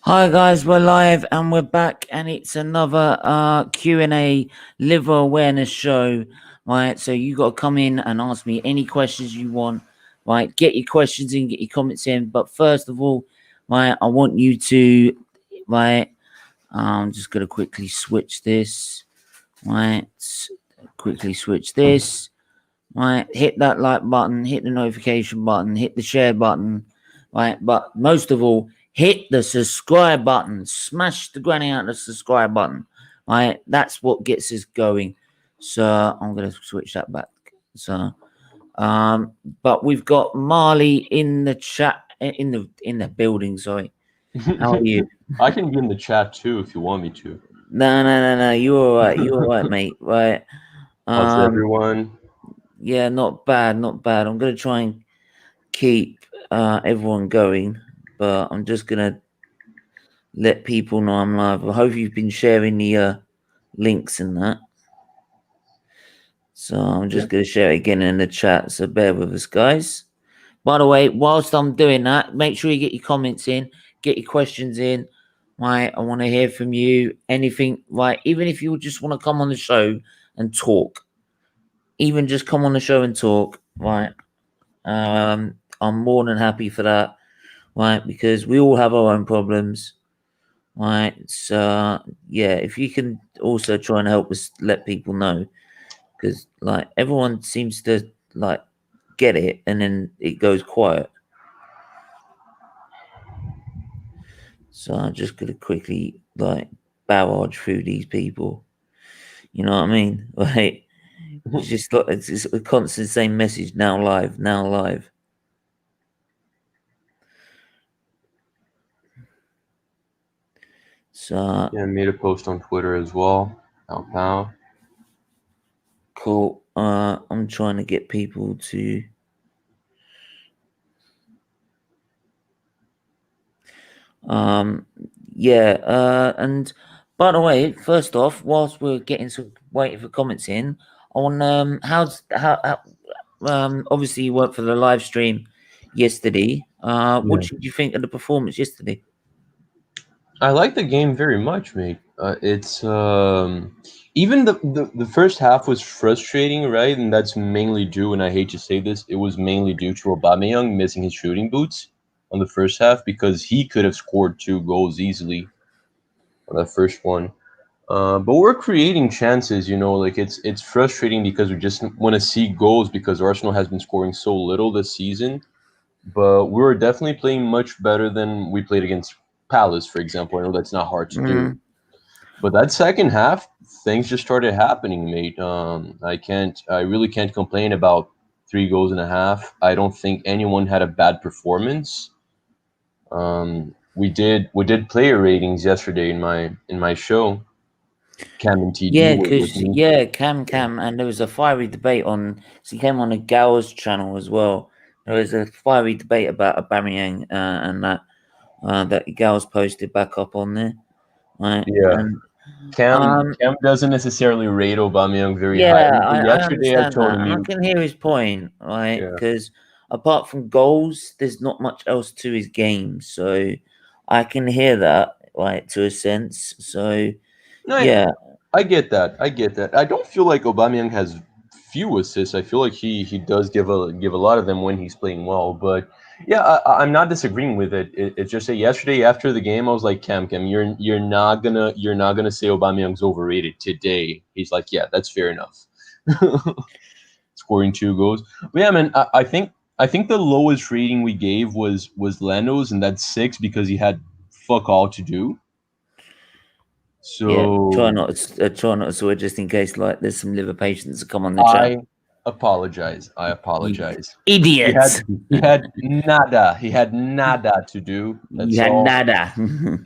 Hi guys, we're live and we're back, and it's another Q&A liver awareness show, right? So you got to come in and ask me any questions you want, right? Get your questions in, get your comments in. But first of all, right, I want you to, right, I'm just going to quickly switch this, right? Quickly switch this, right? Hit that like button, hit the notification button, hit the share button, right? But most of all, hit the subscribe button. Smash the granny out of the subscribe button. Right, that's what gets us going. So I'm gonna switch that back. So, but we've got Marley in the chat, in the building. Sorry, how are you? I can be in the chat too if you want me to. No. You're all right. You're all right, mate. Right. How's everyone? Yeah, not bad, not bad. I'm gonna try and keep everyone going, but I'm just gonna let people know I'm live. I hope you've been sharing the links and that. So I'm just going to share it again in the chat. So bear with us, guys. By the way, whilst I'm doing that, make sure you get your comments in, get your questions in. Right, I want to hear from you. Anything, right? Even if you just want to come on the show and talk, even just come on the show and talk, right? I'm more than happy for that, right? Because we all have our own problems. Right, so yeah, if you can also try and help us let people know, because like everyone seems to like get it and then it goes quiet. So I'm just gonna quickly like barrage through these people. You know what I mean? Like it's just like it's a constant same message. Now live, now live. So yeah, I made a post on Twitter as well. Pow. Cool. I'm trying to get people to. Yeah. And by the way, first off, whilst we're getting some waiting for comments in on how obviously you worked for the live stream yesterday. What did you think of the performance yesterday? I like the game very much, mate. It's even the first half was frustrating, right? And that's mainly due, and I hate to say this, it was mainly due to Aubameyang missing his shooting boots on the first half, because he could have scored 2 goals easily on that first one. But we're creating chances, like it's frustrating because we just want to see goals because Arsenal has been scoring so little this season. But we were definitely playing much better than we played against Palace, for example. I know that's not hard to do. But that second half, things just started happening, mate. I really can't complain about 3.5 goals. I don't think anyone had a bad performance. We did player ratings yesterday in my show, Cam and TD. Yeah, because Cam, and there was a fiery debate on. So he came on a Gal's channel as well. There was a fiery debate about Aubameyang and that Gal's posted back up on there. Right? Yeah. And, Cam doesn't necessarily rate Aubameyang very highly. yeah, But I yesterday I understand told that, and I him can hear his point, right? yeah. Because apart from goals, there's not much else to his game. So I can hear that, right, to a sense. So No, yeah. I get that. I don't feel like Aubameyang has few assists. I feel like he does give a lot of them when he's playing well. But yeah, I'm not disagreeing with it. It's just that yesterday after the game, I was like, Cam, you're not gonna say Aubameyang's overrated today. He's like, yeah, that's fair enough. Scoring 2 goals. But yeah, man, I think the lowest rating we gave was Leno's, and that's 6 because he had fuck all to do. So Yeah, try not to swear just in case like there's some liver patients that come on the chat. I apologize. Idiots. He had nada. He had nada to do. That's You had all. nada.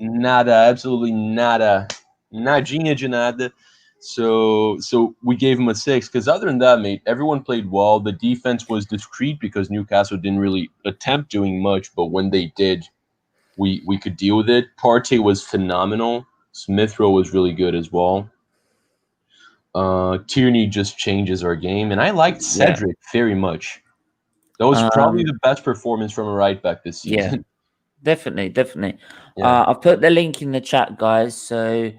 Nada, absolutely nada. Nadinha de nada. So we gave him a 6 because other than that, mate, everyone played well. The defense was discreet because Newcastle didn't really attempt doing much, but when they did, we could deal with it. Partey was phenomenal. Smith Rowe was really good as well. Tierney just changes our game, and I liked Yeah. Cedric very much. That was probably the best performance from a right back this Yeah. season. Definitely. Yeah. I've put the link in the chat, guys. So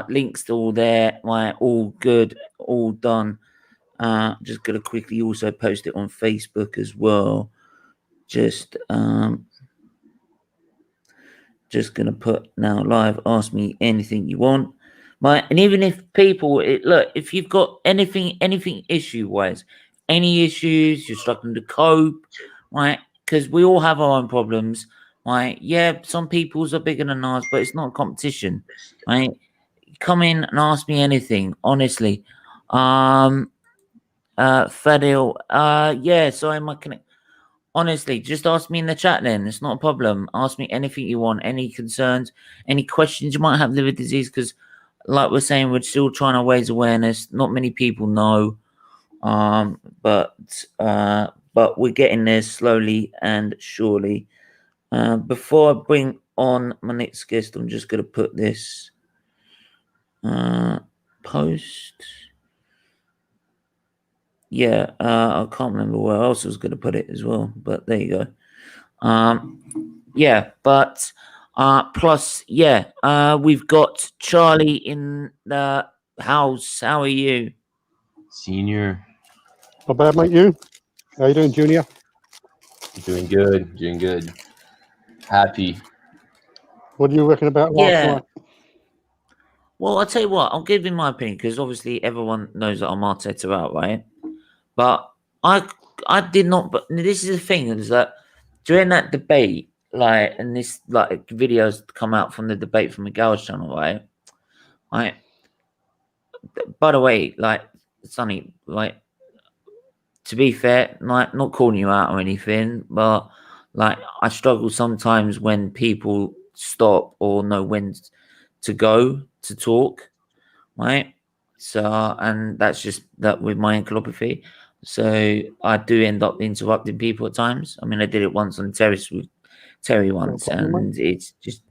links to all there. Right, all good, all done. Just gonna quickly also post it on Facebook as well. Just gonna put now live. Ask me anything you want. Right, and even if people look, if you've got anything issue wise, any issues, you're struggling to cope, right? Because we all have our own problems, right? Yeah, some people's are bigger than ours, but it's not a competition, right? Come in and ask me anything, honestly. Fadil, yeah, sorry, my connect. Honestly, just ask me in the chat then. It's not a problem. Ask me anything you want, any concerns, any questions you might have liver disease, because like we're saying, we're still trying to raise awareness. Not many people know. But we're getting there slowly and surely. Before I bring on my next guest, I'm just gonna put this post. Yeah, I can't remember where else I was gonna put it as well, but there you go. Yeah, but plus, yeah, we've got Charlie in the house. How are you? Senior. Not bad, mate. You? How you doing, Junior? Doing good. Doing good. Happy. What do you reckon about last night? Well, I'll tell you what, I'll give you my opinion, because obviously everyone knows that I'm Arteta out, right? But I did not, but this is the thing, is that during that debate, like, and this, like, videos come out from the debate from Miguel's channel, right? By the way, like, Sonny, like, to be fair, like, not calling you out or anything, but like, I struggle sometimes when people stop or know when to go to talk, right? So, and that's just that with my encephalopathy. So I do end up interrupting people at times. I mean, I did it once on the terrace with Terry once, and it's just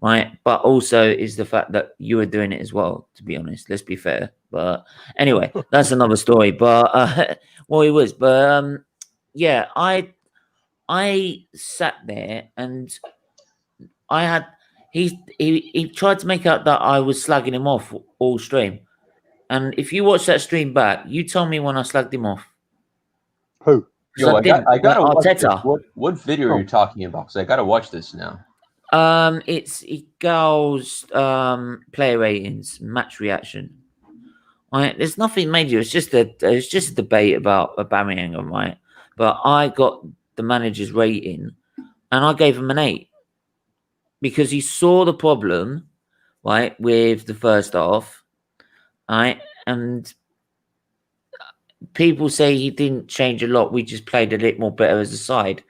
right. But also is the fact that you were doing it as well, to be honest. Let's be fair. But anyway, that's another story. But well, it was. But yeah, I sat there and I had he tried to make out that I was slagging him off all stream. And if you watch that stream back, you tell me when I slagged him off. Who? Yo, I gotta watch this. Arteta. What video are you talking about? Because I gotta watch this now. It's Gal's player ratings, match reaction. Right, there's nothing major. It's just a debate about Aubameyang, right? But I got the manager's rating, and I gave him an 8 because he saw the problem, right, with the first half, right, and people say he didn't change a lot. We just played a little more better as a side.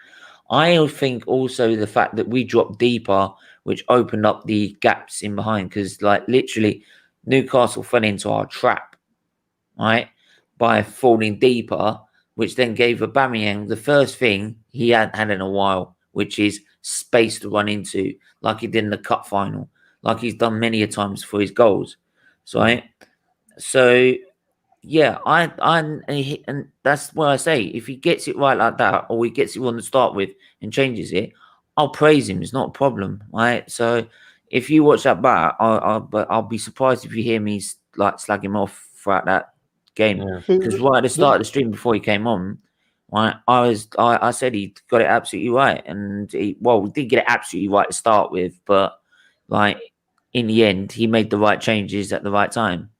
I think also the fact that we dropped deeper, which opened up the gaps in behind, because like literally Newcastle fell into our trap, right, by falling deeper, which then gave Aubameyang the first thing he hadn't had in a while, which is space to run into, like he did in the cup final, like he's done many a times for his goals. So, right? So yeah, and that's what I say. If he gets it right like that, or he gets it on to start with and changes it, I'll praise him. It's not a problem, right? So if you watch that back, I'll be surprised if you hear me like slag him off throughout that game, because right at the start of the stream before he came on, right, I said he got it absolutely right, and we did get it absolutely right to start with, but like in the end, he made the right changes at the right time.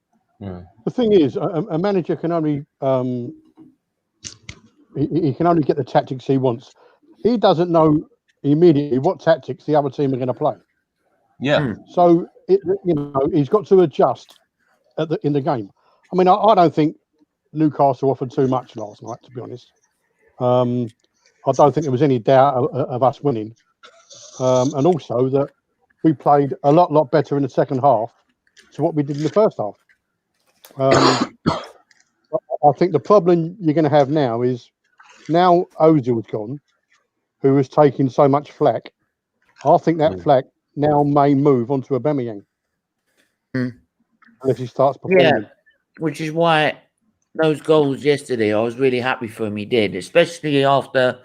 The thing is, a manager can only he can only get the tactics he wants. He doesn't know immediately what tactics the other team are going to play. Yeah. So he's got to adjust in the game. I mean, I don't think Newcastle offered too much last night, to be honest. I don't think there was any doubt of us winning, and also that we played a lot better in the second half to what we did in the first half. I think the problem you're going to have now is now Ozil's gone, who was taking so much flack. I think that flack now may move onto Aubameyang unless he starts performing. which is why those goals yesterday, I was really happy for him. He did, especially after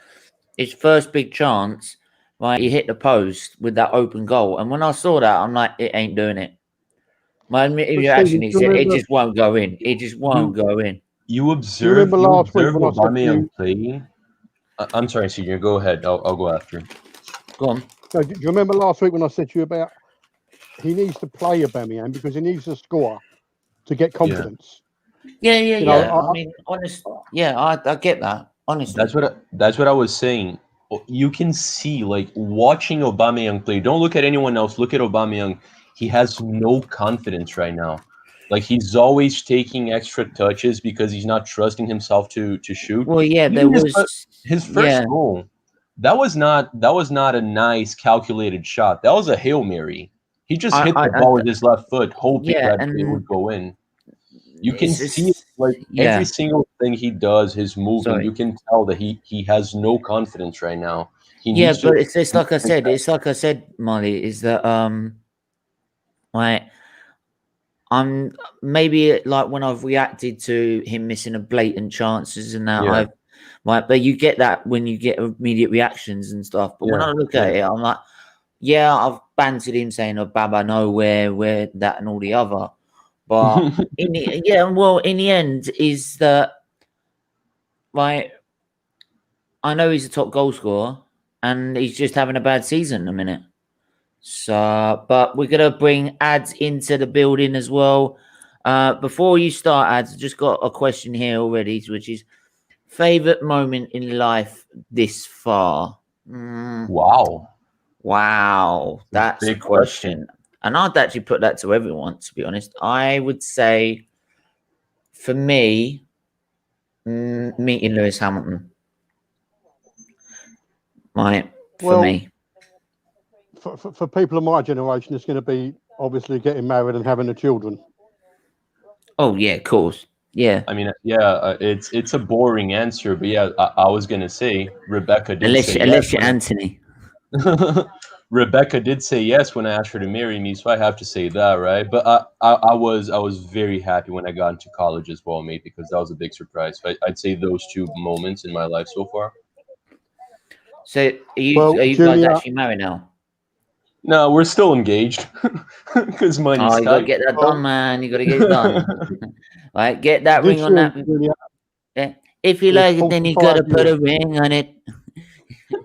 his first big chance. Right, he hit the post with that open goal, and when I saw that, I'm like, it ain't doing it. My immediate But reaction, Stephen, do he you said, it remember? just won't go in. It just won't go in. You Do you remember last week observe when I said to Aubameyang you? playing. I'm sorry, Senior. Go ahead. I'll go after. Go on. No, do you remember last week when I said to you about he needs to play Aubameyang because he needs to score to get Yeah. confidence? Yeah. You know, I mean, honest. Yeah, I get that. Honestly. That's what I was saying. You can see, like, watching Aubameyang play. Don't look at anyone else. Look at Aubameyang. He has no confidence right now. Like, he's always taking extra touches because he's not trusting himself to shoot. Well, yeah, there Even was. his first Yeah, goal. That was not a nice calculated shot. That was a Hail Mary. He just hit the ball with his left foot, hoping yeah, that it and would go in. You can it's see, just, like, yeah. every single thing he does, his movement, Sorry. you can tell that he has no confidence right now. He Yeah, needs to. but it's like I said. It's like I said, Molly. Is that like I'm maybe like when I've reacted to him missing a blatant chances and that Yeah. I've right, but you get that when you get immediate reactions and stuff. But when Yeah, I look at it, I'm like, yeah, I've bantered him saying, "Oh, Baba, nowhere, where that and all the other." But in the end, is that right? I know he's a top goal scorer, and he's just having a bad season at the minute. So, but we're gonna bring ads into the building as well. Before you start ads, I just got a question here already, which is favorite moment in life this far. Wow, That's a big question. question, and I'd actually put that to everyone. To be honest, I would say for me, meeting Lewis Hamilton. For me. For people of my generation, it's going to be obviously getting married and having the children. Oh yeah, of course. Yeah. I mean, yeah, it's a boring answer, but yeah, I was gonna say Rebecca did say yes. Unless you're Anthony. Rebecca did say yes when I asked her to marry me, so I have to say that, right? But I was very happy when I got into college as well, mate, because that was a big surprise. So I'd say those two moments in my life so far. So are you guys actually married now? No, we're still engaged because money's you got to tight. get that done, man. You got to get it done. Right, get that ring on that. Yeah. If you like it, then you got to put a ring on it.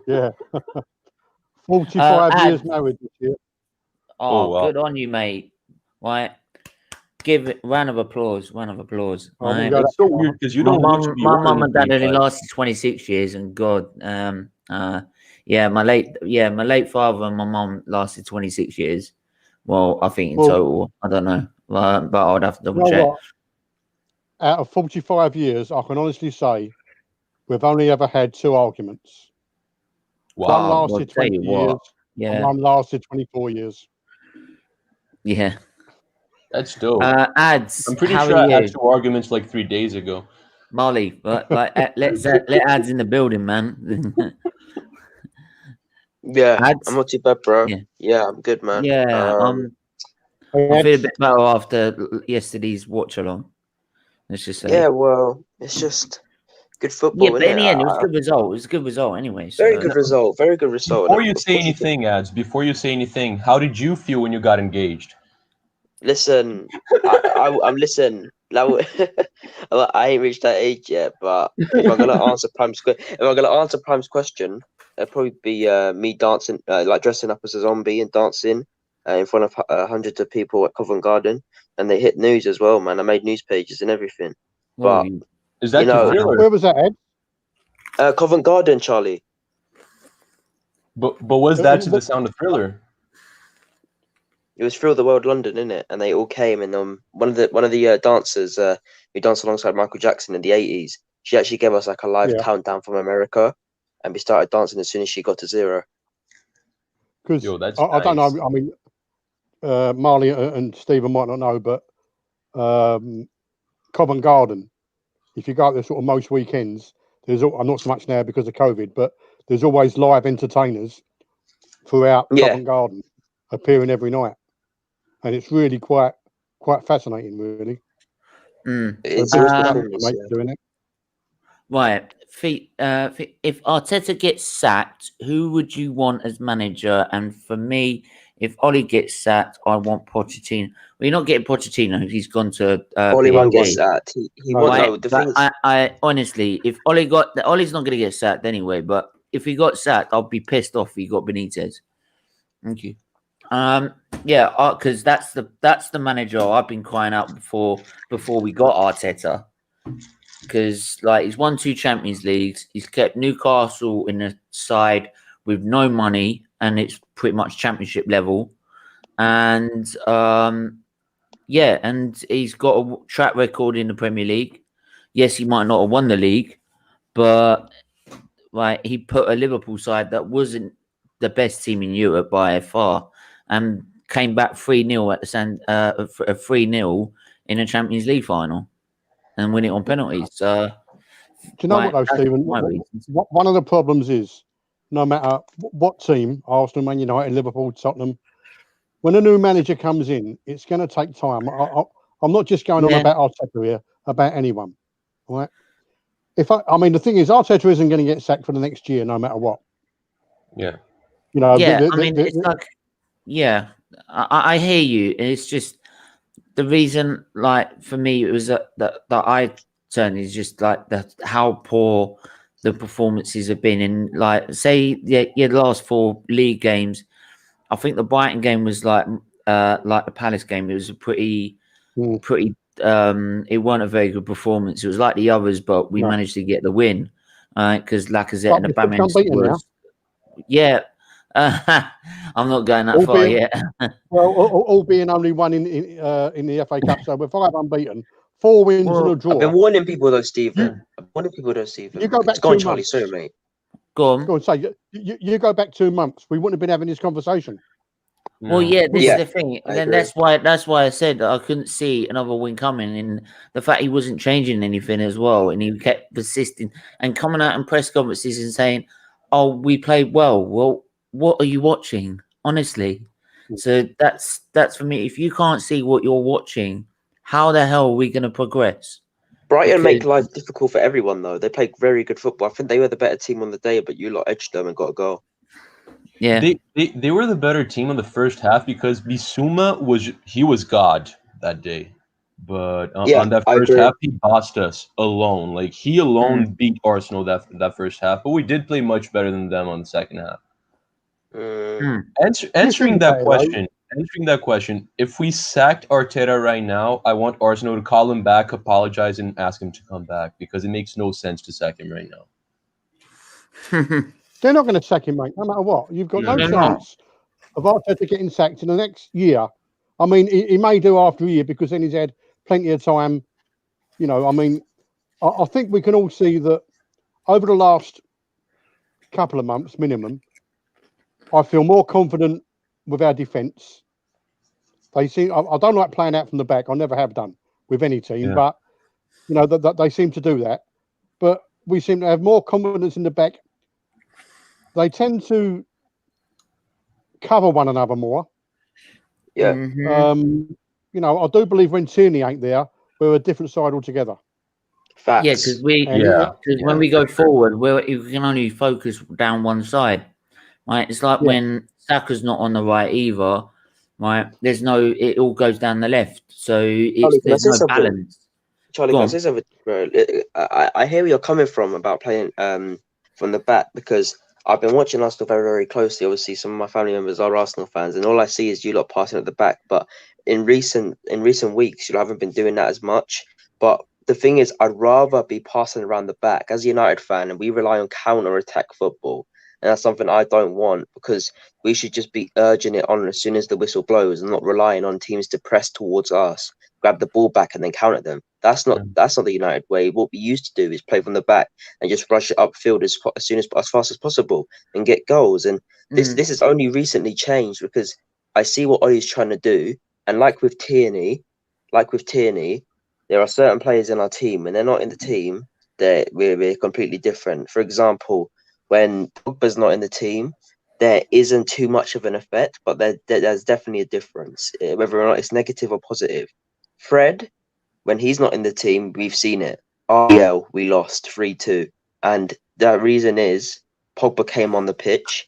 Yeah. 45 years married this year. Oh, wow. Good on you, mate. Right. Give it round of applause. Round of applause. Right? It's so weird because you don't. My mum and dad only lasted 26 years, and God, my late father and my mum lasted 26 years. Well, I think in total, I don't know, but I'd have to double check. Out of 45 years, I can honestly say we've only ever had 2 arguments. Wow. One lasted 20 years, and one lasted 24 years. Yeah. That's dope. Ads. I'm pretty sure I had 2 arguments like 3 days ago. Molly, but like let ads in the building, man. Yeah, ads? I'm not too bad, bro. Yeah, I'm good, man. Yeah, I feel a bit better after yesterday's watch along. Let's just say. Yeah, well, it's just good football. Yeah, but in the end, it was a good result. It was a good result anyway. So. Very good result. Very good result. Before you say anything, how did you feel when you got engaged? Listen, I'm listen. I ain't reached that age yet, but if I'm gonna answer Prime's question, it'll probably be me dancing, like dressing up as a zombie and dancing in front of hundreds of people at Covent Garden, and they hit news as well, man. I made news pages and everything. But is that the Thriller? Where was that, Ed? Covent Garden, Charlie. But was that to the sound of Thriller? It was Thrill the World London, innit? And they all came, and one of the dancers who danced alongside Michael Jackson in the 80s, she actually gave us like a live countdown from America, and we started dancing as soon as she got to 0. Because I don't know. I mean, Marley and Stephen might not know, but Covent Garden, if you go out there sort of most weekends, there's not so much now because of COVID, but there's always live entertainers throughout Covent Garden appearing every night. And it's really quite fascinating, really. It's So his good luck, performance. mate, Yeah. doing it. Right. If Arteta gets sacked, who would you want as manager? And for me, if Ollie gets sacked, I want Pochettino. Well, you're not getting Pochettino. He's gone to Ollie won't get PSG. sacked. He No. won't. Right, No, the but thing is, I honestly, if Ollie's not going to get sacked anyway. But if he got sacked, I'll be pissed off. He got Benitez. Thank you. Yeah, because that's the manager I've been crying out before we got Arteta. Because like he's won 2 Champions Leagues, he's kept Newcastle in the side with no money, and it's pretty much Championship level. And yeah, and he's got a track record in the Premier League. Yes, he might not have won the league, but like he put a Liverpool side that wasn't the best team in Europe by far, and came back 3-0 at the 3-0 in a Champions League final, and win it on penalties. Do you know Right, what, though, that's Stephen? my reasons. One of the problems is, no matter what team, Arsenal, Man United, Liverpool, Tottenham, when a new manager comes in, it's going to take time. I'm not just going on Yeah. about Arteta here, about anyone. Right? I mean, the thing is, Arteta isn't going to get sacked for the next year, no matter what. Yeah. You know, Yeah, I mean, it's like, yeah, I hear you. It's just the reason, like, for me, it was that I turned is just like how poor the performances have been in, like, say, the last 4 league games. I think the Brighton game was like the Palace game. It was a pretty. It wasn't a very good performance. It was like the others, but we managed to get the win because Lacazette and Aubameyang was. Yeah, I'm not going that far yet. Well, all being only one in the FA Cup, so we're 5 unbeaten, 4 wins and a draw. I've been warning people though, Stephen. You go back 2 Charlie, months. sorry, mate. Go on. Go and say you go back 2 months. We wouldn't have been having this conversation. Well, yeah, this is the thing. I Then agree. that's why I said that I couldn't see another win coming, and the fact he wasn't changing anything as well, and he kept persisting and coming out in press conferences and saying, "Oh, we played well." Well, what are you watching, honestly? So that's for me. If you can't see what you're watching, how the hell are we going to progress? Brighton make life difficult for everyone though. They played very good football. I think they were the better team on the day, but you lot edged them and got a goal. Yeah, they were the better team in the first half because Bissouma was God that day, but on that first half he bossed us alone. Like he alone beat Arsenal that first half, but we did play much better than them on the second half. Answering that question, if we sacked Arteta right now, I want Arsenal to call him back, apologize, and ask him to come back because it makes no sense to sack him right now. They're not going to sack him, mate, no matter what. You've got no chance of Arteta getting sacked in the next year. I mean, he may do after a year because then he's had plenty of time. You know, I mean, I think we can all see that over the last couple of months minimum, I feel more confident with our defence. I don't like playing out from the back. I never have done with any team, but you know that they seem to do that. But we seem to have more confidence in the back. They tend to cover one another more. Yeah. You know, I do believe when Tierney ain't there, we're a different side altogether. Facts. Yeah, because when we go forward, we can only focus down one side. Right, it's like when Saka's not on the right either. Right, it all goes down the left, so there's no balance. Charlie, can I say something, bro? I hear where you're coming from about playing from the back because I've been watching Arsenal very, very closely. Obviously, some of my family members are Arsenal fans, and all I see is you lot passing at the back. But in recent weeks, you haven't been doing that as much. But the thing is, I'd rather be passing around the back as a United fan, and we rely on counter-attack football. And that's something I don't want because we should just be urging it on as soon as the whistle blows and not relying on teams to press towards us, grab the ball back and then counter them. That's not the United way. What we used to do is play from the back and just rush it upfield as fast as possible and get goals. And this has only recently changed because I see what Ollie's trying to do. And like with Tierney, there are certain players in our team when they're not in the team, we're completely different. For example, when Pogba's not in the team, there isn't too much of an effect, but there's definitely a difference, whether or not it's negative or positive. Fred, when he's not in the team, we've seen it. RBL, we lost 3-2. And the reason is Pogba came on the pitch.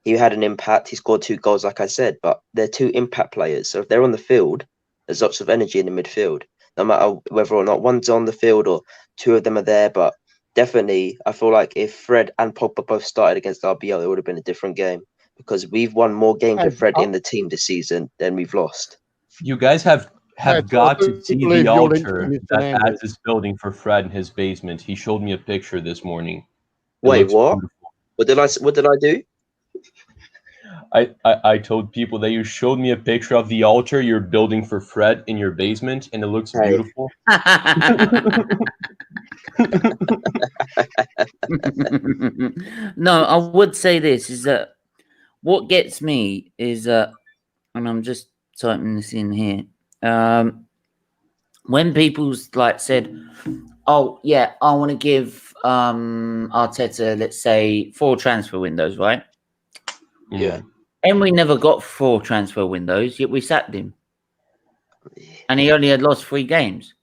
He had an impact. He scored 2 goals, like I said, but they're 2 impact players. So if they're on the field, there's lots of energy in the midfield, no matter whether or not one's on the field or 2 of them are there. But definitely, I feel like if Fred and Pogba both started against RBL, it would have been a different game, because we've won more games with Fred in the team this season than we've lost. You guys have got to see the altar that Fernandes. has this building for Fred in his basement. He showed me a picture this morning. Wait, what? What did I do? I told people that you showed me a picture of the altar you're building for Fred in your basement, and it looks beautiful. No, I would say this is that what gets me is that, and I'm just typing this in here. When people's like said, "Oh yeah, I want to give Arteta, let's say, 4 transfer windows," right? Yeah. And we never got 4 transfer windows, yet we sacked him. And he only had lost 3 games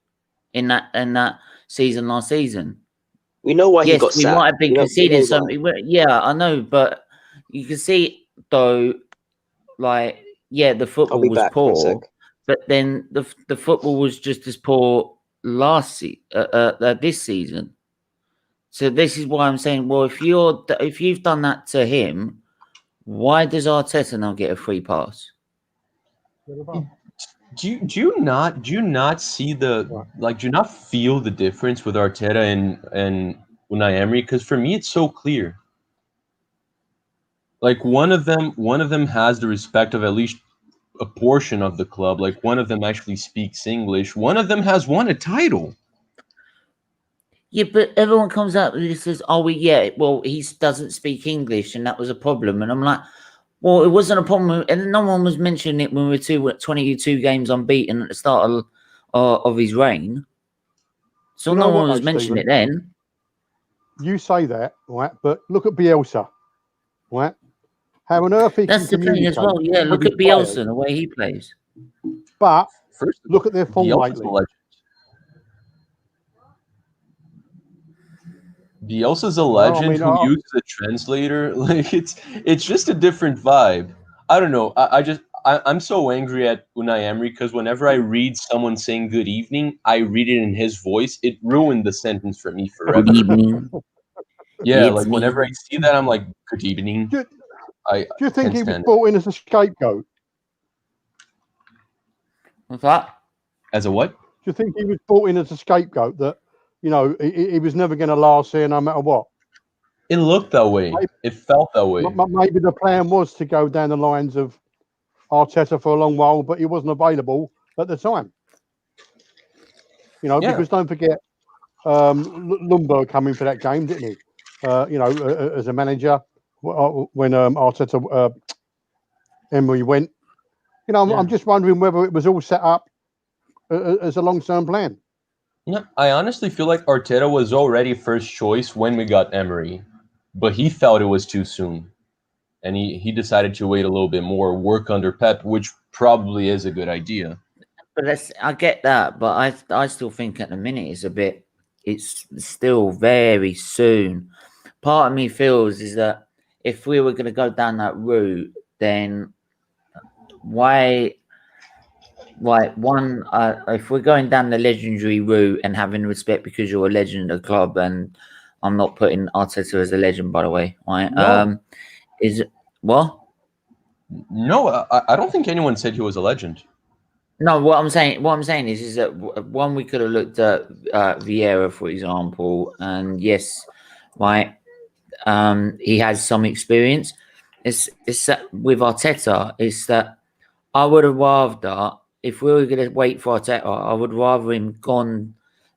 in that season last season. We know why he got sacked. We might have been conceding something. Yeah, I know, but you can see though, like, yeah, the football was poor, but then the football was just as poor this season. So this is why I'm saying, well, if you've done that to him, why does Arteta now get a free pass? Do you not see do you not feel the difference with Arteta and Unai Emery? Because for me, it's so clear. Like one of them has the respect of at least a portion of the club. Like one of them actually speaks English. One of them has won a title. Yeah, but everyone comes out and says, "Oh, he doesn't speak English, and that was a problem." And I'm like, well, it wasn't a problem, and no one was mentioning it when we were 22 games unbeaten at the start of his reign. So no one was mentioning it then. You say that, right? But look at Bielsa, right? How on earth he That's the thing as well. Yeah, look at Bielsa and the way he plays. But look at their form lately. Bielsa's a legend who uses a translator. Like it's just a different vibe. I don't know. I'm so angry at Unai Emery because whenever I read someone saying good evening, I read it in his voice. It ruined the sentence for me forever. Good evening. Yeah, like whenever I see that, I'm like, good evening. Do you think he was brought in as a scapegoat? What's that? As a what? Do you think he was brought in as a scapegoat that, you know, he was never going to last here no matter what? It looked that way. It felt that way. Maybe the plan was to go down the lines of Arteta for a long while, but he wasn't available at the time. You know, because don't forget, Lundberg came in for that game, didn't he? You know, as a manager when Arteta, Emery went. You know, I'm just wondering whether it was all set up as a long-term plan. Yeah, I honestly feel like Arteta was already first choice when we got Emery, but he felt it was too soon. And he decided to wait a little bit more, work under Pep, which probably is a good idea. But I get that, but I still think at the minute it's still very soon. Part of me feels is that if we were going to go down that route, then why? If we're going down the legendary route and having respect because you're a legend of the club, and I'm not putting Arteta as a legend, by the way, right? No. Is it what? No, I don't think anyone said he was a legend. No, what I'm saying is that one, we could have looked at Vieira, for example, and yes, right, he has some experience. It's that with Arteta, it's that I would have rather, if we were going to wait for Arteta, I would rather him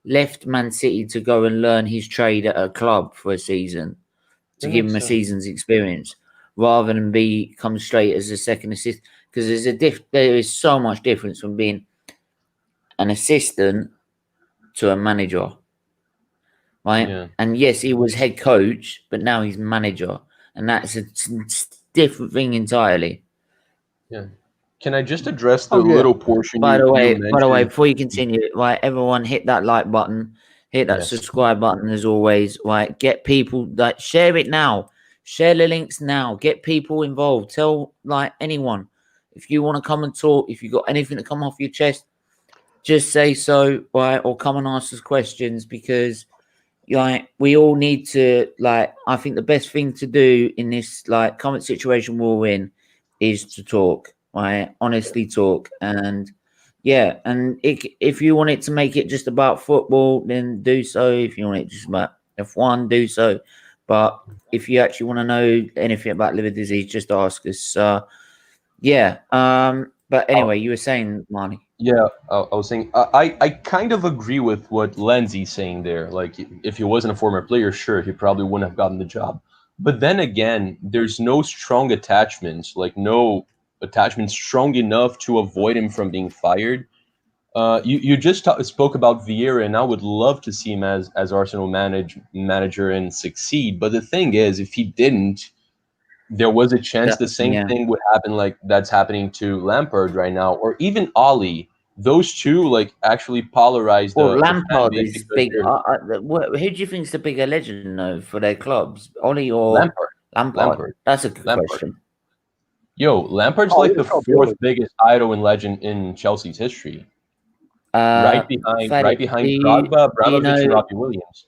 left Man City to go and learn his trade at a club for a season, to give him a season's experience, rather than come straight as a second assistant. Because there is so much difference from being an assistant to a manager, right? Yeah. And yes, he was head coach, but now he's manager, and that's a different thing entirely. Yeah. Can I just address the Oh, yeah. little portion By the you way, mentioned? before you continue, right, everyone hit that like button, hit that Yes. subscribe button as always. Right, get people like share it now, share the links now, get people involved. Tell like anyone if you want to come and talk, if you got anything to come off your chest, just say so, right, or come and ask us questions because like we all need to like. I think the best thing to do in this like current situation we're in is to talk, right? Honestly, talk, and yeah, and if you want it to make it just about football, then do so. If you want it just about F1, do so. But if you actually want to know anything about liver disease, just ask us. Yeah. But anyway, you were saying, Marnie. Yeah, I was saying I kind of agree with what Lenzy's saying there. Like, if he wasn't a former player, sure, he probably wouldn't have gotten the job. But then again, there's no strong attachments, like no attachment strong enough to avoid him from being fired. You just spoke about Vieira, and I would love to see him as Arsenal manager and succeed. But the thing is, if he didn't, there was a chance the same Yeah. thing would happen, like that's happening to Lampard right now, or even Ollie. Those two like actually polarize Well, the fan Lampard base is because big. they're Who do you think is the bigger legend, though, for their clubs? Ollie or Lampard. Lampard? That's a good Lampard. question. Yo, Lampard's Oh, like yeah, the probably. fourth biggest idol and legend in Chelsea's history, right behind Drogba, Do you Abramovich, and know? Robbie Williams.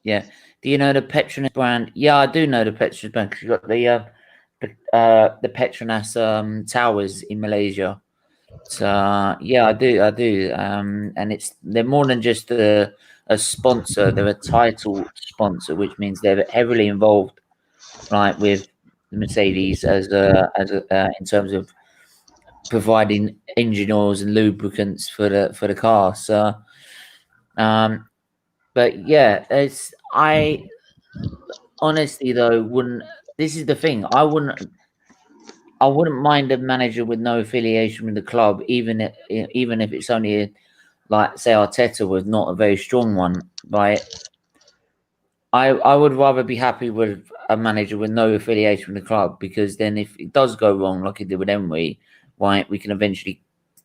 Yeah. Do you know the Petronas brand? Yeah, I do know the Petronas brand because you got the Petronas towers in Malaysia. So yeah, I do. And they're more than just a sponsor; they're a title sponsor, which means they're heavily involved, right, with the Mercedes as a in terms of providing engine oils and lubricants for the car. So, but yeah, I honestly though wouldn't. This is the thing. I wouldn't mind a manager with no affiliation with the club, even if it's only like say Arteta was not a very strong one. Right, I would rather be happy with a manager with no affiliation with the club because then if it does go wrong, like it did with Emery, right, we can eventually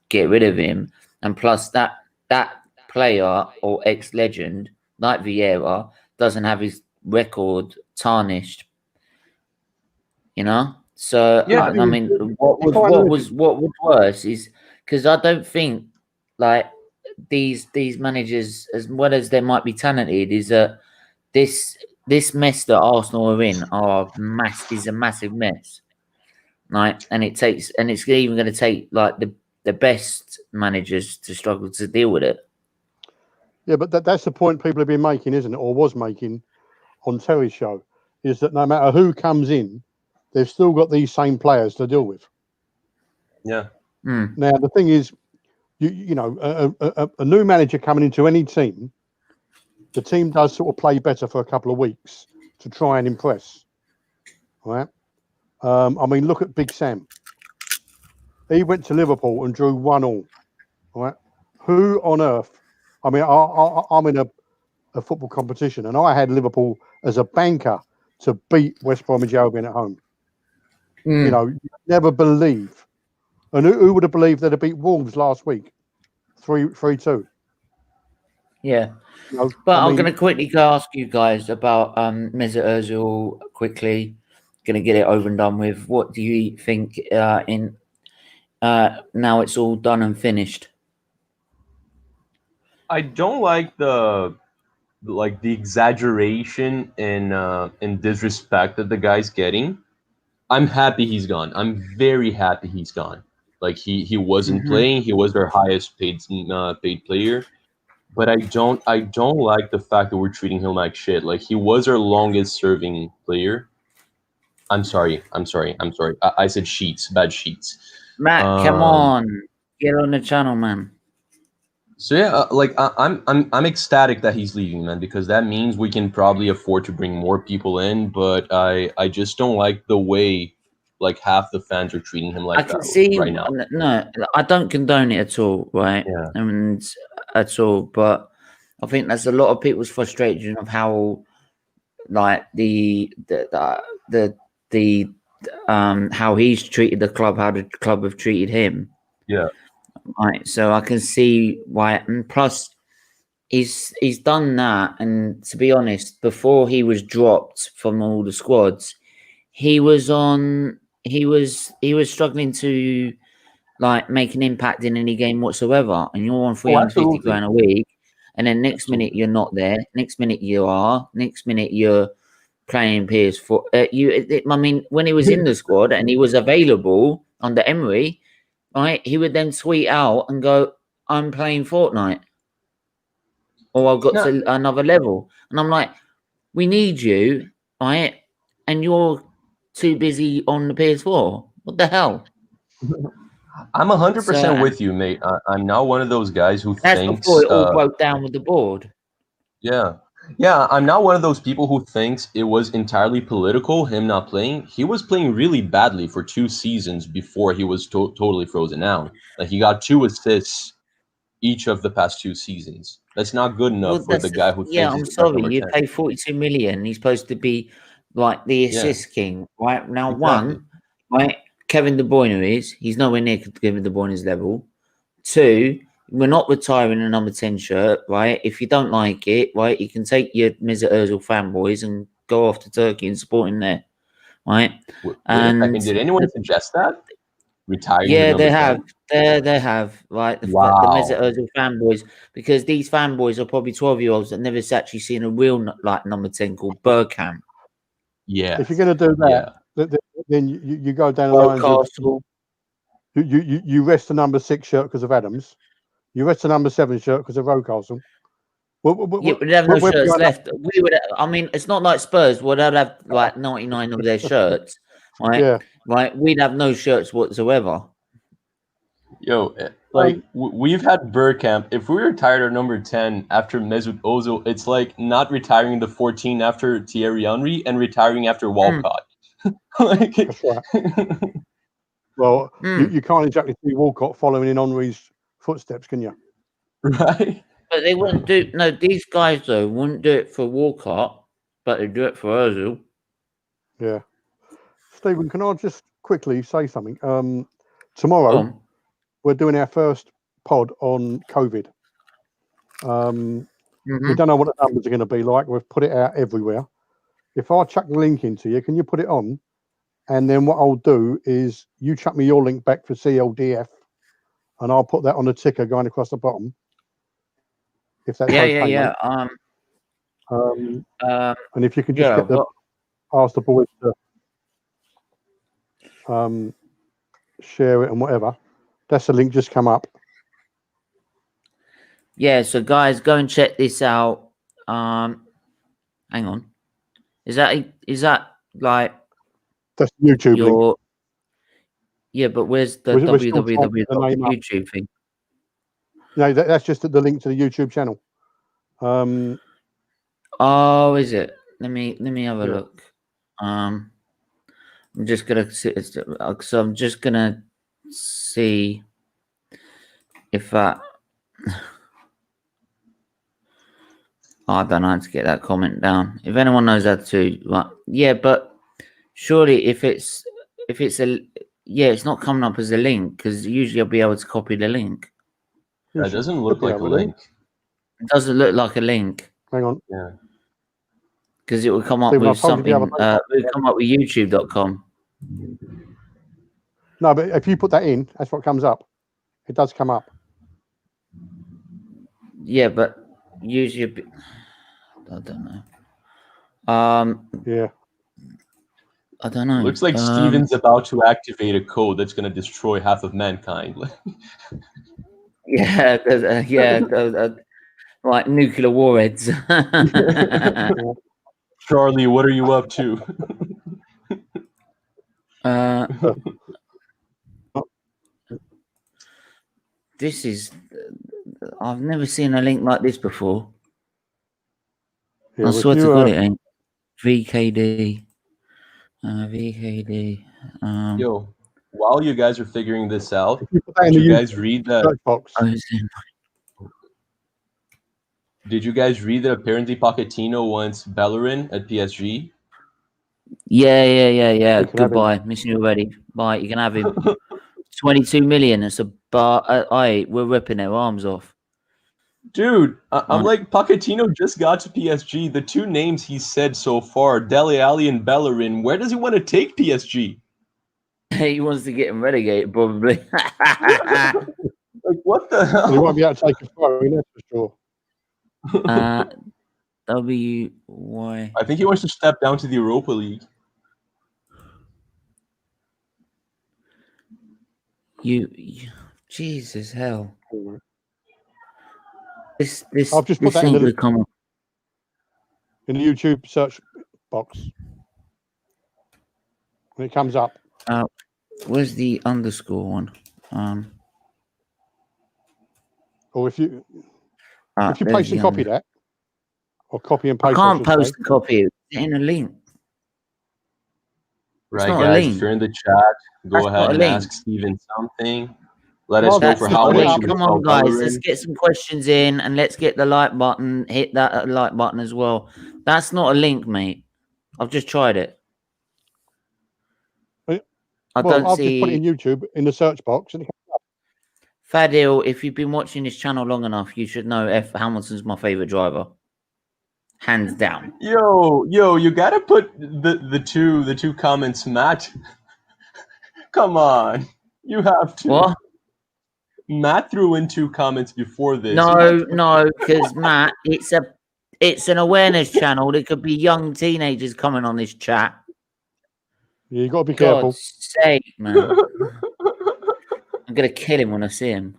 get rid of him. And plus, that player or ex-legend like Vieira doesn't have his record tarnished. You know, so Yeah, I mean, what was worse is because I don't think like these managers, as well as they might be talented, is that this mess that Arsenal are in is a massive mess, right? And it's even going to take like the best managers to struggle to deal with it. Yeah, but that's the point people have been making, isn't it? Or was making on Terry's show, is that no matter who comes in, they've still got these same players to deal with. yeah. Now the thing is, you know, a new manager coming into any team, the team does sort of play better for a couple of weeks to try and impress, right? I mean, look at Big Sam. He went to Liverpool and drew 1-1, right? Who on earth? I mean, I'm in a football competition, and I had Liverpool as a banker to beat West Bromwich Albion at home. You know, you never believe. And who would have believed they'd have beat Wolves last week, 3-2? Yeah. You know, But I I'm mean, going to quickly go ask you guys about Mesut Ozil quickly. Going to get it over and done with. What do you think now it's all done and finished? I don't like the exaggeration and disrespect that the guy's getting. I'm happy he's gone. I'm very happy he's gone. Like he wasn't playing. He was their highest paid player. But I don't like the fact that we're treating him like shit. Like he was our longest serving player. I'm sorry. I said sheets, bad sheets. Matt, come on, get on the channel, man. So yeah, like I'm ecstatic that he's leaving, man, because that means we can probably afford to bring more people in. But I just don't like the way like half the fans are treating him like I can that see right now. No, I don't condone it at all, right? Yeah. And at all, but I think there's a lot of people's frustration of how like the how he's treated the club, how the club have treated him. Yeah. Right, so I can see why. And plus, he's done that. And to be honest, before he was dropped from all the squads, he was struggling to like make an impact in any game whatsoever. And you're on 350 grand a week, and then next minute you're not there. Next minute you are. Next minute you're playing PS4. I mean, when he was in the squad and he was available under Emery, right, he would then tweet out and go, "I'm playing Fortnite," or "I've got to another level," and I'm like, "We need you, right? And you're too busy on the PS4. What the hell?" I'm 100% with you, mate. I'm not one of those guys who That's thinks. before it all broke down with the board. Yeah. I'm not one of those people who thinks it was entirely political, him not playing. He was playing really badly for 2 seasons before he was totally frozen down. Like, he got 2 assists each of the past 2 seasons. That's not good enough for the guy who thinks I'm he's the best sorry. number You 10. pay 42 million. He's supposed to be like the assist king, right? Now, Exactly. one, right? Kevin De Bruyne is. He's nowhere near Kevin De Bruyne's level. 2, we're not retiring a number 10 shirt, right? If you don't like it, right, you can take your Mesut Ozil fanboys and go off to Turkey and support him there, right? Wait a second. Did anyone suggest that? Retiring the Yeah, number they 10? have. They have, right? The Mesut Ozil fanboys, because these fanboys are probably 12-year-olds that never actually seen a real like number 10 called Bergkamp. Yeah. If you're going to do that, then you go down the lines of you rest the number 6 shirt because of Adams. You rest the number 7 shirt because of Rocastle. Yeah, but they have no shirts left. We would. I mean, it's not like Spurs would have like 99 of their shirts, right? Yeah. Right. We'd have no shirts whatsoever. Yo, like, we've had Bergkamp. If we retired our number 10 after Mesut Ozil, it's like not retiring the 14 after Thierry Henry and retiring after Walcott. Like, that's right. Well, you can't exactly see Walcott following in Henry's footsteps, can you? Right. But they wouldn't do. No, these guys though wouldn't do it for Walcott, but they do it for Ozil. Yeah. Stephen, can I just quickly say something? Tomorrow we're doing our first pod on COVID. We don't know what the numbers are going to be like. We've put it out everywhere. If I chuck the link into you, can you put it on? And then what I'll do is you chuck me your link back for CLDF, and I'll put that on the ticker going across the bottom. If that's okay, yeah. And if you could just ask the boys to share it and whatever. That's the link just come up. Yeah, so guys, go and check this out. Hang on. Is that like that's the YouTube link? Yeah, but where's the www YouTube thing? No, that's just the link to the YouTube channel. Oh, is it? Let me have a look. I'm just gonna see if that. I don't know how to get that comment down. If anyone knows how to, yeah, but surely if it's it's not coming up as a link, because usually I'll be able to copy the link. That doesn't look like a link. It doesn't look like a link. Hang on. Yeah. Because it would come up with something. It would come up with YouTube.com. No, but if you put that in, that's what comes up. It does come up. Yeah, but usually, I don't know. Yeah. I don't know. Looks like Steven's about to activate a code that's going to destroy half of mankind. Yeah, like nuclear warheads. Charlie, what are you up to? This is. I've never seen a link like this before. Yeah, I swear to God, it ain't. VKD. VKD. Yo, while you guys are figuring this out, did you guys read that? Did you guys read that apparently Pochettino wants Bellerin at PSG? Yeah. You can have him. Goodbye. Missing you already. Bye. You can have him. 22 million. It's a bar. We're ripping their arms off. Dude, I'm Right. like, Pochettino just got to PSG. The two names he said so far, Dele Alli and Bellerin, where does he want to take PSG? He wants to get him relegated, probably. Like, what the And he hell? won't be able to take a throw in, that's for sure. WY. I think he wants to step down to the Europa League. Jesus hell. Anyway. This I've just put that ain't in gonna come up. the YouTube search box. When it comes up. Where's the underscore one? Or if you There's paste the and copy that, or copy and paste, I can't should post say. a copy. It's in a link. Right, not a guys, link. if you're in the chat, go That's ahead not a and link. ask Steven something. Let Well, us know That's for just how not a put it much up. you link. would Come sell on, guys. Bellerin. Let's get some questions in and let's get the like button. Hit that like button as well. That's not a link, mate. I've just tried it. I don't I've just put it see in YouTube in the search box. And Fadil. If you've been watching this channel long enough, you should know F. Hamilton's my favorite driver, hands down. Yo, you gotta put the two comments, Matt. Come on, you have to. What? Matt threw in 2 comments before this. No, because Matt, it's an awareness channel. There could be young teenagers coming on this chat. you got to be careful. God's sake, man. I'm gonna kill him when I see him.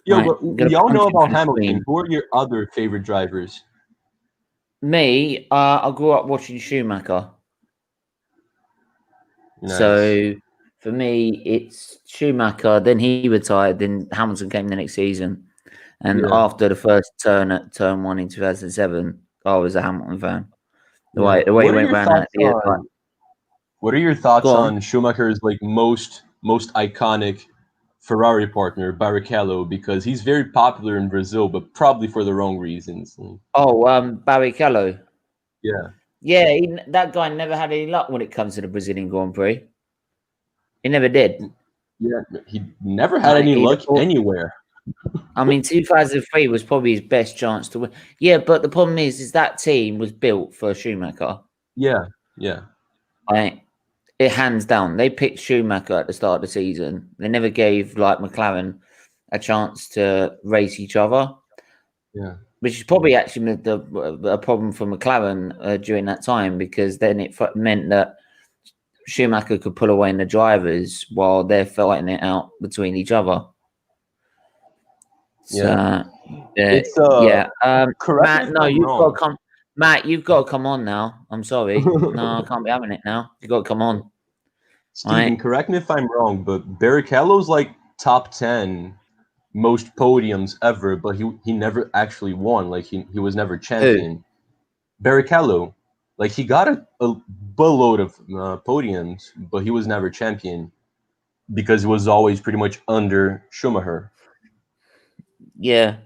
Yo, Right, but I'm gonna we all punch know him about for the Hamilton. screen. Who are your other favorite drivers? Me, I grew up watching Schumacher. Nice. So for me, it's Schumacher. Then he retired. Then Hamilton came the next season. And Yeah. after the first turn at turn 1 in 2007, I was a Hamilton fan. The Yeah. way he What are went your round thoughts on? What are your thoughts Go on. on Schumacher's like most iconic Ferrari partner, Barrichello? Because he's very popular in Brazil, but probably for the wrong reasons. Barrichello. Yeah. Yeah, that guy never had any luck when it comes to the Brazilian Grand Prix. He never did. Yeah, he never had any luck anywhere. I mean, 2003 was probably his best chance to win. Yeah, but the problem is that team was built for Schumacher. Yeah. Right? It hands down. They picked Schumacher at the start of the season. They never gave like McLaren a chance to race each other. Yeah. Which is probably actually a problem for McLaren during that time, because then it meant that Schumacher could pull away in the drivers while they're fighting it out between each other. So, It's Matt, no, you've got to come. Matt, you've got to come on now. I'm sorry. No, I can't be having it now. You've got to come on. Steven, correct me if I'm wrong, but Barrichello's like top 10 most podiums ever, but he never actually won. Like he was never champion. Barrichello, like he got a boatload of podiums, but he was never champion because it was always pretty much under Schumacher. Yeah.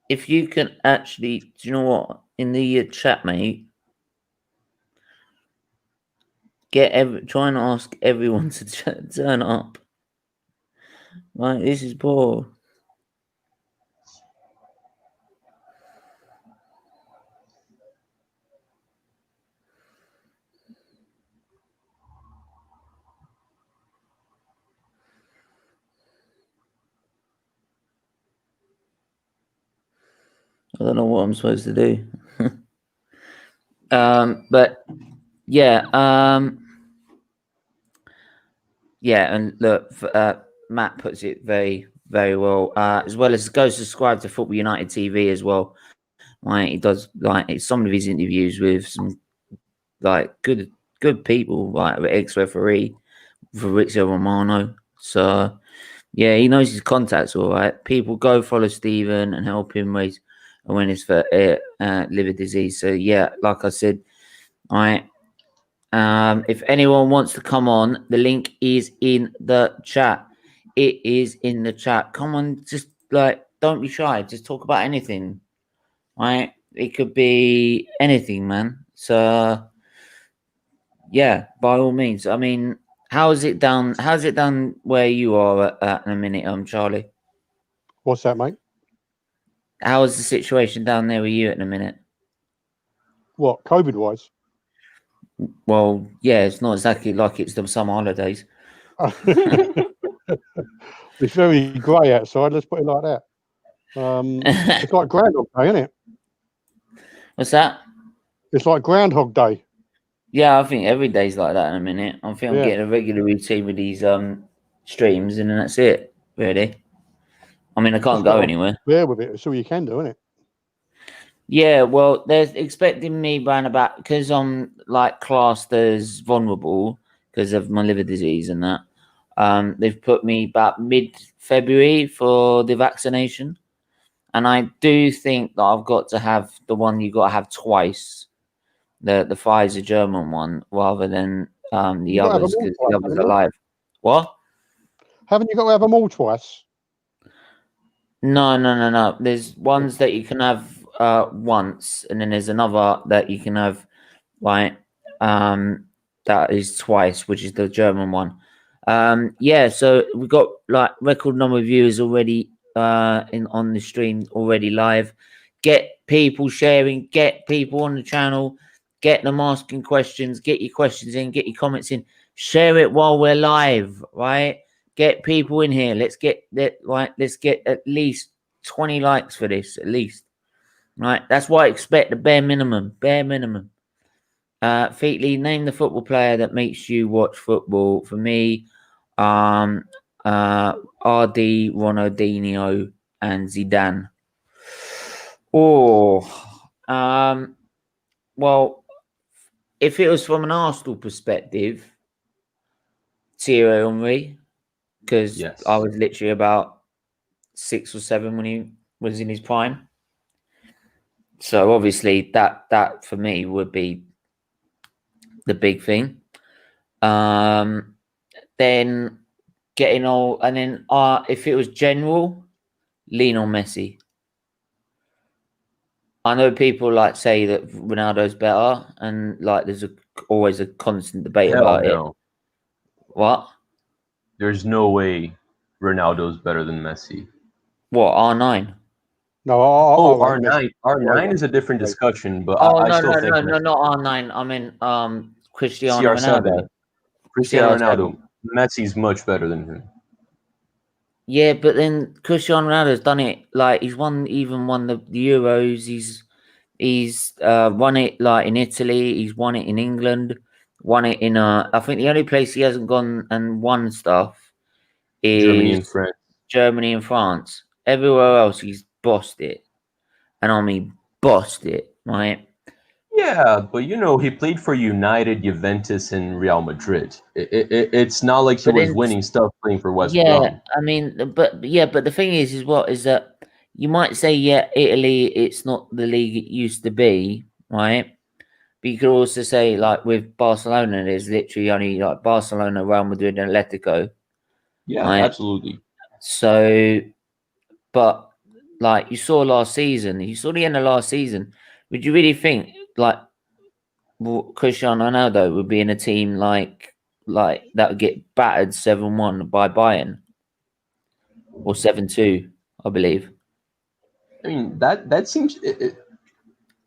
If you can actually, do you know what? In the chat, mate, try and ask everyone to turn up. Right, this is poor. I don't know what I'm supposed to do. But yeah, and look, Matt puts it very, very well. As well as go subscribe to Football United TV as well. Right, he does some of his interviews with some good people, like ex-referee Fabrizio Romano. So yeah, he knows his contacts all right. People go follow Steven and help him raise awareness for liver disease. So yeah, like I said, if anyone wants to come on, the link is in the chat. It is in the chat. Come on, just don't be shy. Just talk about anything. Right? It could be anything, man. So Yeah, by all means. I mean, how's it down? How's it down where you are at in a minute, Charlie? What's that, mate? How is the situation down there with you at the minute? What, COVID wise? Well, yeah, it's not exactly like it's the summer holidays. It's very grey outside. Let's put it like that. It's like Groundhog Day, isn't it? What's that? It's like Groundhog Day. Yeah, I think every day's like that in a minute. I think I'm Yeah. getting a regular routine with these streams, and then that's it, really. I mean, I can't go anywhere. Bear with it. It's all you can do, isn't it? Yeah, well, they're expecting me round about because I'm like classed as vulnerable because of my liver disease and that. They've put me about mid-February for the vaccination, and I do think that I've got to have the one you got to have twice, the Pfizer German one, rather than the others because the others are live. What? Haven't you got to have them all twice? No. There's ones that you can have once, and then there's another that you can have like that is twice, which is the German one. Yeah, so we've got like record number of viewers already on the stream already live. Get people sharing, get people on the channel, get them asking questions, get your questions in, get your comments in, share it while we're live, right? Get people in here. Let's get at least 20 likes for this, at least. Right? That's what I expect, the bare minimum. Bare minimum. Featley, name the football player that makes you watch football. For me, RD, Ronaldinho, and Zidane. Well, if it was from an Arsenal perspective, Thierry Henry, because I was literally about 6 or 7 when he was in his prime. So obviously that for me would be the big thing. Then getting all, and then if it was general, lean on Messi. I know people like say that Ronaldo's better, and like there's always a constant debate about it. What? There's no way Ronaldo's better than Messi. What, R9? No, R9. R9 is a different discussion, but I still think no, not R9. I mean Cristiano CR7. Ronaldo. Cristiano Ronaldo. Messi's much better than him. Yeah, but then Cristiano Ronaldo's done it. Like he's won the Euros. He's won it like in Italy. He's won it in England. Won it in I think the only place he hasn't gone and won stuff is Germany and France. Everywhere else he's bossed it, and I mean bossed it, right? Yeah, but you know he played for United, Juventus, and Real Madrid. It's not like he was winning stuff playing for West Brom. I mean, but the thing is that you might say, yeah, Italy, it's not the league it used to be, right? But you could also say, like with Barcelona, there's literally only like Barcelona, Real Madrid, and Atletico. Yeah, right? Absolutely. So, but like you saw last season, you saw the end of last season. Would you really think like Cristiano Ronaldo would be in a team like that would get battered 7-1 by Bayern or 7-2, I believe? I mean that seems.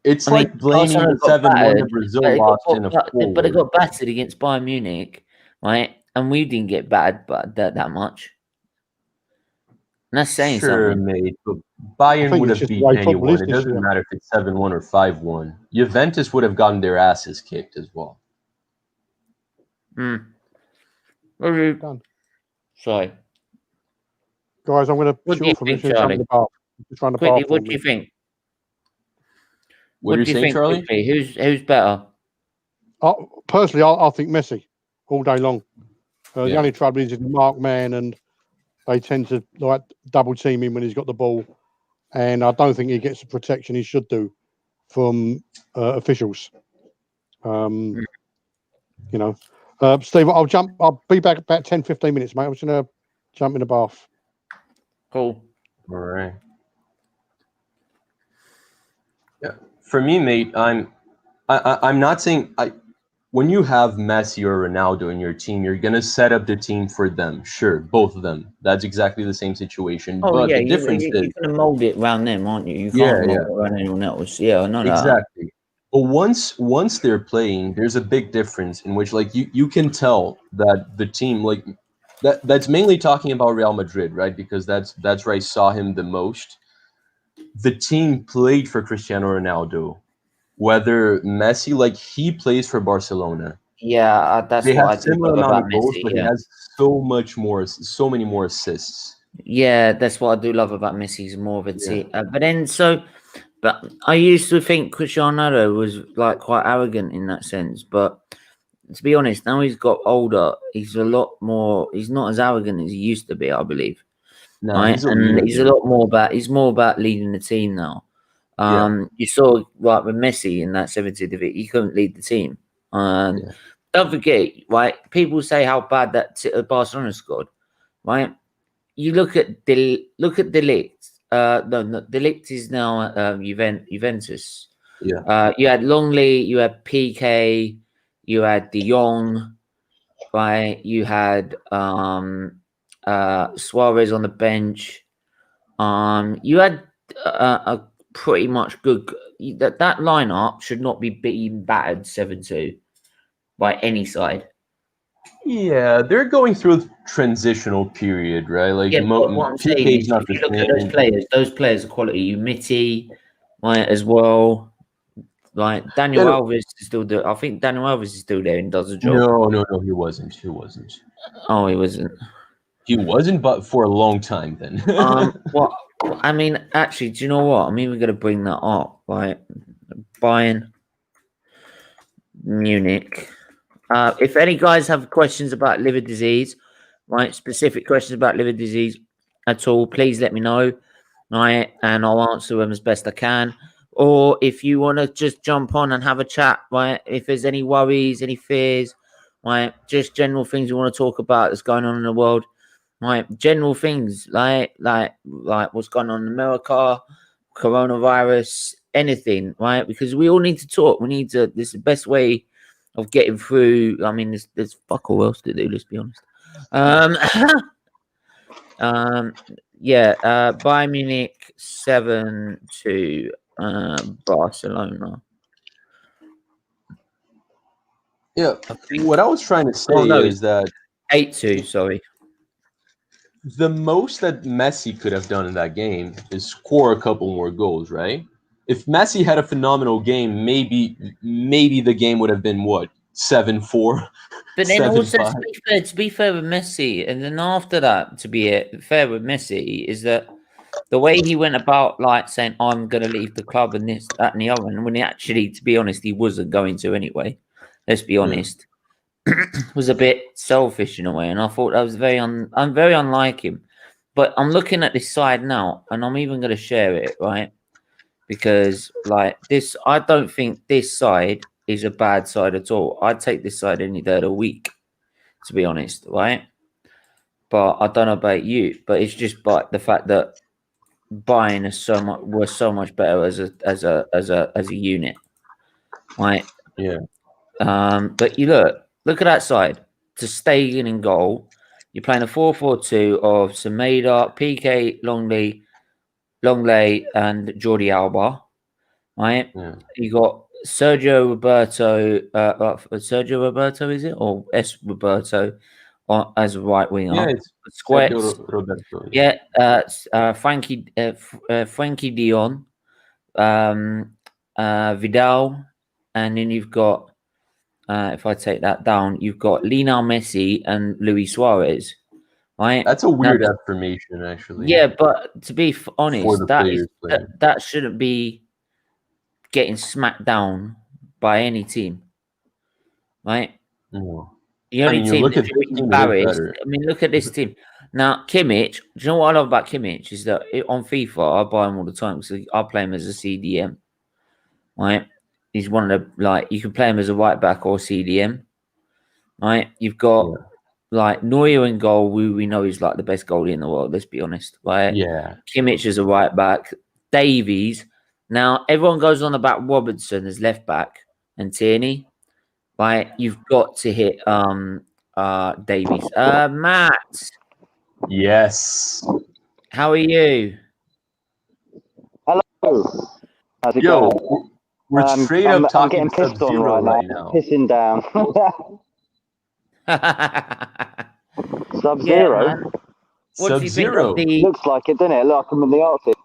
It's like blaming the 7-1 that Brazil lost in a forward. But they got battered against Bayern Munich, right? And we didn't get battered but that much. And that's saying something. Mate, but Bayern would have beaten anyone. It doesn't matter if it's 7-1 or 5-1. Juventus would have gotten their asses kicked as well. Done. Sorry. Guys, I'm going to shoot from this Charlie? Quickly, what do you think? What do you think, Charlie? Who's better? Personally, I think Messi all day long. The only trouble is he's a marked man, and they tend to like double team him when he's got the ball, and I don't think he gets the protection he should do from officials. You know, Steve, I'll be back about 10-15 minutes, mate. I'm just gonna jump in the bath. Cool. All right. Yeah. For me, mate, I'm not saying when you have Messi or Ronaldo in your team, you're gonna set up the team for them. Sure, both of them. That's exactly the same situation. Oh But yeah, the difference is, you're gonna mold it around them, aren't you? You yeah, can't mold yeah, it around anyone else. Yeah, I know that. exactly. But once they're playing, there's a big difference in which like you can tell that the team like that's mainly talking about Real Madrid, right? Because that's where I saw him the most. The team played for Cristiano Ronaldo. Whether Messi, like he plays for Barcelona. Yeah, that's They what have I do similar love amount about of goals, Messi. but he Yeah, has so many more assists. yeah, that's what I do love about Messi. He's more of a Yeah. team. But I used to think Cristiano Ronaldo was like quite arrogant in that sense. But to be honest, now he's got older, he's a lot more. He's not as arrogant as he used to be, I believe. Nah, Right, he's a and leader, he's a dude. lot more about. He's more about leading the team now. Yeah, You saw like with Messi in that 70th division, he couldn't lead the team. yeah. Don't forget, right? People say how bad that Barcelona scored, right? You look at Delict. No, Delict is now Juventus. Yeah. You had Longley, you had PK, you had De Jong, right? You had Suarez on the bench. You had a pretty much good that lineup should not be being battered 7-2 by any side. Yeah, they're going through a transitional period, right? Like Yeah, but what I'm saying PK is is, not if the you look at same. those players are quality. Umiti, right, as well. Like Yeah, Daniel no, Alves is still there. I think Daniel Alves is still there and does a job. no, he wasn't. He wasn't. Oh, he wasn't. He wasn't, but for a long time then. What? I mean, actually, do you know what? I'm even going to bring that up. Right, Bayern Munich. If any guys have questions about liver disease, right, specific questions about liver disease at all, please let me know, right, and I'll answer them as best I can. Or if you want to just jump on and have a chat, right, if there's any worries, any fears, right, just general things you want to talk about that's going on in the world, right, general things like what's going on in America, coronavirus, anything, right, because we all need to talk. We need to. This is the best way of getting through. I mean, there's fuck all else to do. Let's be honest. Yeah. Bayern Munich 7-2 Barcelona. Yeah, I think. what I was trying to say Oh no, is it's that 8-2. Sorry. the most that Messi could have done in that game is score a couple more goals, right? If Messi had a phenomenal game, maybe the game would have been what 7-4, But then seven also five. to be fair with Messi, and then after that, to be fair with Messi, is that the way he went about like saying I'm going to leave the club and this, that, and the other, and when he actually, to be honest, he wasn't going to anyway. Let's be honest, was a bit selfish in a way, and I thought that was I'm very unlike him. But I'm looking at this side now, and I'm even going to share it, right? Because like this, I don't think this side is a bad side at all. I'd take this side any day of the week, to be honest, right? But I don't know about you, but it's just but the fact that buying is so much better as a unit, right? Yeah, But you look at that side. To stay in goal, you're playing a 4-4-2 of Semedo, PK, Longley, and Jordi Alba, right? yeah. You got Sergio Roberto, Sergio Roberto, is it, or S Roberto, as a right Yeah, winger? it's Squares, Roberto. yeah. Frankie Dion, Vidal, and then you've got. If I take that down, you've got Lionel Messi and Luis Suarez, right? That's a Now, weird affirmation, actually, yeah, but to be for honest, the players playing. that shouldn't be getting smacked down by any team, right? Yeah. The I only mean, you team look that at should this be team; it is embarrassed. better. I mean, look at this team. Now, Kimmich. Do you know what I love about Kimmich is that on FIFA I buy him all the time because I play him as a CDM, right? He's one of the you can play him as a right back or CDM, right? You've got Yeah, like Neuer in goal, we know he's like the best goalie in the world. Let's be honest, right? yeah, Kimmich is a right back. Davies. Now everyone goes on about Robertson as left back and Tierney. right? You've got to hit Davies. Matt, Yes. how are you? Hello. How's it Yo, going? we're straight up I'm talking getting pissed on Sub-Zero right now. right now. Pissing down. Yeah, Sub-Zero? man. What do you think of Sub-Zero. the? Looks like it, doesn't it? Look, I'm in the Arctic.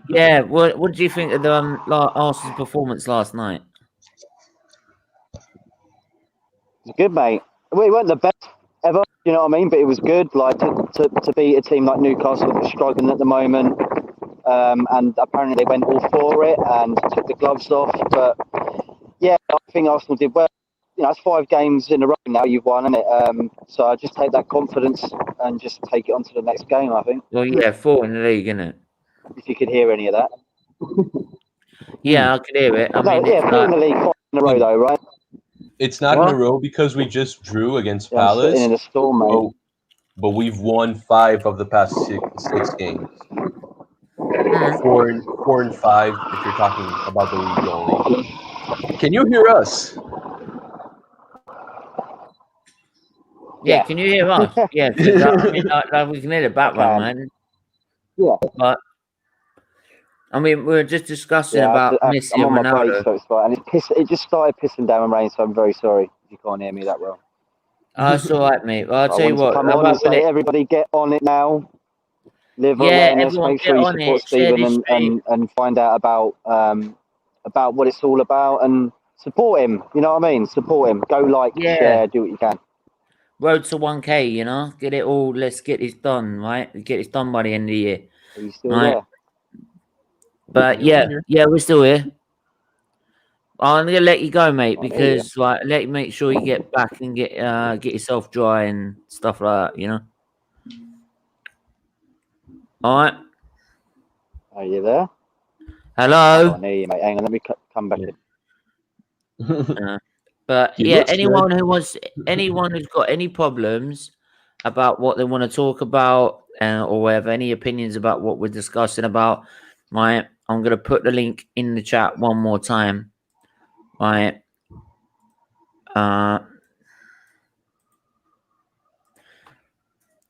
Yeah, what do you think of the Arsenal's performance last night? It's good, mate. We weren't the best ever, you know what I mean? But it was good, like, to beat a team like Newcastle that was struggling at the moment. And apparently they went all for it and took the gloves off. But, yeah, I think Arsenal did well. You know, it's 5 games in a row now you've won, isn't it? So I just take that confidence and just take it on to the next game, I think. Well, yeah, 4 in the league, isn't it? If you could hear any of that. Yeah, I could hear it. I mean, yeah, it's 4 in the league, 5 in a row, though, right? It's not What? in a row because we just drew against Yeah, I'm sitting Palace. in a storm, mate. But we've won 5 of the past six games. 4 and 5 if you're talking about the league only. Can you hear us? Yeah, Yeah. can you hear us? Yeah, because I mean, like, we can hear the background, man. Yeah. But I mean, we wure just discussing about Messi I'm on and my break, Ronaldo. so it's fine. And it just started pissing down and rain, so I'm very sorry if you can't hear me that well. That's all right, mate. Well, I'll I tell you wanted to what. come How on and about say, everybody get on it now. Liver Yeah, awareness. everyone Make sure get you on support it. Share Stephen this stream. and find out about what it's all about and support him. You know what I mean? Support him. Go like, Yeah. share, do what you can. Road to 1K, you know? Get it all. Let's get this done, right? Get this done by the end of the year. Are you still Right. there? But yeah, we're still here. I'm gonna let you go, mate, Oh, there you because like let you make sure you get back and get yourself dry and stuff like that, you know. All right. Are you there? Hello. Oh, there you, mate. Hang on, let me come back. But He yeah, looks anyone who's got any problems about what they want to talk about or have any opinions about what we're discussing about, right? I'm gonna put the link in the chat one more time, right?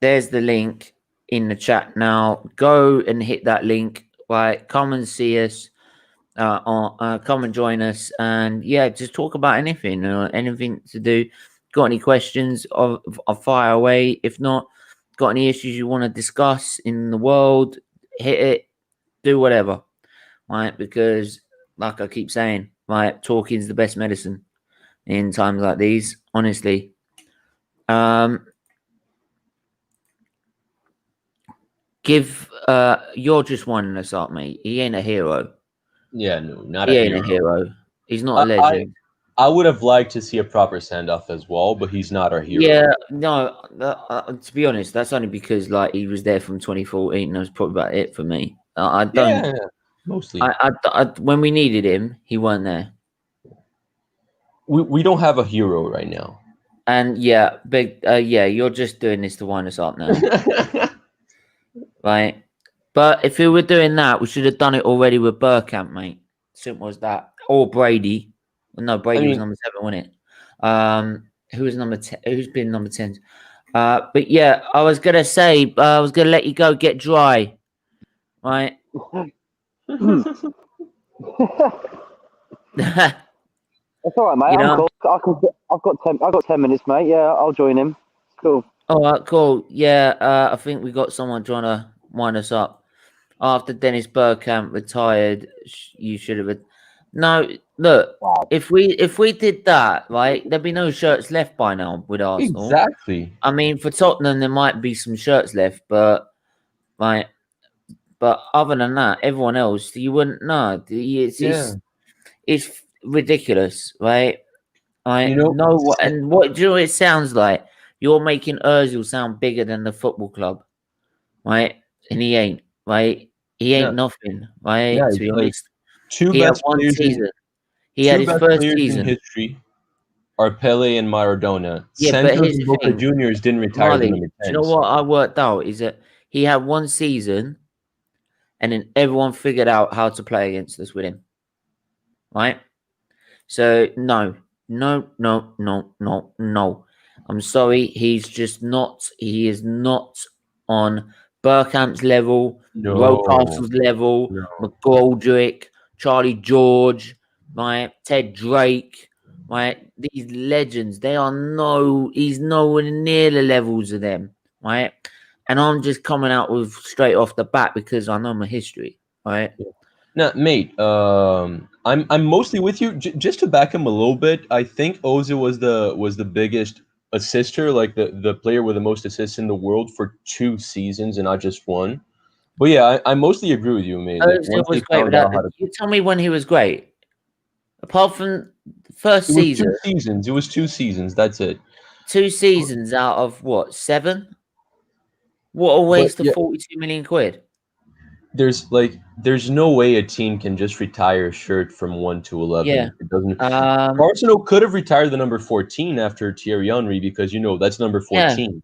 There's the link in the chat now. Go and hit that link, right? Come and see us. Come and join us, and yeah, just talk about anything or anything to do. Got any questions? Of fire away. If not, got any issues you want to discuss in the world? Hit it. Do whatever, right? Because, like I keep saying, right, talking is the best medicine in times like these. Honestly, you're just winding us up, mate. He ain't a hero. Yeah, no, not He a ain't hero. a hero. He's not a legend. I would have liked to see a proper send-off as well, but he's not our hero. Yeah, no. To be honest, that's only because like he was there from 2014. That was probably about it for me. I don't. Yeah, mostly. When we needed him, he weren't there. We don't have a hero right now. And yeah, you're just doing this to wind us up now, right? But if we were doing that, we should have done it already with Burkamp, mate. Simple as that. Or Brady. No, Brady was number 7, wasn't it? Who was number 10? Who's been number 10? But yeah, I was gonna say, I was gonna let you go get dry, right? It's all right, mate. I'm cool. I've got 10 minutes, mate. Yeah, I'll join him. Cool. All right, cool. Yeah, I think we got someone trying to wind us up. After Dennis Bergkamp retired, you should have. No, look. Wow. If we did that, right, there'd be no shirts left by now with Arsenal. Exactly. I mean, for Tottenham, there might be some shirts left, but right. But other than that, everyone else, you wouldn't know. It's ridiculous, right? You know, and what do you know what it sounds like? You're making Ozil sound bigger than the football club, right? And he ain't, right? He ain't nothing, right? Yeah, to be honest. Two He had best one players season. He had his first season in history are Pele and Maradona. Yeah, but Santos here's and the Boca thing. Juniors didn't retire Marley, the number do 10s. you know what I worked out is that he had one season and then everyone figured out how to play against us with him. Right? So no, No, no, no, no, no. I'm sorry. He's just not. He is not on Burkamp's level, No, Rocastle's level, no. McGoldrick, Charlie George, right? Ted Drake, right? These legends. They are no. He's nowhere near the levels of them, right? And I'm just coming out with straight off the bat because I know my history, right? Now, mate, I'm mostly with you. Just to back him a little bit, I think Ozil was the biggest assister, like the player with the most assists in the world for 2 seasons and not just one. But yeah, I mostly agree with you, mate. Like Ozil once they was great found without. out how to, You tell me when he was great. Apart from the first it was two season, seasons. It was 2 seasons. That's it. 2 seasons out of what, 7? What a But waste of yeah, 42 million quid. there's no way a team can just retire a shirt from 1 to 11. Yeah. It doesn't. Um. Arsenal could have retired the number 14 after Thierry Henry because that's number Yeah. 14,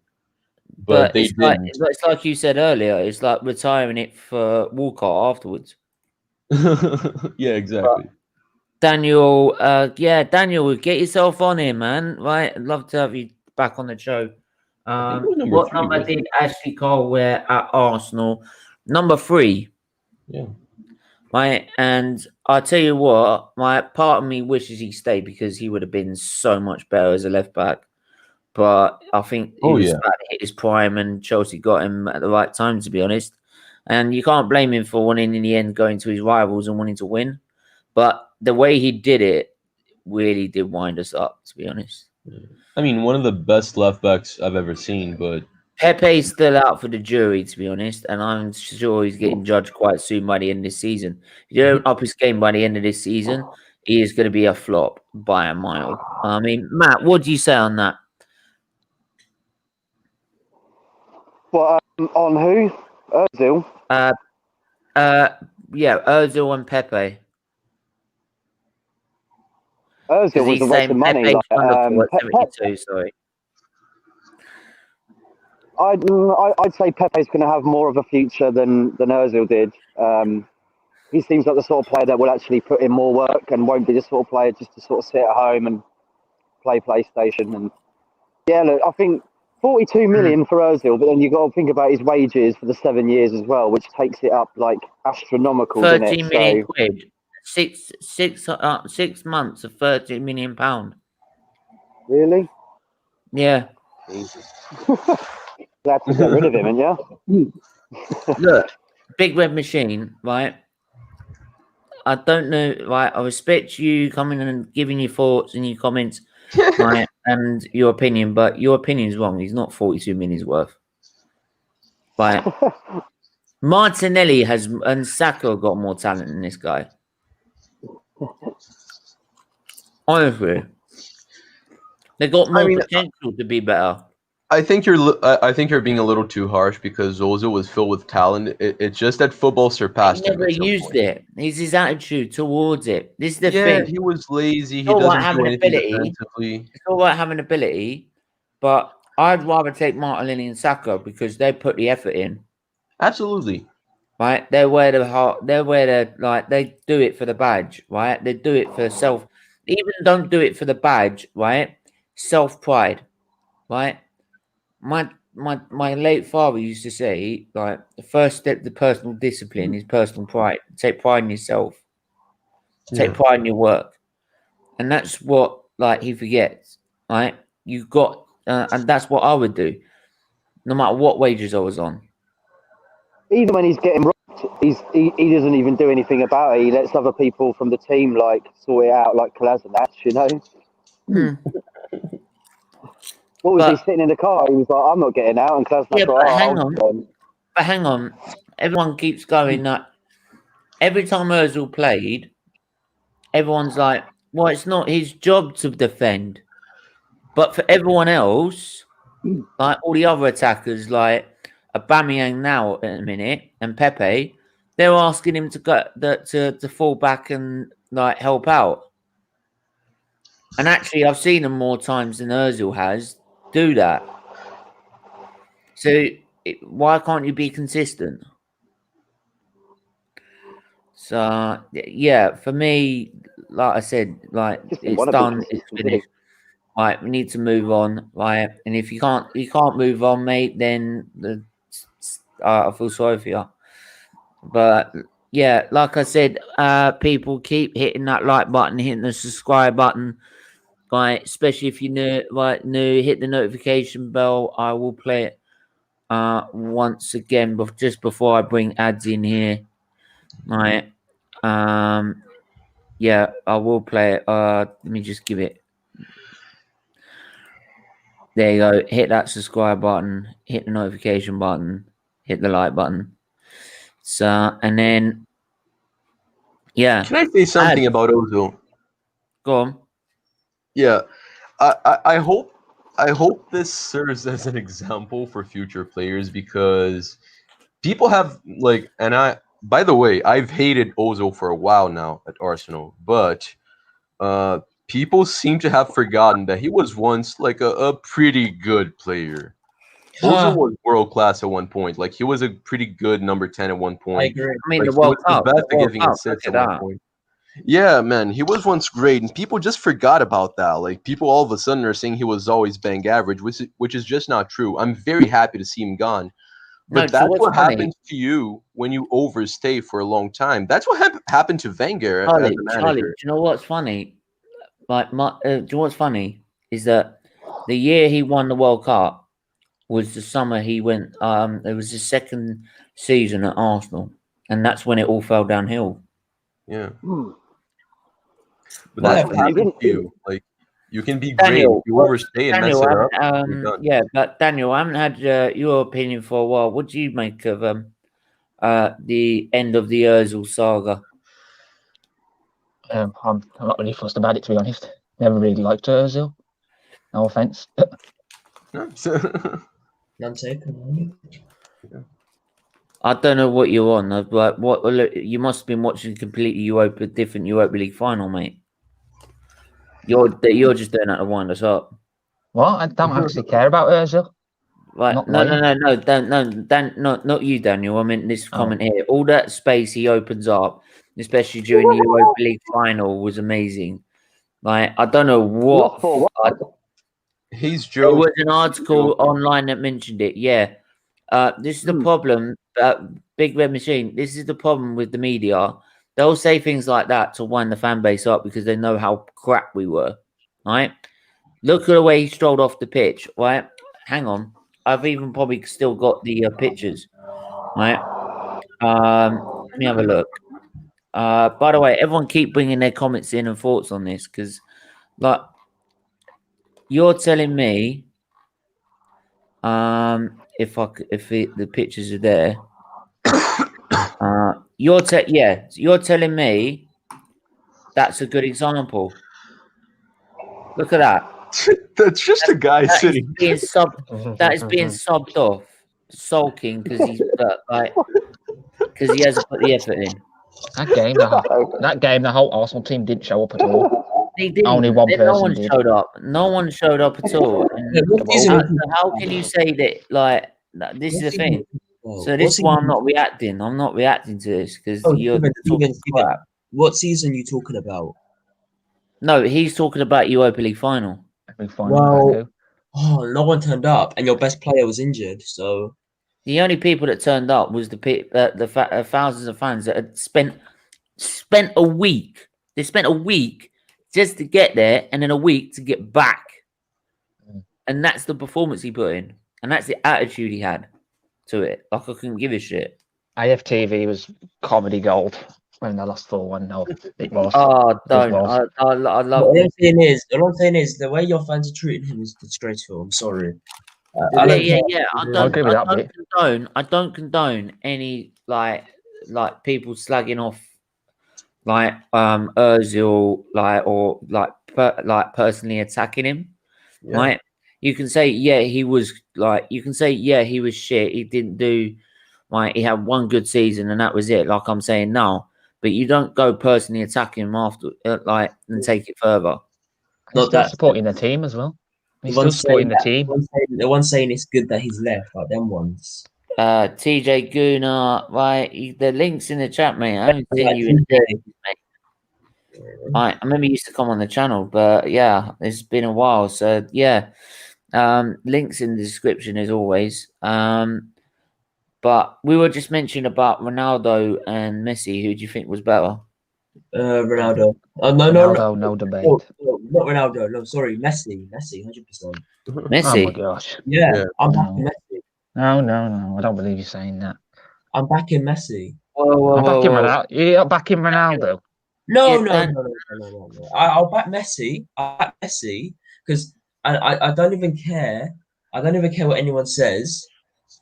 but But they didn't. it's like you said earlier. It's like retiring it for Walcott afterwards. Yeah, exactly. Daniel. Yeah, Daniel, get yourself on here, man. Right. I'd love to have you back on the show. I think it was number What 3, number wasn't did Ashley Cole wear at Arsenal? Number 3. Yeah. Right, and I tell you what, my part of me wishes he stayed because he would have been so much better as a left back. But I think he Oh, was yeah. about to hit his prime, and Chelsea got him at the right time, to be honest. And you can't blame him for wanting, in the end, going to his rivals and wanting to win. But the way he did it really did wind us up, to be honest. I mean, one of the best left backs I've ever seen, but Pepe's still out for the jury, to be honest, and I'm sure he's getting judged quite soon by the end of this season. If you don't up his game by the end of this season, he is going to be a flop by a mile. I mean, Matt, what do you say on that? What on who? Ozil. Yeah, Ozil and Pepe. Ozil Because was he's a waste saying of money. Pepe's Like, wonderful at 72, sorry. I'd say Pepe's going to have more of a future than Ozil did. He seems like the sort of player that will actually put in more work and won't be the sort of player just to sort of sit at home and play PlayStation. And yeah, look, I think 42 million for Ozil, but then you've got to think about his wages for the 7 years as well, which takes it up like astronomical, doesn't 13 it? million So, quid. 6 months of £13 million. really? Yeah. Jesus. Glad to get rid of him, and yeah. Look, Big Red Machine, right? I don't know, right? I respect you coming and giving your thoughts and your comments, right, and your opinion, but your opinion is wrong. He's not 42 million worth. Right. Martinelli and Saka got more talent than this guy. Honestly, they got more potential to be better. I think you're being a little too harsh because Ozil was filled with talent. It's just that football surpassed He him. never At some used point. it. It's his attitude towards it. This is the Yeah, thing. he was lazy. He all right doesn't do having anything ability. defensively. It's all right having ability, but I'd rather take Martinelli and Saka because they put the effort in. Absolutely. Right, they're where the heart. They're where they do it for the badge. Right, they do it for self. Even don't do it for the badge. Right, self pride. Right, my late father used to say, like, the first step to personal discipline is personal pride. Take pride in yourself. Take pride in your work, and that's what he forgets. Right, you got, and that's what I would do, no matter what wages I was on. Even when he's getting robbed, he doesn't even do anything about it. He lets other people from the team sort it out, like Kolasinac, you know. What was he sitting in the car? He was like, "I'm not getting out," and Kolasinac but hang on. Everyone keeps going that every time Ozil played, everyone's like, "Well, it's not his job to defend." But for everyone else, like all the other attackers, like Aubameyang now in a minute and Pepe, they're asking him to go to fall back and help out. And actually, I've seen him more times than Ozil has do that. So why can't you be consistent? So yeah, for me, like I said, like Just didn't it's want to be done, it's consistent, did he? finished. Right, we need to move on. Right, and if you can't move on, mate, then I feel sorry for you. But yeah, like I said, people keep hitting that like button, hitting the subscribe button. Right, especially if you're new, hit the notification bell. I will play it once again, but just before I bring ads in here. Right. Yeah, I will play it. Let me just give it. There you go. Hit that subscribe button, hit the notification button, hit the like button. So, and then, yeah. Can I say something about Ozil? Go on. Yeah, I hope this serves as an example for future players, because people have like, and by the way, I've hated Ozil for a while now at Arsenal, but people seem to have forgotten that he was once like a pretty good player. Ozil was world class at one point. Like, he was a pretty good number 10 at one I point. agree. I mean, Like, the he World was Cup. the best The at World giving Cup. assists Look at at one that. point. Yeah, man, he was once great, and people just forgot about that. Like, people all of a sudden are saying he was always bang average, which is just not true. I'm very happy to see him gone. No, But so that's what's what funny? happens to you when you overstay for a long time. That's what happened to Wenger as Charlie, a do manager. you know what's funny? Like, do you know what's funny is that the year he won the World Cup was the summer he went. It was his second season at Arsenal, and that's when it all fell downhill. Yeah, Hmm. but Well, that's what he happens didn't. to you. Like, you can be great. If Daniel, you overstay and mess Daniel, it I up, you're haven't, done. yeah, but Daniel, I haven't had your opinion for a while. What do you make of the end of the Özil saga? I'm not really fussed about it, to be honest. Never really liked Ozil. No offense. No. none taken. I don't know what you're on. Like, what you must have been watching completely different Europa League final, mate. You're just doing that to wind us up. What? I don't actually care about Ozil. Like, Not no, lying. Dan, not you, Daniel. I mean this Oh. comment here. All that space he opens up, especially during the Europa League final, was amazing. Like, I don't know what. Lost for what? He's There joking. was an article online that mentioned it. Yeah. This is the problem. Big Red Machine. This is the problem with the media. They'll say things like that to wind the fan base up because they know how crap we were. Right? Look at the way he strolled off the pitch. Right? Hang on. I've even probably still got the pictures. Right? Let me have a look. By the way, everyone keep bringing their comments in and thoughts on this, because, like, you're telling me, if the pictures are there, you're telling me that's a good example. Look at that. That's just a guy That is sitting. being subbed off, sulking because he's because he hasn't put the effort in. That game, the whole Arsenal team didn't show up at all. They didn't. Only one No person one did. showed up. No one showed up at all. And What season? how can you say that? Like, this is the thing. So this is why I'm not reacting. I'm not reacting to this because you're talking crap. What season are you talking about? No, he's talking about Europa League final. Well, no one turned up, and your best player was injured. So The only people that turned up was the thousands of fans that had spent a week. They spent a week just to get there, and then a week to get back. And that's the performance he put in, and that's the attitude he had to it. Like, I couldn't give a shit. AFTV was comedy gold when they lost 4-1. No, it was. Oh, don't! was. I love all this. all I'm saying is the way your fans are treating him is disgraceful. I'm sorry. I agree with that bit. I don't condone any like people slagging off like Özil, like, or like personally attacking him. Yeah. Right? You can say he was he was shit. He didn't do he had one good season and that was it. Like I'm saying now, but you don't go personally attacking him after and take it further. He's still supporting the team as well. He's still supporting the team. The one saying it's good that he's left, like them ones. TJ Guna, right? The link's in the chat, mate. I haven't seen you in days, mate. I remember he used to come on the channel, but yeah, it's been a while. So yeah, links in the description as always. But we were just mentioning about Ronaldo and Messi. Who do you think was better? Ronaldo. No, Ronaldo, no debate. no, not Ronaldo. No, sorry, Messi. Messi, 100%. Oh my Messi. gosh. Yeah, Yeah. I'm No. backing Messi. No. I don't believe you're saying that. I'm backing Messi. Whoa, I'm backing whoa. Ronaldo. You're backing Ronaldo. No, Yeah, no, Dan- no, no, no, no, no. I'll back Messi. I'll back Messi because I don't even care. I don't even care what anyone says.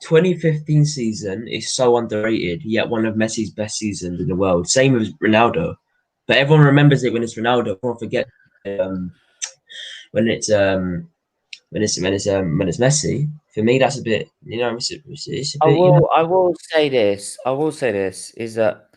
2015 season is so underrated, yet one of Messi's best seasons in the world. Same as Ronaldo, but everyone remembers it when it's Ronaldo. Everyone forget when it's Messi. For me, that's a bit. It's a bit. I will say this. I will say this is that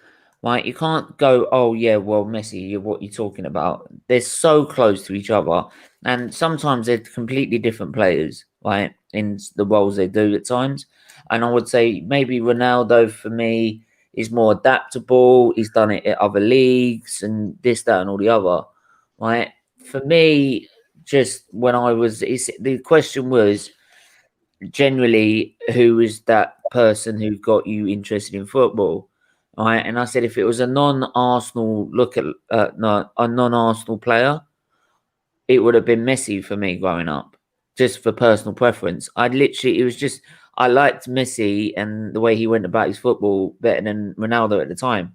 like you can't go, oh yeah, well Messi, what you're talking about. They're so close to each other, and sometimes they're completely different players, like in the roles they do at times. And I would say maybe Ronaldo for me is more adaptable. He's done it at other leagues and this, that, and all the other. Like for me, just when I was, the question was generally who is that person who got you interested in football, right? And I said if it was a non-Arsenal a non-Arsenal player, it would have been Messi for me growing up, just for personal preference. It was just I liked Messi and the way he went about his football better than Ronaldo at the time,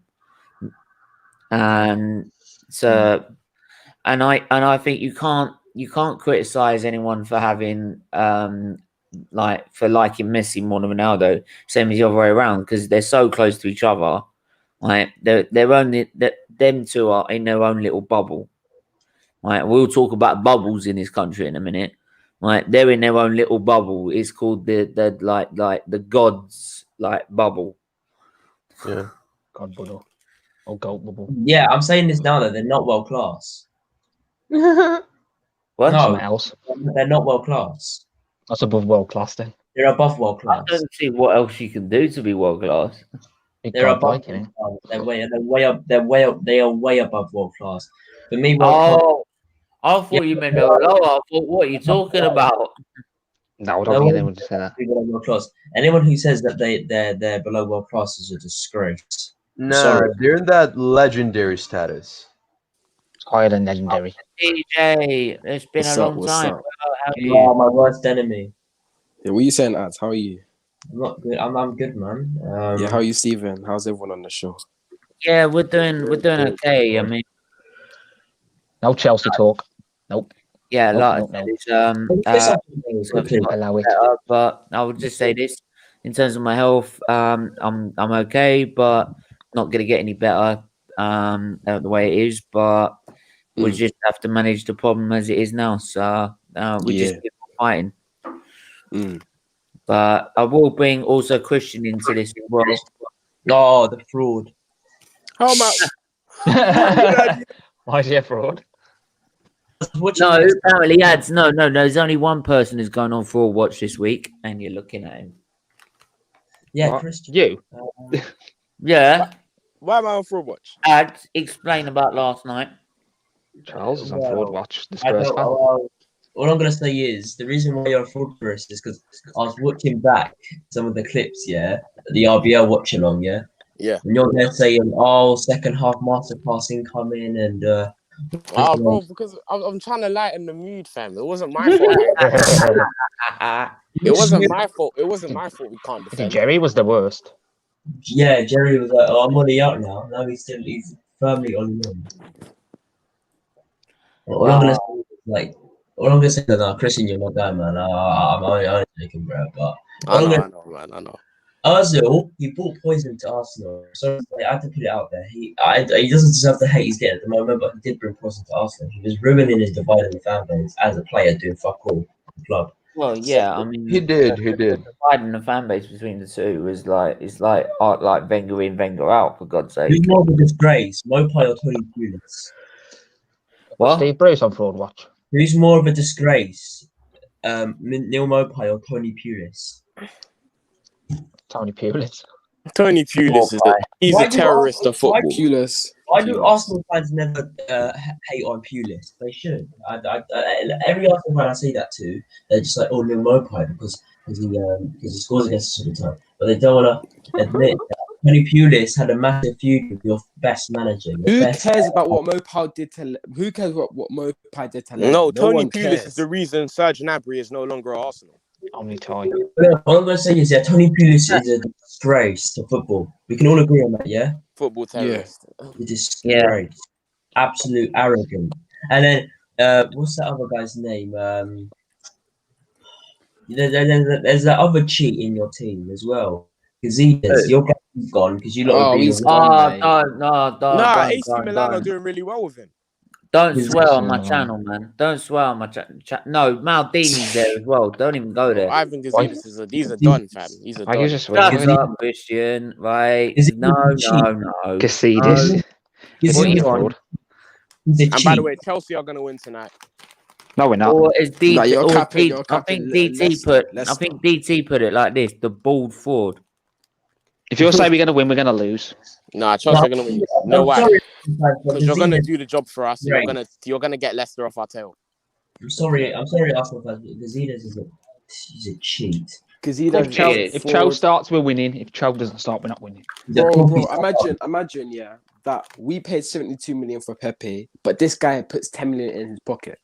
and so and I think you can't criticize anyone for having for liking Messi more than Ronaldo, same as the other way around, because they're so close to each other. Like they're only that them two are in their own little bubble. Like we'll talk about bubbles in this country in a minute. Like they're in their own little bubble. It's called the like the gods like bubble. Yeah. God bubble. Or goat bubble. Yeah, I'm saying this now that they're not world class. What? No, Something else. they're not world class. That's above world class then. They're above world I class. don't see what else you can do to be world class. Big They're God above like, you world know. class. They are way above world class. For me, world class. Oh, I thought you meant they were lower. I thought, what are you talking about? No, I don't No think one anyone would say that. below world class. Anyone who says that they're below world class is a disgrace. Nah, Sorry. they're in that legendary status. It's higher than legendary. DJ, it's been What's a up? long What's time. up? How are You you? are my worst enemy. Yeah, what you saying, Ads? How are you? I'm not good. I'm good, man. Yeah, how are you, Steven? How's everyone on the show? Yeah, we're doing okay. I mean, No Chelsea talk. Nope. yeah, Nope, like nope, I nope. said, it's Quickly. got Allow it. better, but I would just say this in terms of my health, I'm okay, but not gonna get any better the way it is. But we just have to manage the problem as it is now. So we just keep on fighting. But I will bring also Christian into this as well. Oh, the fraud. How about Why is he a fraud? No, apparently ads. No. There's only one person who's gone on fraud watch this week, and you're looking at him. Yeah, What? Christian. You? Yeah. why am I on Fraud Watch? Ads, explain about last night. Charles is on Well, fraud watch. The I Spurs don't. fan. Well, all I'm gonna say is the reason why you're a fraud for us is because I was watching back some of the clips. Yeah, the RBL watch along. Yeah. Yeah. And you're there saying, "Oh, second half masterclass incoming," and Oh, bro, because I'm trying to lighten the mood, fam. It wasn't my fault. It wasn't my fault. It wasn't my fault we can't I think defend. Jerry was the worst. Yeah, Jerry was like, "Oh, I'm already out now." Now he's firmly on the in. All I'm gonna say is like, all I'm gonna say is, no, Christian, you're my guy, man. I'm only joking, bro. But I know, man. I know. Ozil, he brought poison to Arsenal. So I had to put it out there. He doesn't deserve the hate he's getting at the moment, but he did bring poison to Arsenal. He was ruining his dividing the fan base as a player doing fuck all for the club. Well, yeah, I mean, He did. dividing the fan base between the two was like like Wenger in, Wenger out, for God's sake. Who's more of a disgrace, Mopai or Tony Pulis? What? Steve Bruce on fraud watch. Who's more of a disgrace, Neil Mopai or Tony Pulis? Tony Pulis. Tony Pulis is he's Why a do terrorist of why football. do- Pulis. Why do Arsenal fans never hate on Pulis? They should. Every Arsenal fan I say that to, they're just like, oh, Lil Mopai because he scores against us all the time. But they don't want to admit that Tony Pulis had a massive feud with your best manager. Who cares about what Mopai did to? Who cares what Mopai did to? No, Tony one Pulis cares. is the reason Serge Gnabry is no longer at Arsenal. Only tie. All I'm going to say is, Tony Pulis is a disgrace to football. We can all agree on that, yeah? Football terrorist. A disgrace. Absolute arrogant. And then, what's that other guy's name? There's that other cheat in your team as well. Gazidis, your guy's gone because you lot he's agreed gone. Nah, AC Milan are doing really well with him. Don't He's swear on my actually channel, man. Don't swear on my channel. No, Maldini's there as well. Don't even go there. Ivan Gazidis he's a done, fam. He's a Why you done. just Shut winning? up, Christian. Right? Is it No. Cassidis. He's What a are you cheat. called? He's a And by the cheat. way, Chelsea are going to win tonight. No, we're not. Or as DT, Nah, you're or capping, D- you're I capping. think DT put. I Leicester. think DT put it like this: the bald forward. If you're saying we're going to win, we're going to lose. Nah, Chelsea are going to win. No, I'm why? sorry, Because you're going to Gazidis. do the job for us. Right. You're going to get Leicester off our tail. I'm sorry, Arsenal fans, but Gazidis he's a cheat. Because he If Cho starts, we're winning. If Cho doesn't start, we're not winning. Bro, imagine, yeah, that we paid 72 million for Pepe, but this guy puts 10 million in his pocket.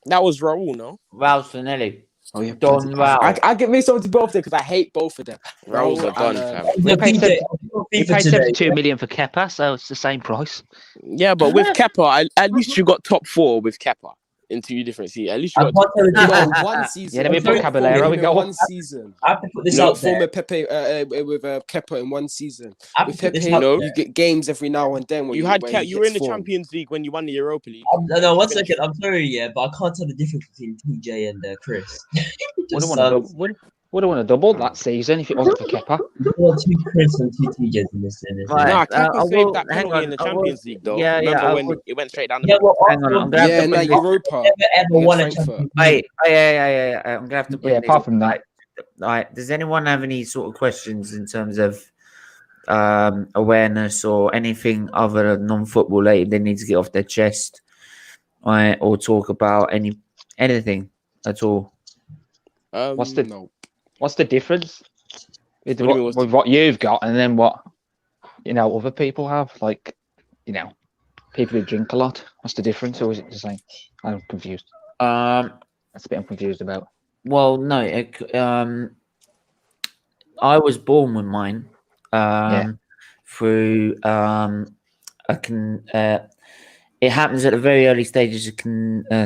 That was Raul, no? Raul Sanelli. Oh yeah, Don Raul. I get mixed up with both of them because I hate both of them. Raul's a gun, and, fam. We paid, we FIFA paid today. 72 million for Kepa, so it's the same price. Yeah, but with Kepa, at least you got top 4 with Kepa in 2 different seasons. At least you I got can't tell the No, one season. Yeah, then we put Caballero, we go one season. I have to put this No, out there. former Pepe with Kepa in one season. I have With to put this Pepe, out No. you get games every now and then. You were in the Champions League when you won the Europa League. No, 1 second. I'm sorry, yeah, but I can't tell the difference between TJ and Chris. Would have won a double that season if it wasn't for Kepa. Well, 2 Chris and 2 TJs in this. Right. Nah, I Kepa saved will- that hang penalty on, in the I will- Champions League, though. Yeah, Remember I when would- it went straight down the Yeah, middle? well, Hang on, I'm gonna Yeah, have to no, bring this. Europa. never ever won a Frankfurt. Champions League. Wait, yeah. I'm gonna have to bring Yeah, this. apart from that. Like, does anyone have any sort of questions in terms of awareness or anything other than non-football related they need to get off their chest, right, or talk about anything at all? What's the- No. What's the difference with, What do you mean, what's with what you've got and then what other people have? Like, people who drink a lot. What's the difference, or is it the same? I'm confused. That's a bit I'm confused about. Well, no. I was born with mine. Through it happens at the very early stages of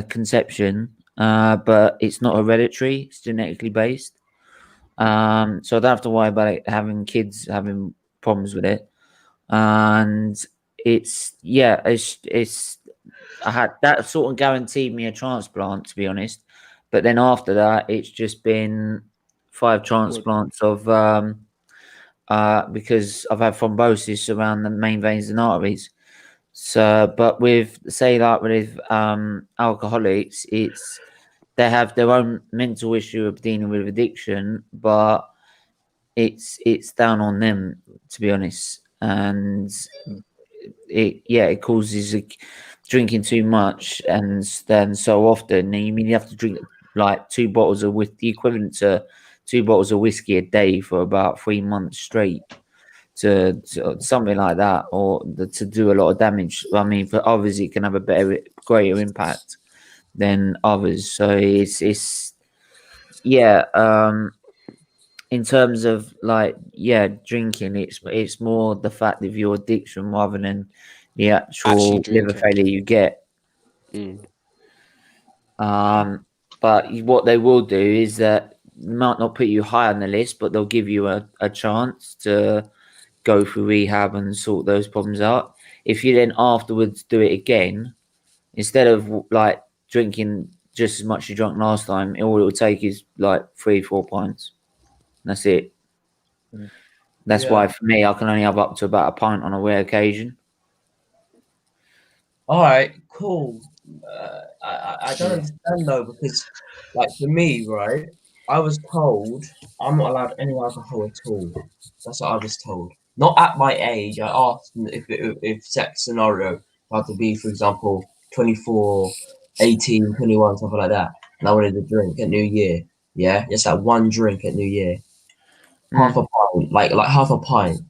conception, but it's not hereditary. It's genetically based. So I don't have to worry about it having kids having problems with it. And it's I had that sort of guaranteed me a transplant, to be honest. But then after that, it's just been 5 transplants of because I've had thrombosis around the main veins and arteries. So, but with alcoholics, they have their own mental issue of dealing with addiction, but it's down on them, to be honest. And it causes drinking too much and then so often. You mean you have to drink like 2 bottles of the equivalent to 2 bottles of whiskey a day for about 3 months straight to something like that, or to do a lot of damage. I mean, for others it can have a greater impact than others. So it's in terms of drinking, it's more the fact of your addiction rather than the actual liver failure you get. But what they will do is that might not put you high on the list, but they'll give you a chance to go through rehab and sort those problems out. If you then afterwards do it again, instead of like drinking just as much as you drank last time, all it will take is like 3-4 pints. That's it. That's why for me, I can only have up to about a pint on a rare occasion. All right, cool. I don't understand though, because like for me, right, I was told I'm not allowed any alcohol at all. That's what I was told. Not at my age. I asked if set scenario I had to be, for example, 24, 18, 21, something like that, and I wanted to drink at New Year. Yeah, just that one drink at New Year, half a pint, like half a pint,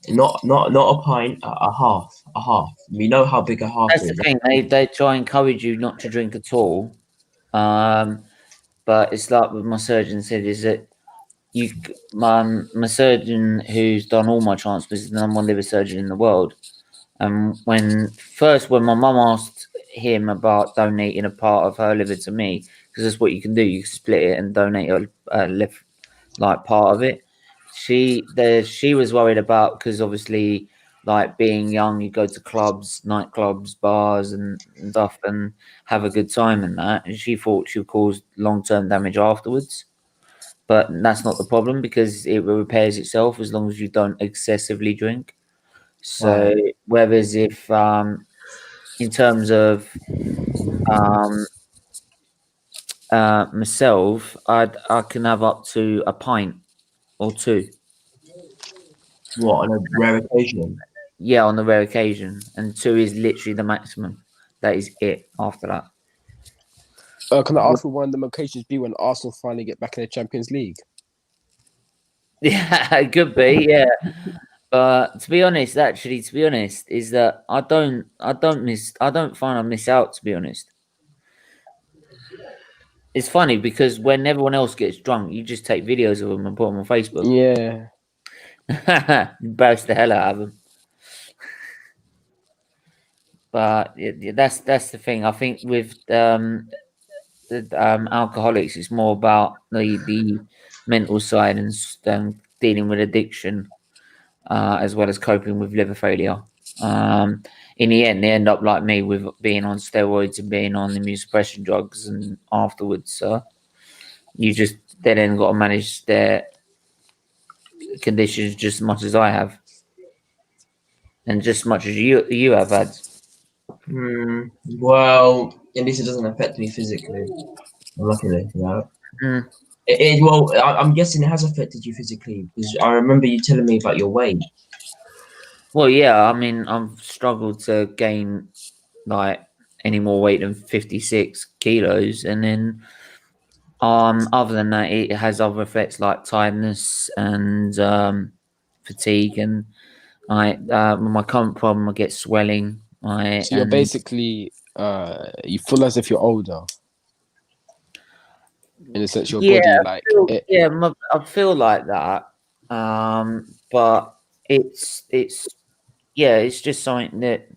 not a pint, a half, a half. We know how big a half That's the is. thing. They try and encourage you not to drink at all. But it's like what my surgeon said is that my surgeon who's done all my transplants is the number one liver surgeon in the world. And when my mum asked him about donating a part of her liver to me, because that's what you can do, you can split it and donate a liver, like part of it. She was worried about, because obviously, like being young, you go to clubs, nightclubs, bars, and stuff, and have a good time and that. And she thought she would cause long-term damage afterwards. But that's not the problem, because it repairs itself as long as you don't excessively drink. So whereas if in terms of myself, I can have up to a pint or two. What, on a rare occasion? Yeah, on the rare occasion, and two is literally the maximum. That is it. After that, Can I ask for one of the occasions be when Arsenal finally get back in the Champions League? yeah, it could be. Yeah, but to be honest, is that I don't find I miss out. To be honest, it's funny because when everyone else gets drunk, you just take videos of them and put them on Facebook. Yeah. Embarrass the hell out of them. But that's the thing. I think with alcoholics, it's more about the mental side and dealing with addiction, as well as coping with liver failure. In the end, they end up like me with being on steroids and being on immunosuppression drugs, and afterwards, they then got to manage their conditions just as much as I have, and just as much as you have had. Well, at least it doesn't affect me physically. Luckily, you know. Mm. I'm guessing it has affected you physically, because I remember you telling me about your weight. Well, yeah, I mean, I've struggled to gain like any more weight than 56 kilos, and then other than that, it has other effects like tiredness and fatigue, and my current problem, I get swelling. So you're basically you feel as if you're older. In a sense, your body like I feel like that, but it's just something that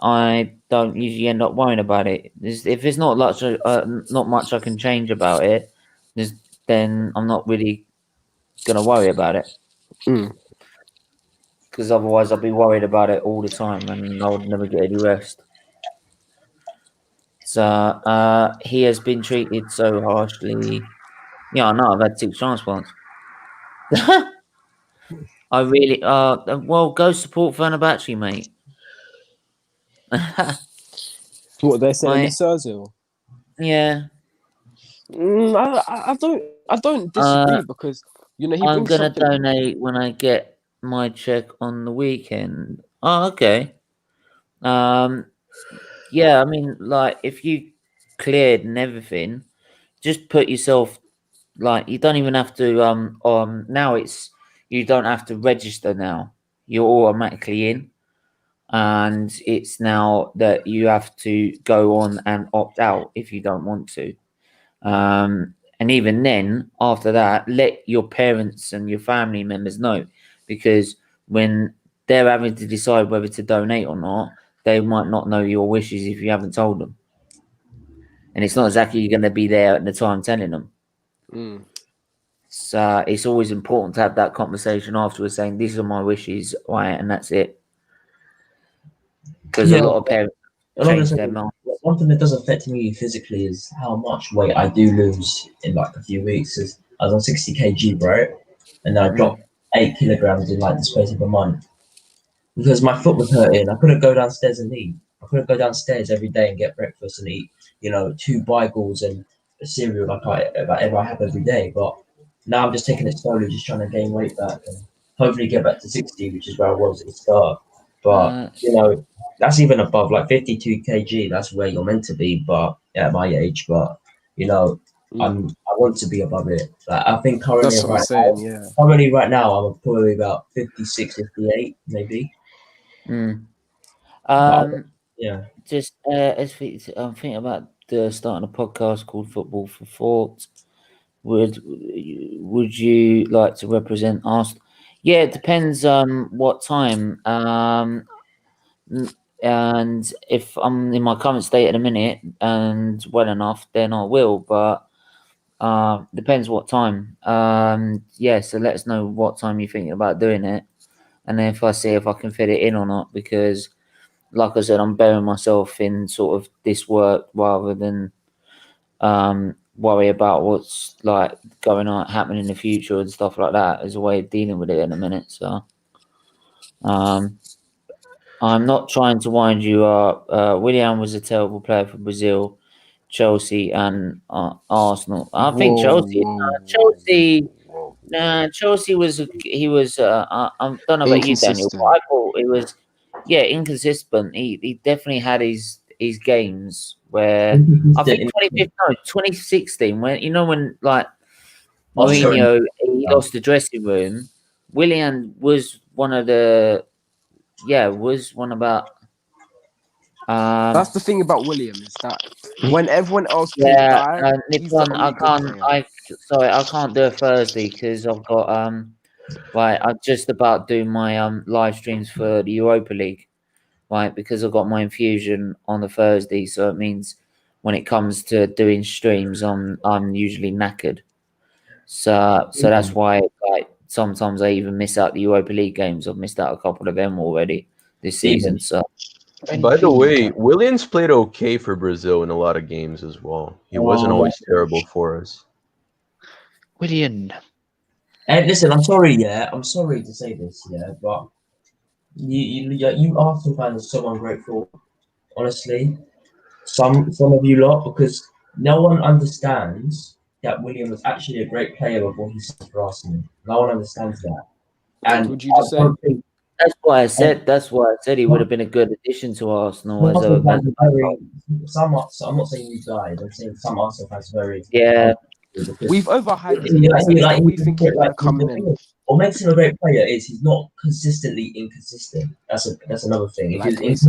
I don't usually end up worrying about it. If there's not much I can change about it, then I'm not really gonna worry about it. Because otherwise, I'd be worried about it all the time, and I would never get any rest. So he has been treated so harshly. Yeah, I know. I've had 6 transplants. I really well, go support Fenerbahce, mate. What they're saying in Serzil. Yeah. I don't disagree because he I'm brings gonna something. donate when I get my check on the weekend. Oh, okay. Yeah, I mean, like, if you cleared and everything, just put yourself, like, you don't even have to now you don't have to register now. You're automatically in, and it's now that you have to go on and opt out if you don't want to. And even then, after that, let your parents and your family members know, because when they're having to decide whether to donate or not, they might not know your wishes if you haven't told them. And it's not exactly going to be there at the time telling them. So it's always important to have that conversation afterwards, saying, these are my wishes, right, and that's it. Because a lot of parents change their mind. One thing that does affect me physically is how much weight I do lose in like a few weeks. I was on 60 kg, right? And then I dropped 8 kilograms in like the space of a month. Because my foot was hurting. I couldn't go downstairs and eat. I couldn't go downstairs every day and get breakfast and eat, 2 bagels and cereal like I have every day. But now I'm just taking it slowly, just trying to gain weight back and hopefully get back to 60, which is where I was at the start. But that's even above like 52 kg. That's where you're meant to be, but at my age. But I want to be above it. Like I think currently That's what I'm saying. Yeah. currently right now I'm probably about 56, 58 maybe. Yeah. Just I'm thinking about starting a podcast called Football for Thought. Would you like to represent Arsenal? Yeah, it depends what time. And if I'm in my current state at a minute and well enough, then I will. But depends what time. Yeah, so let us know what time you're thinking about doing it, and then if I see if I can fit it in or not. Because, like I said, I'm burying myself in sort of this work rather than worry about what's like going on happening in the future and stuff like that as a way of dealing with it in a minute. So I'm not trying to wind you up. Willian was a terrible player for Brazil, Chelsea, and Arsenal. I think Chelsea. Chelsea was. He was. I don't know about you, Daniel, but Inconsistent. I thought it was. Yeah, inconsistent. He definitely had his games where I think 2016 when like Mourinho he lost the dressing room. Willian was one of the. Yeah, was one about. That's the thing about William is that when everyone else plays Yeah, bad, he's the Nippon, only good player. I can't do it Thursday because I've got right. I'm just about doing my live streams for the Europa League, right? Because I've got my infusion on the Thursday, so it means when it comes to doing streams, I'm usually knackered. So that's why like sometimes I even miss out the Europa League games. I've missed out a couple of them already this season. So. By the way, Williams played okay for Brazil in a lot of games as well. He wasn't always terrible for us. William. And listen, I'm sorry to say this, but you Arsenal fans are so ungrateful, honestly. Some of you lot, because no one understands that William was actually a great player before he signed for Arsenal. No one understands that. And Would you just say? That's why I said he would have been a good addition to Arsenal as a. I'm not saying you guys. I'm saying some Arsenal fans are very. Yeah. We've overhyped him in the sense that we think he's gonna come in and. What makes him a great player is he's not consistently inconsistent. That's another thing. Like If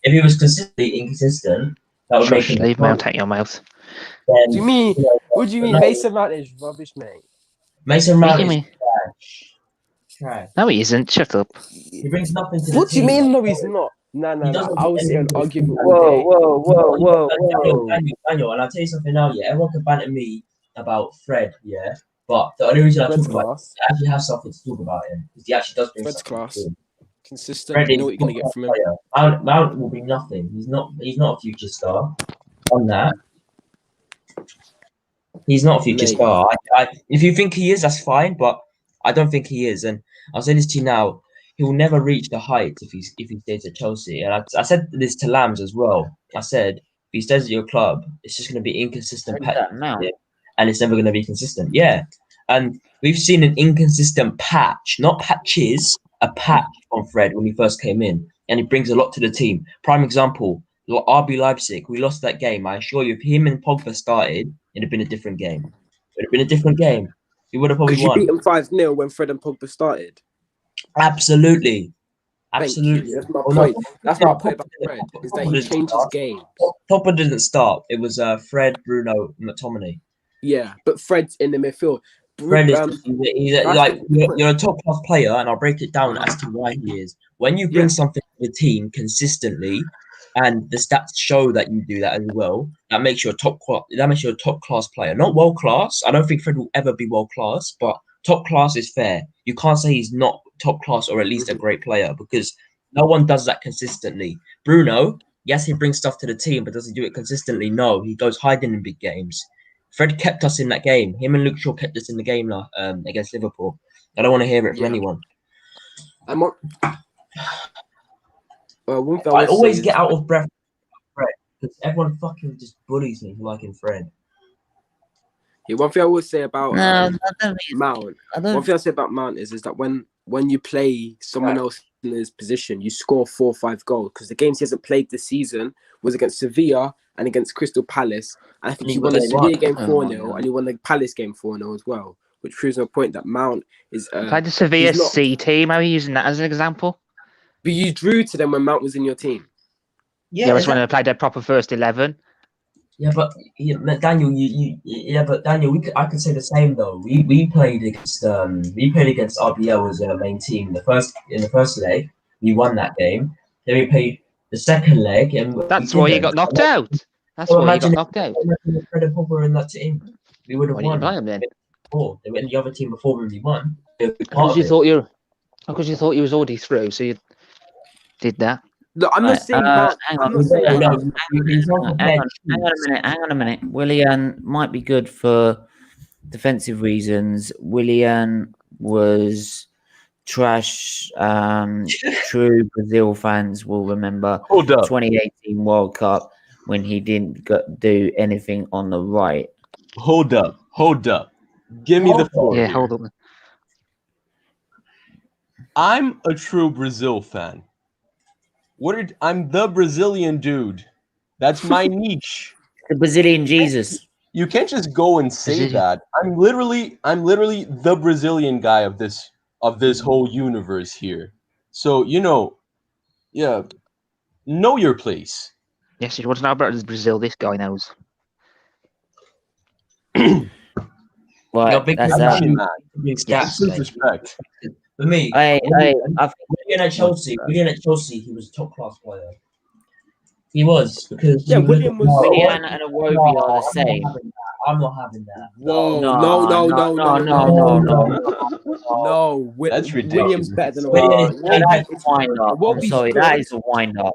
he was consistently inconsistent, that would make him. Leave mouth out your mouth. Do you mean? What do you mean? Mason Mount is rubbish, mate. Mason Mount is trash. No, he isn't. Shut up. He brings nothing to the team. What do you mean? No, he's not. No. I will sit and argue with Whoa. Daniel, and I'll tell you something now. Yeah, everyone can banter me about Fred. Yeah, but the only reason I talk about it, I actually have something to talk about him because he actually does bring Fred's something. class. Consistent. You know what you're gonna get from him. Mount will be nothing. He's not a future star. On that, he's not a future star. If you think he is, that's fine, but I don't think he is. And I'll say this to you now: he will never reach the heights if he stays at Chelsea. And I said this to Lambs as well. I said if he stays at your club, it's just going to be inconsistent, and it's never going to be consistent. Yeah, and we've seen an inconsistent patch, not patches, a patch on Fred when he first came in, and he brings a lot to the team. Prime example. RB Leipzig, we lost that game. I assure you, if him and Pogba started, it'd have been a different game. It'd have been a different game. We would have probably won. You beat them 5-0 when Fred and Pogba started. Absolutely. That's my point. That's my point about Fred, is that he changed his game. Pogba didn't start. It was Fred, Bruno, and McTominay. Yeah, but Fred's in the midfield. Fred is you're a top class player, and I'll break it down as to why he is. When you bring something to the team consistently, and the stats show that you do that as well, that makes you a top class player. Not world class. I don't think Fred will ever be world class, but top class is fair. You can't say he's not top class or at least a great player because no one does that consistently. Bruno, yes, he brings stuff to the team, but does he do it consistently? No, he goes hiding in big games. Fred kept us in that game. Him and Luke Shaw kept us in the game against Liverpool. I don't want to hear it from anyone. I always get out of breath with Fred because everyone fucking just bullies me for liking Fred. Yeah, one thing I would say about No, I don't think Mount. I One don't. thing I say about Mount is that when you play someone else in his position, you score 4 or 5 goals. Because the games he hasn't played this season was against Sevilla and against Crystal Palace. And I think he won the Sevilla game 4-0 and he won the Palace game 4-0 as well, which proves my point that Mount is. Played the Sevilla he's not- C team. Are you using that as an example? But you drew to them when Mount was in your team. Yeah, that's when I played their proper first 11. Yeah, but Daniel, but Daniel, I could say the same though. We played against RBL as a main team in the first leg. We won that game. Then we played the second leg, and That's why you got knocked out. That's So why you got imagine knocked out. if Fred and Pogba were in that team, we would have Why didn't you won. play them then? They were in the other team before when we won. Because you thought you was already through, so you did that. Look, I'm not saying Mount. Hang I'm on, not saying hang Mount. on a minute. Willian might be good for defensive reasons. Willian was trash. True Brazil fans will remember Hold up. 2018 World Cup when he didn't do anything on the right. Hold up. Give me the floor. Yeah, here. hold on. I'm a true Brazil fan. I'm the Brazilian dude. That's my niche. The Brazilian Jesus. You can't just go and say that. I'm literally the Brazilian guy of this whole universe here. So know your place. Yes, you want to know about Brazil? This guy knows. Right, that's that. Respect. For me, Willian at Chelsea, he was a top class player. He was because William was. Willian and Iwobi are the same. I'm not having that. Whoa! No. That's ridiculous. William's better than That's a wind up. I'm sorry, that is a wind up.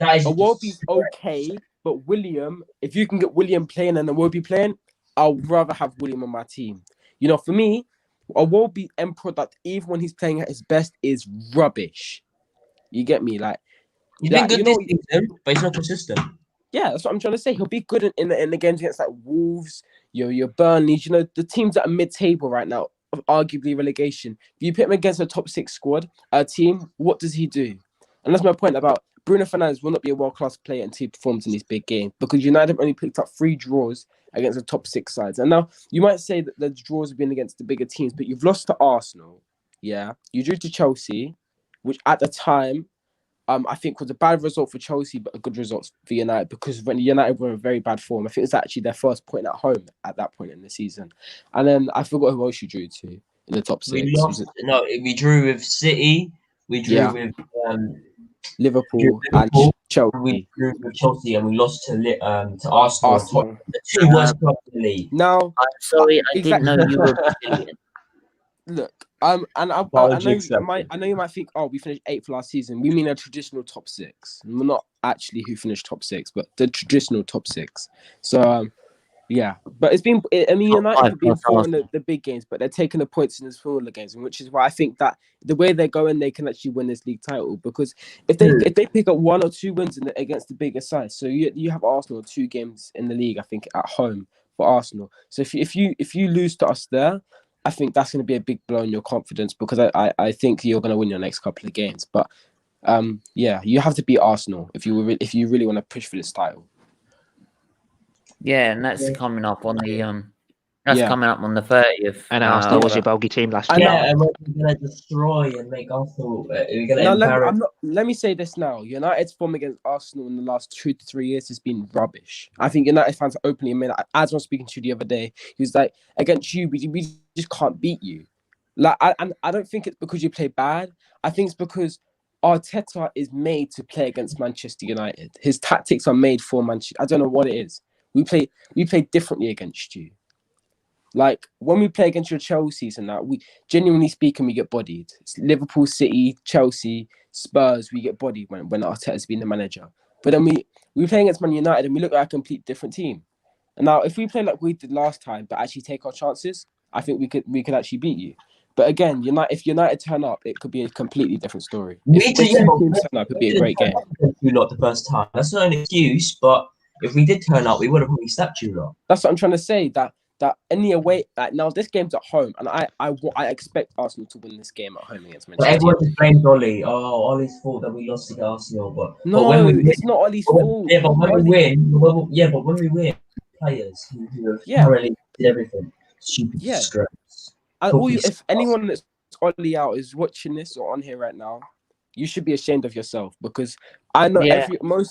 Iwobi's okay, but William, if you can get William playing and Iwobi playing, I'd rather have William on my team. For me, Iwobi end product, even when he's playing at his best, is rubbish. You get me? He's been good this season, but he's not consistent. Yeah, that's what I'm trying to say. He'll be good in the games against Wolves, your Burnleys, the teams that are mid-table right now, arguably relegation. If you put him against a top 6 squad, a team, what does he do? And that's my point about Bruno Fernandes will not be a world-class player until he performs in these big games because United have only picked up 3 draws against the top 6 sides. And now you might say that the draws have been against the bigger teams, but you've lost to Arsenal. Yeah, you drew to Chelsea, which at the time, I think was a bad result for Chelsea, but a good result for United because when United were in very bad form, I think it's actually their first point at home at that point in the season. And then I forgot who else you drew to in the top 6. We drew with City. We drew with Liverpool and Chelsea. We drew with Chelsea and we lost to Arsenal. The 2 worst clubs in the league. Now, I'm sorry, I didn't know you were Brazilian. Look, and I know you might think, we finished 8th last season. We mean a traditional top 6. We're not actually who finished top 6, but the traditional top 6. So, yeah. But it's been, United have been in the big games, but they're taking the points in the smaller games, which is why I think that the way they're going, they can actually win this league title. Because if they pick up 1 or 2 wins against the bigger sides, so you have Arsenal 2 games in the league, I think, at home for Arsenal. So if you lose to us there, I think that's going to be a big blow in your confidence because I think you're going to win your next couple of games. But you have to beat Arsenal if you really want to push for this title. Yeah, and that's coming up on the coming up on the 30th. And Arsenal was your bogey team last year. Yeah, and we're going to destroy and make Arsenal. Let me say this now. United's form against Arsenal in the last 2 to 3 years has been rubbish. I think United fans openly admit, as I was speaking to you the other day, he was like, against you, we just can't beat you. I don't think it's because you play bad. I think it's because Arteta is made to play against Manchester United. His tactics are made for Manchester. I don't know what it is. We play differently against you. Like when we play against your Chelsea's and that, we genuinely speaking, we get bodied. It's Liverpool, City, Chelsea, Spurs, we get bodied when Arteta's been the manager. But then we play against Man United and we look like a complete different team. And now if we play like we did last time, but actually take our chances, I think we could actually beat you. But again, if United turn up, it could be a completely different story. If teams turn up, it would be a great game. Not the first time. That's not an excuse, but if we did turn up, we would have probably slapped you lot. That's what I'm trying to say. That that any away, like now this game's at home, and I expect Arsenal to win this game at home against But Manchester everyone City. just blames Ollie. Oh, Ollie's fault that we lost to Arsenal. But when No, we win, it's not Ollie's fault. yeah, but when Ollie, but when we win, players who have Yeah. currently did everything, stupid Yeah. disgrace. and Talking if anyone that's Ollie out is watching this or on here right now, you should be ashamed of yourself, because I know Yeah.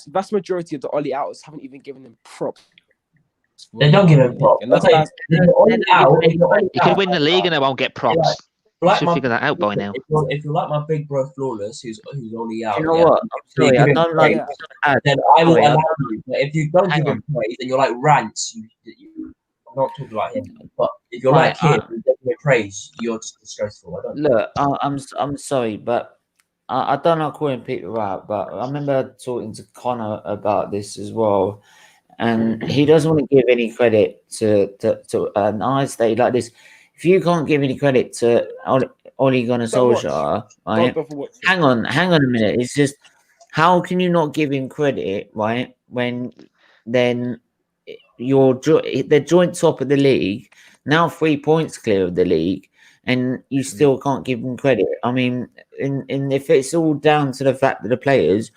vast majority of the Ollie outers haven't even given him props. They don't give him props. And that's Okay, Ollie out. If you're Ollie You can out, win the league and they won't get props. like You should my- figure that out by now. If you're like my big bro Flawless, who's Ollie out, You know yeah, what? I'm sorry, I give him don't like praise. ads. then I will Sorry, I allow don't- you. But if you don't Hang give him praise and you're like Rants, I'm not talking about him. But if you're Right, like him, and give him praise, you're just disgraceful. I don't. Look, I'm sorry, but I don't like calling people out, but I remember talking to Connor about this as well, and he doesn't want to give any credit to an ice day like this. If you can't give any credit to Ole Gunnar Solskjaer, right? Hang on a minute. It's just, how can you not give him credit, right? When then they're joint top of the league, now 3 points clear of the league, and you still can't give them credit. I mean, and if it's all down to the fact that the players,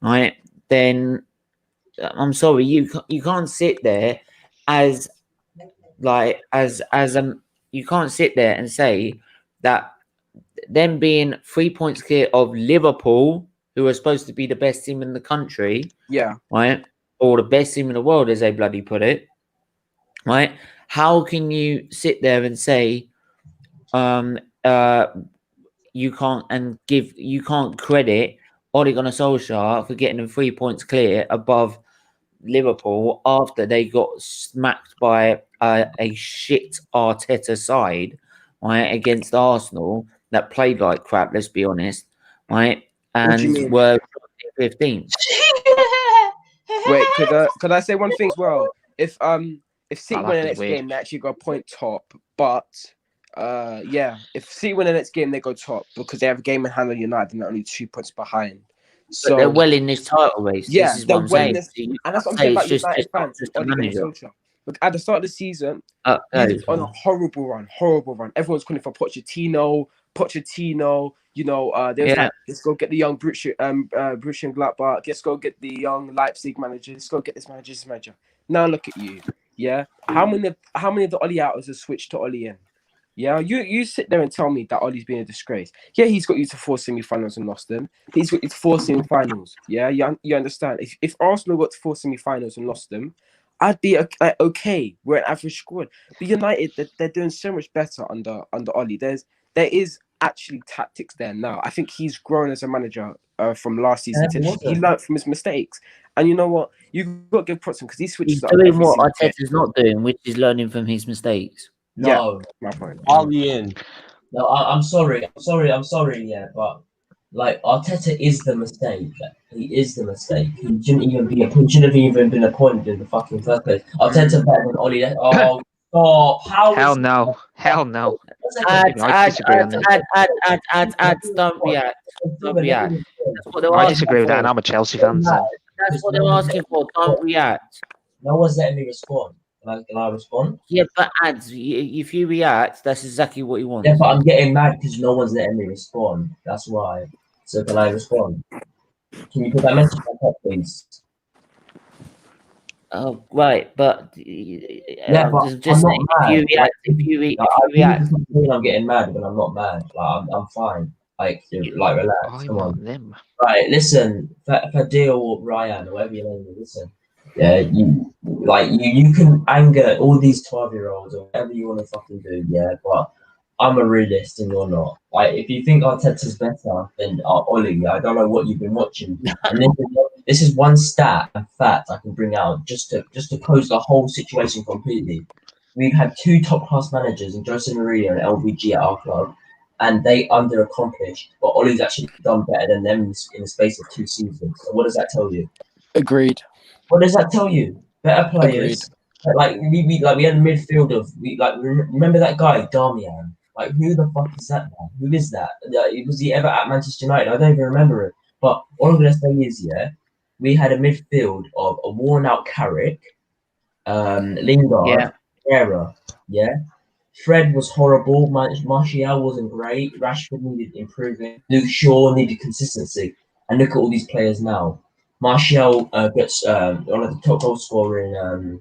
right, then I'm sorry, you can't sit there as you can't sit there and say that them being 3 points clear of Liverpool, who are supposed to be the best team in the country, right, or the best team in the world, as they bloody put it, right? How can you sit there and say you can't credit Ole Gunnar Solskjaer for getting them 3 points clear above Liverpool after they got smacked by a shit Arteta side, right, against Arsenal that played like crap, let's be honest, right, and were 15th. Wait, could I say one thing as well? If City win the next game, they actually go point top. But if City win the next game, they go top because they have a game in hand on United and they're only 2 points behind. So but they're well in this title race. Yeah, this is what I'm saying. And that's what I'm saying about United fans. Look, at the start of the season, he was on a horrible run. Everyone's calling for Pochettino. You know, they was like, let's go get the young Borussia Gladbach. Let's go get the young Leipzig manager. Let's go get this manager. Now look at you. Yeah, how many of the Ollie outers have switched to Ollie in? Yeah, you sit there and tell me that Ollie's been a disgrace. Yeah, he's got you to 4 semi-finals and lost them. He's got you to 4 semi-finals. Yeah, you understand. If Arsenal got to 4 semi-finals and lost them, I'd be okay. We're an average squad. But United, they're doing so much better under Ollie. There is actually tactics there now. I think he's grown as a manager from last season. He learned from his mistakes. And you know what? You've got to give props to him because he switches up. He's doing what Arteta's not doing, which is learning from his mistakes. No, my point. Ollie in. No, I'm sorry, yeah, but like Arteta is the mistake. He is the mistake. He shouldn't have even been appointed in the fucking first place. Arteta better than Ollie. Oh, stop! Hell no. Ads, don't react. That's what I disagree with that, and I'm a Chelsea fan. So. That's what they're asking for. Don't react. No one's letting me respond. Can I respond? Yeah, but ads, if you react, that's exactly what he wants. Yeah, but I'm getting mad because no one's letting me respond. That's why. So can I respond? Can you put that message back up, please? Oh, right, but yeah, but just I'm not mad. If you react, I'm getting mad, but I'm not mad. Like I'm fine. Like relax. Come on. Them. Right, listen, Fadil or Ryan, or whatever your name is, listen. Yeah, you can anger all these 12-year-olds or whatever you want to fucking do, yeah, but I'm a realist and you're not. Like, if you think Arteta's better than Ollie, I don't know what you've been watching. And this is one stat and fact I can bring out just to close the whole situation completely. We've had 2 top-class managers in Jose Mourinho and LVG at our club, and they under-accomplished, but Ollie's actually done better than them in the space of 2 seasons. So what does that tell you? Agreed. What does that tell you? Better players. Agreed. Like we had a midfield of remember that guy Darmian? Like who the fuck is that man? Who is that? Was he ever at Manchester United? I don't even remember it. But all I'm gonna say is, we had a midfield of a worn out Carrick, Lingard, Pereira, Yeah. Fred was horrible. Martial wasn't great. Rashford needed improving. Luke Shaw needed consistency. And look at all these players now. Martial gets one of the top goal scorer in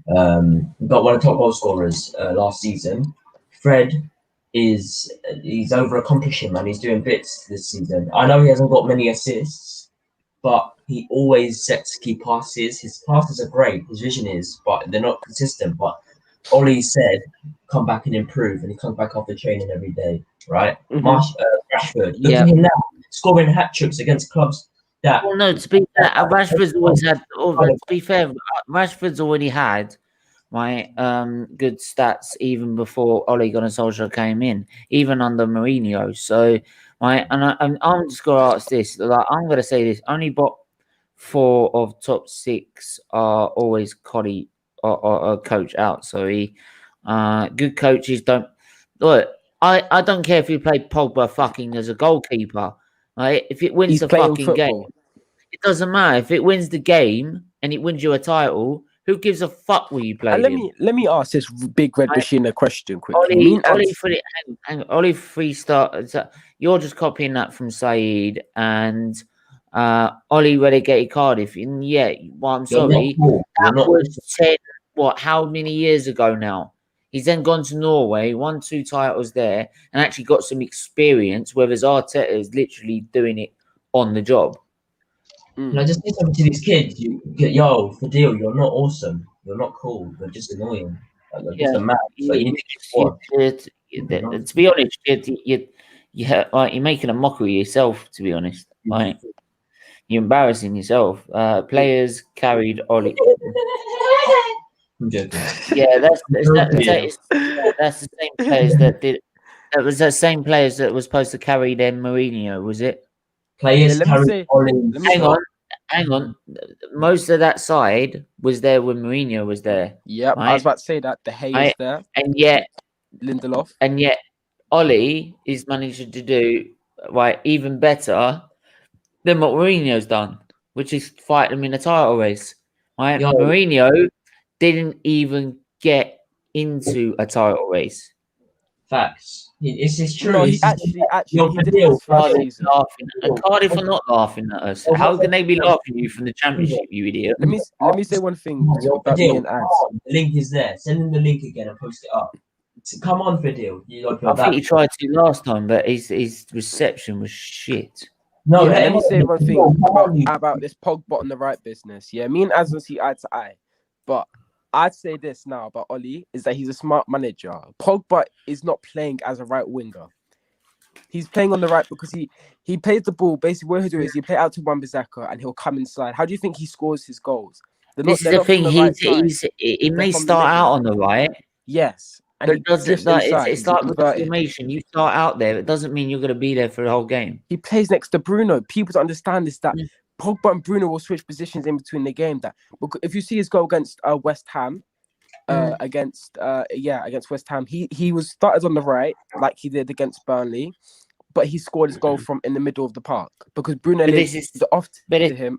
got one of the top goal scorers last season. Fred he's over accomplishing, man. He's doing bits this season. I know he hasn't got many assists, but he always sets key passes. His passes are great. His vision is, but they're not consistent. But Ollie said, "Come back and improve," and he comes back after training every day, right? Rashford, look at him now, scoring hat tricks against clubs that. Well, no, to be fair, Rashford's always had. To be fair, Rashford's already had good stats even before Ole Gunnar Solskjaer came in, even under Mourinho. So, I'm just gonna ask this. Like, I'm gonna say this: only but 4 of top 6 are always Coddy or coach out. So good coaches don't look. I don't care if you play Pogba fucking as a goalkeeper. Right? If it wins He's the playing fucking football. game, it doesn't matter. If it wins the game and it wins you a title, who gives a fuck where you played And let me ask this big red machine a question quickly. Ollie Freestart. You're just copying that from Saeed and Ollie relegated Cardiff. And yeah, well, I'm sorry, that was 10. How many years ago now? He's then gone to Norway, won 2 titles there, and actually got some experience. Whereas Arteta is literally doing it on the job. And I just say something to these kids: yo, for deal, you're not awesome. You're not cool. You're just annoying. Like, you're just a man. Like, you need to be honest, you're making a mockery of yourself. To be honest, like you're embarrassing yourself. Players carried Ollie. I'm joking. Yeah, that's the same players that did. That was the same players that was supposed to carry then Mourinho, was it? Players carried Ollie. Hang on. Most of that side was there when Mourinho was there. Yep, right? I was about to say that. De Gea is there. And yet Lindelof. And yet Ollie is managing to do even better than what Mourinho's done, which is fight them in a title race. Right? Mourinho didn't even get into a title race. Facts. It's true. No, he actually he did his first season. Cardiff are not laughing at us. How can they be laughing at you from the Championship, you idiot? Let me say one thing about me and ads. The link is there. Send him the link again and post it up. Come on, Fidel. I think he tried to last time, but his reception was shit. No, let me say one thing about this Pogba on the right business. Yeah, me and Az will see eye to eye, but I'd say this now about Ollie is that he's a smart manager. Pogba is not playing as a right winger. He's playing on the right because he plays the ball. Basically, what he'll do is he play out to Wan-Bissaka and he'll come inside. How do you think he scores his goals? This is the thing. He may start out on the right. Yes. And it doesn't. It's like with formation. You start out there. It doesn't mean you're going to be there for the whole game. He plays next to Bruno. People to understand is that Pogba and Bruno will switch positions in between the game. That if you see his goal against West Ham, against West Ham, he was started on the right like he did against Burnley, but he scored his goal from in the middle of the park because Bruno is off to him.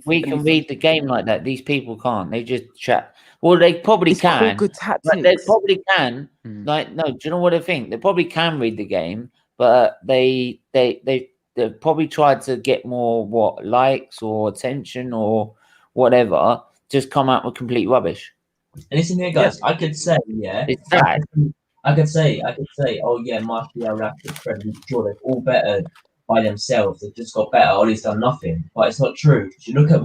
We can read the game like that. These people can't. They just chat. Well, they probably can. Good tactics. They probably can. Like, no, do you know what I think? They probably can read the game, but they probably tried to get more likes or attention or whatever. Just come out with complete rubbish. And listen here, guys. I could say, it's that. I could say, oh yeah, Martial, Rashford, Fred, sure, they're all better by themselves. They've just got better. Ollie's done nothing, but it's not true. You look at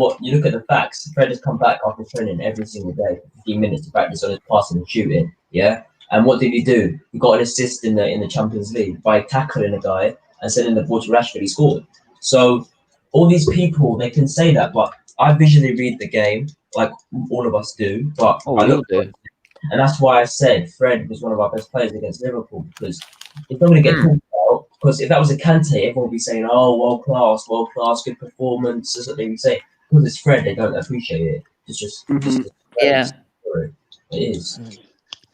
the facts. Fred has come back after training every single day for 15 minutes to practice on his passing and shooting. Yeah, and what did he do? He got an assist in the Champions League by tackling a guy and sending the ball to Rashford. He scored. So all these people, they can say that, but I visually read the game like all of us do. But I look at it. And that's why I said Fred was one of our best players against Liverpool, because it's not going to get talked about. Because if that was a Kante, everyone would be saying, "Oh, world class, good performance." That's what they would say. Because it's Fred, they don't appreciate it. It's just yeah, it is.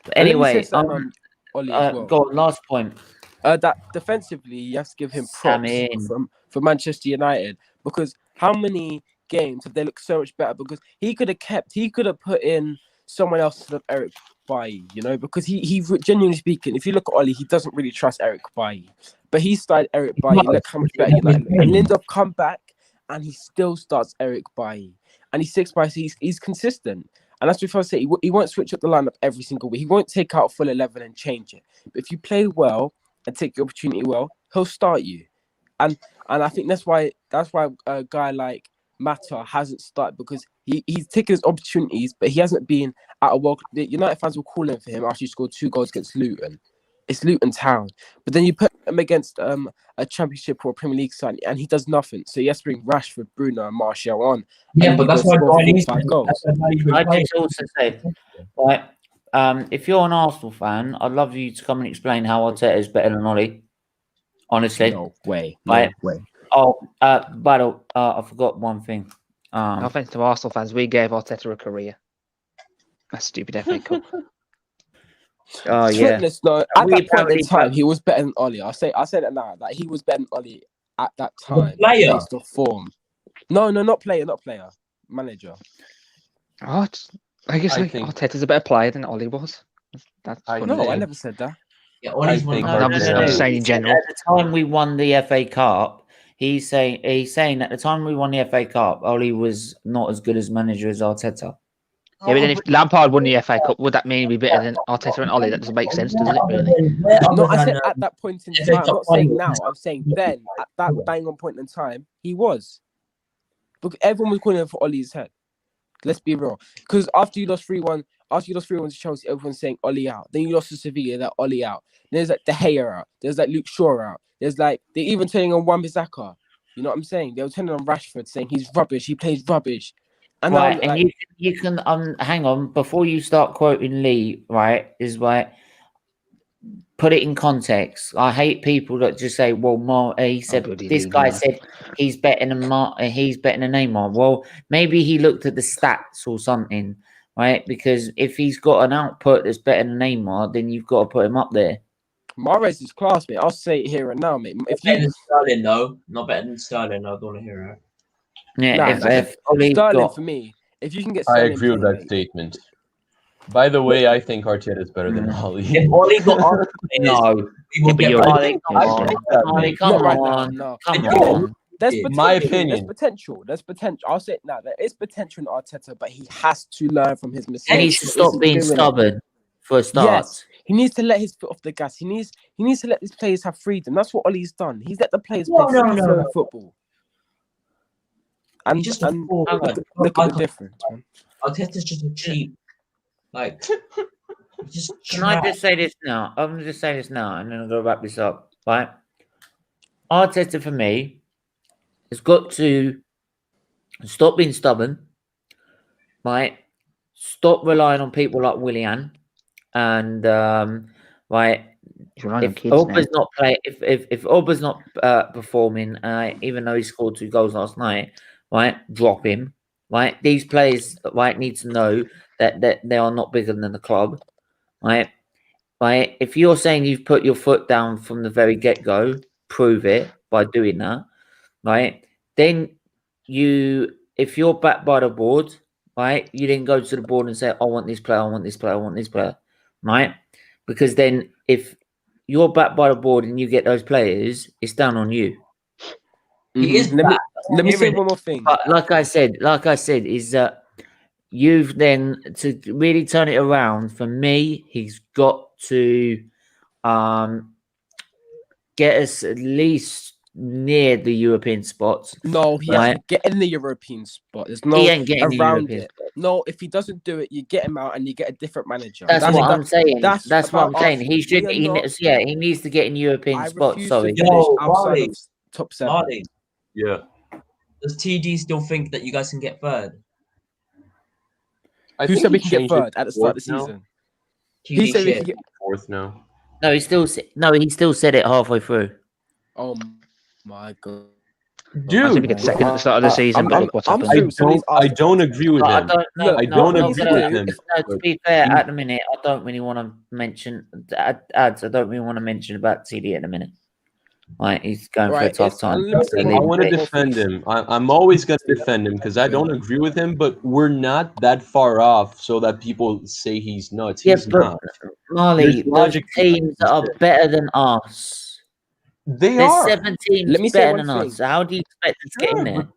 But anyway, Ollie as well. go on. Last point. That defensively, you have to give him props for Manchester United, because how many games have they looked so much better? Because he could have put in someone else instead of Eric Bailly, you know, because he genuinely speaking, if you look at Ollie, he doesn't really trust Eric Bailly. But he started Eric Bailly. Look how much better United look. And Lindelof come back and he still starts Eric Bailly. And he's 6 by 6. He's consistent. And that's what I say. He won't switch up the lineup every single week. He won't take out a full 11 and change it. But if you play well and take the opportunity well, he'll start you. And I think that's why a guy like Mata hasn't started, because he's taken his opportunities, but he hasn't been at a world. The United fans will call him for him after he scored 2 goals against Luton. It's Luton Town. But then you put him against a Championship or a Premier League side, and he does nothing. So he has to bring Rashford, Bruno, and Martial on. Yeah, but that's why Bailly's 5 goals. I just also say, like, if you're an Arsenal fan, I'd love you to come and explain how Arteta is better than Ollie. Honestly, No way. Oh, but I forgot one thing. No offense to Arsenal fans, we gave Arteta a career. That stupid FA Cup. Oh yeah. No, at that point in time, he was better than Ollie. I say that now. Like, he was better than Ollie at that time. Player. Based on form. No, not player. Manager. Oh, I guess I think- Arteta's a better player than Ollie was. That's I what know, I'm I saying. never said that. Yeah, Ollie's one think of I'm just saying in general. At the time we won the FA Cup, he's saying at the time we won the FA Cup, Ollie was not as good as manager as Arteta. Yeah, but then if Lampard won the FA Cup, would that mean he'd be better than Arteta and Ollie? That doesn't make sense, does it, really? No, I said at that point in time. I'm not saying now. I'm saying then, at that bang on point in time, he was. Because everyone was calling him for Ollie's head. Let's be real. Because after you lost 3-1 to Chelsea, everyone's saying Ollie out. Then you lost to Sevilla, that Ollie out. There's like De Gea out. There's like Luke Shaw out. There's like, they're even turning on Wan-Bissaka. You know what I'm saying? They were turning on Rashford, saying he's rubbish. He plays rubbish. And Right, now, and you can hang on before you start quoting Lee. Right, is like put it in context. I hate people that just say, "Well, he said this guy said he's better than he's better than Neymar." Well, maybe he looked at the stats or something, right? Because if he's got an output that's better than Neymar, then you've got to put him up there. Mahrez is class, mate. I'll say it here and now, mate. If better you than Sterling, though. Not better than Sterling. I don't want to hear it. Yeah, if Ollie's Sterling got, for me, if you can get I Sterling agree with playing, that mate. statement. By the way, I think Arteta is better than Ollie. If Ollie got no, he will but get you're Ollie, right. come Not right now, on, no. come If you- on. There's In potential. my opinion. There's potential. I'll say it now. There is potential in Arteta, but he has to learn from his mistakes. He needs to He stop isn't being doing it. stubborn for a start. Yes, he needs to let his foot off the gas. He needs to let his players have freedom. That's what Ollie's done. He's let the players play free flowing football. And He's just look at the difference, man. Arteta's just a cheap, like, just. Can I just say this now? I'm gonna just say this now, and then I'm gonna wrap this up. Right, Arteta for me has got to stop being stubborn. Right, stop relying on people like Willian, and right. He's relying on If kids now. Orba's not play, if Orba's not performing, even though he scored 2 goals last night, right, drop him. Right, these players, right, need to know that they are not bigger than the club. Right, right. If you're saying you've put your foot down from the very get go, prove it by doing that. Right, then if you're backed by the board, right, you then go to the board and say, I want this player, I want this player, I want this player. Right, because then if you're backed by the board and you get those players, it's down on you. He is. Let me say one more thing. But like I said, is that you've then to really turn it around. For me, he's got to get us at least near the European spots. No, he has to get in the European spot. There's no He ain't getting the around European it. No, if he doesn't do it, you get him out and you get a different manager. That's what I'm saying. that's That's what I'm about saying. Arsenal. He should. We are not- He needs to get in European I spots. refuse Sorry. to finish outside Marley. of top 7. Marley, Yeah. does TD still think that you guys can get third? I Who think said we he can get changed it third at the start of the fourth now. season? TD He said we shit. can get. Fourth now. No, he still said it halfway through. Oh my god. I said we Dude, get second at the start of the season, but look what's happened. I don't agree with I him. don't. Look, I don't no, agree no, with him. No, to be fair, at the minute, I don't really want to mention ads. I don't really want to mention about TD at the minute. Like he's going for a Right, tough it's- time. and let me say I one want to thing. defend him. I'm always going to defend him because I don't agree with him, but we're not that far off so that people say he's nuts. Yeah, He's but not. Marley, There's there's logic behind teams what that he are said. better than us. They There's are. 7 teams Let me say better one than thing. us. So how do you expect us to get in Sure, there?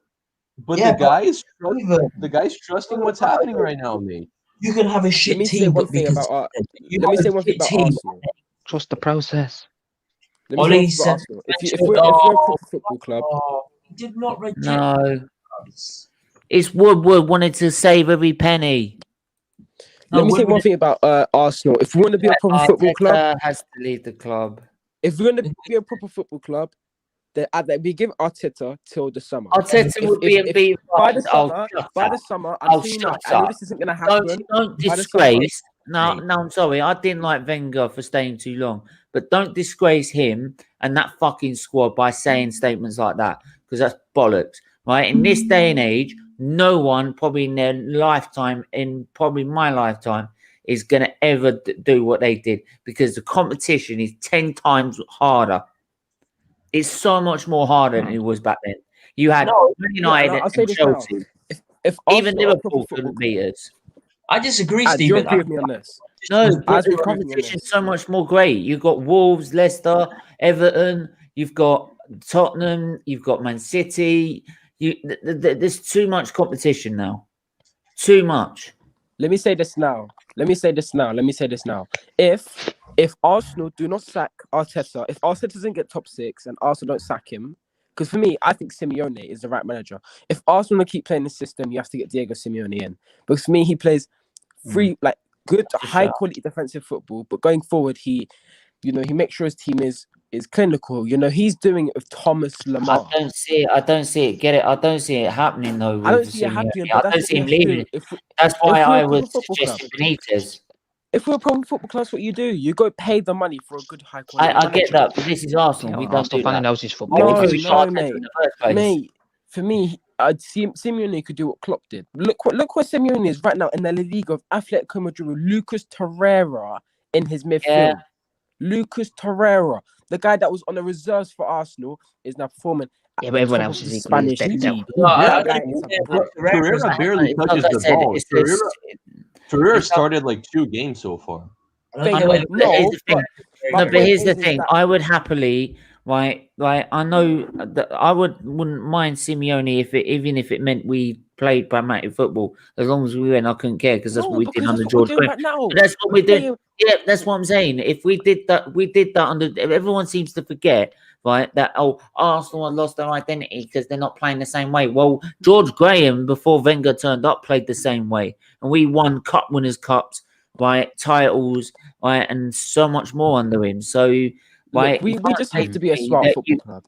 but Yeah, the guy is even- the guy's trusting what's happening right now, mate. You can have a shit Let me say team, one but be thing about consistent. You let me have say a one thing shit about team. Arsenal. Trust the process. Let me say one Ollie thing about said, Arsenal. If we're a proper football club, he did not reject No, us. it's Woodward wanted to save every penny. No, let me say Woodward- one thing about Arsenal. If we want to be a proper football club, Arteta has to leave the club. if we're going to be a proper football club, then we give Arteta till the summer. Arteta would be a beat by the Oh, summer. shut By up. the summer, Oh, I'm seeing shut that. I know up. this isn't going to happen. Don't By the summer- disgrace. No, I'm sorry. I didn't like Wenger for staying too long, but don't disgrace him and that fucking squad by saying statements like that because that's bollocks, right? In this day and age, no one probably in their lifetime, in probably my lifetime, is going to ever do what they did because the competition is 10 times harder. It's so much more harder than it was back then. You had United I'll say and this now. Chelsea. If Even Arsenal are a proper Liverpool football couldn't beat us. I disagree, club, do you Stephen. agree with me on this? No, As but the we're proving in competition's this. so much more great. You've got Wolves, Leicester, Everton. You've got Tottenham. You've got Man City. There's too much competition now. Too much. Let me say this now. If Arsenal do not sack Arteta, if Arteta doesn't get top 6 and Arsenal don't sack him, because for me, I think Simeone is the right manager. If Arsenal keep playing this system, you have to get Diego Simeone in. Because for me, he plays like good, high quality defensive football. But going forward, he makes sure his team is clinical. He's doing it with Thomas Lemar. I don't see it. Get it? I don't see it happening though. I don't with see it Simeone. happening, I but don't that's see him what we have to leaving. do. That's why if we're I a proper was football club, suggesting Benitez. if we're a proper football club, that's what you do. You go pay the money for a good, high quality I manager. get that, but this is Arsenal. You know, We an don't Arsenal do fan that. who knows his football. Why No, would we no, start mate. in the first place? Mate, for me, Simeone could do what Klopp did. Look where Simeone is right now in the La Liga of Atletico Madrid with Lucas Torreira in his midfield. Yeah. Lucas Torreira, the guy that was on the reserves for Arsenal, is now performing Yeah, at but the everyone top else of is the equally as Spanish dead now. league. No, I That guy don't is think a that Torreira barely It's like touches I the said, ball. it's this. Torreira it's not- started like 2 games so far. I know, but here's the thing. my No, but point here's the is thing. that- I would happily, right? Like I know that I wouldn't mind Simeone even if it meant we played pragmatic football. As long as we win, I couldn't care because that's No, what we because did under that's what we're George doing Graham. right now. But that's what We're we're doing. playing- Yeah, that's what I'm saying. If we did that under. Everyone seems to forget, right? That Arsenal have lost their identity because they're not playing the same way. Well, George Graham before Wenger turned up played the same way, and we won Cup Winners' Cups, right? Titles, right, and so much more under him. So, right, Look, we just have to be a you smart that football you- club.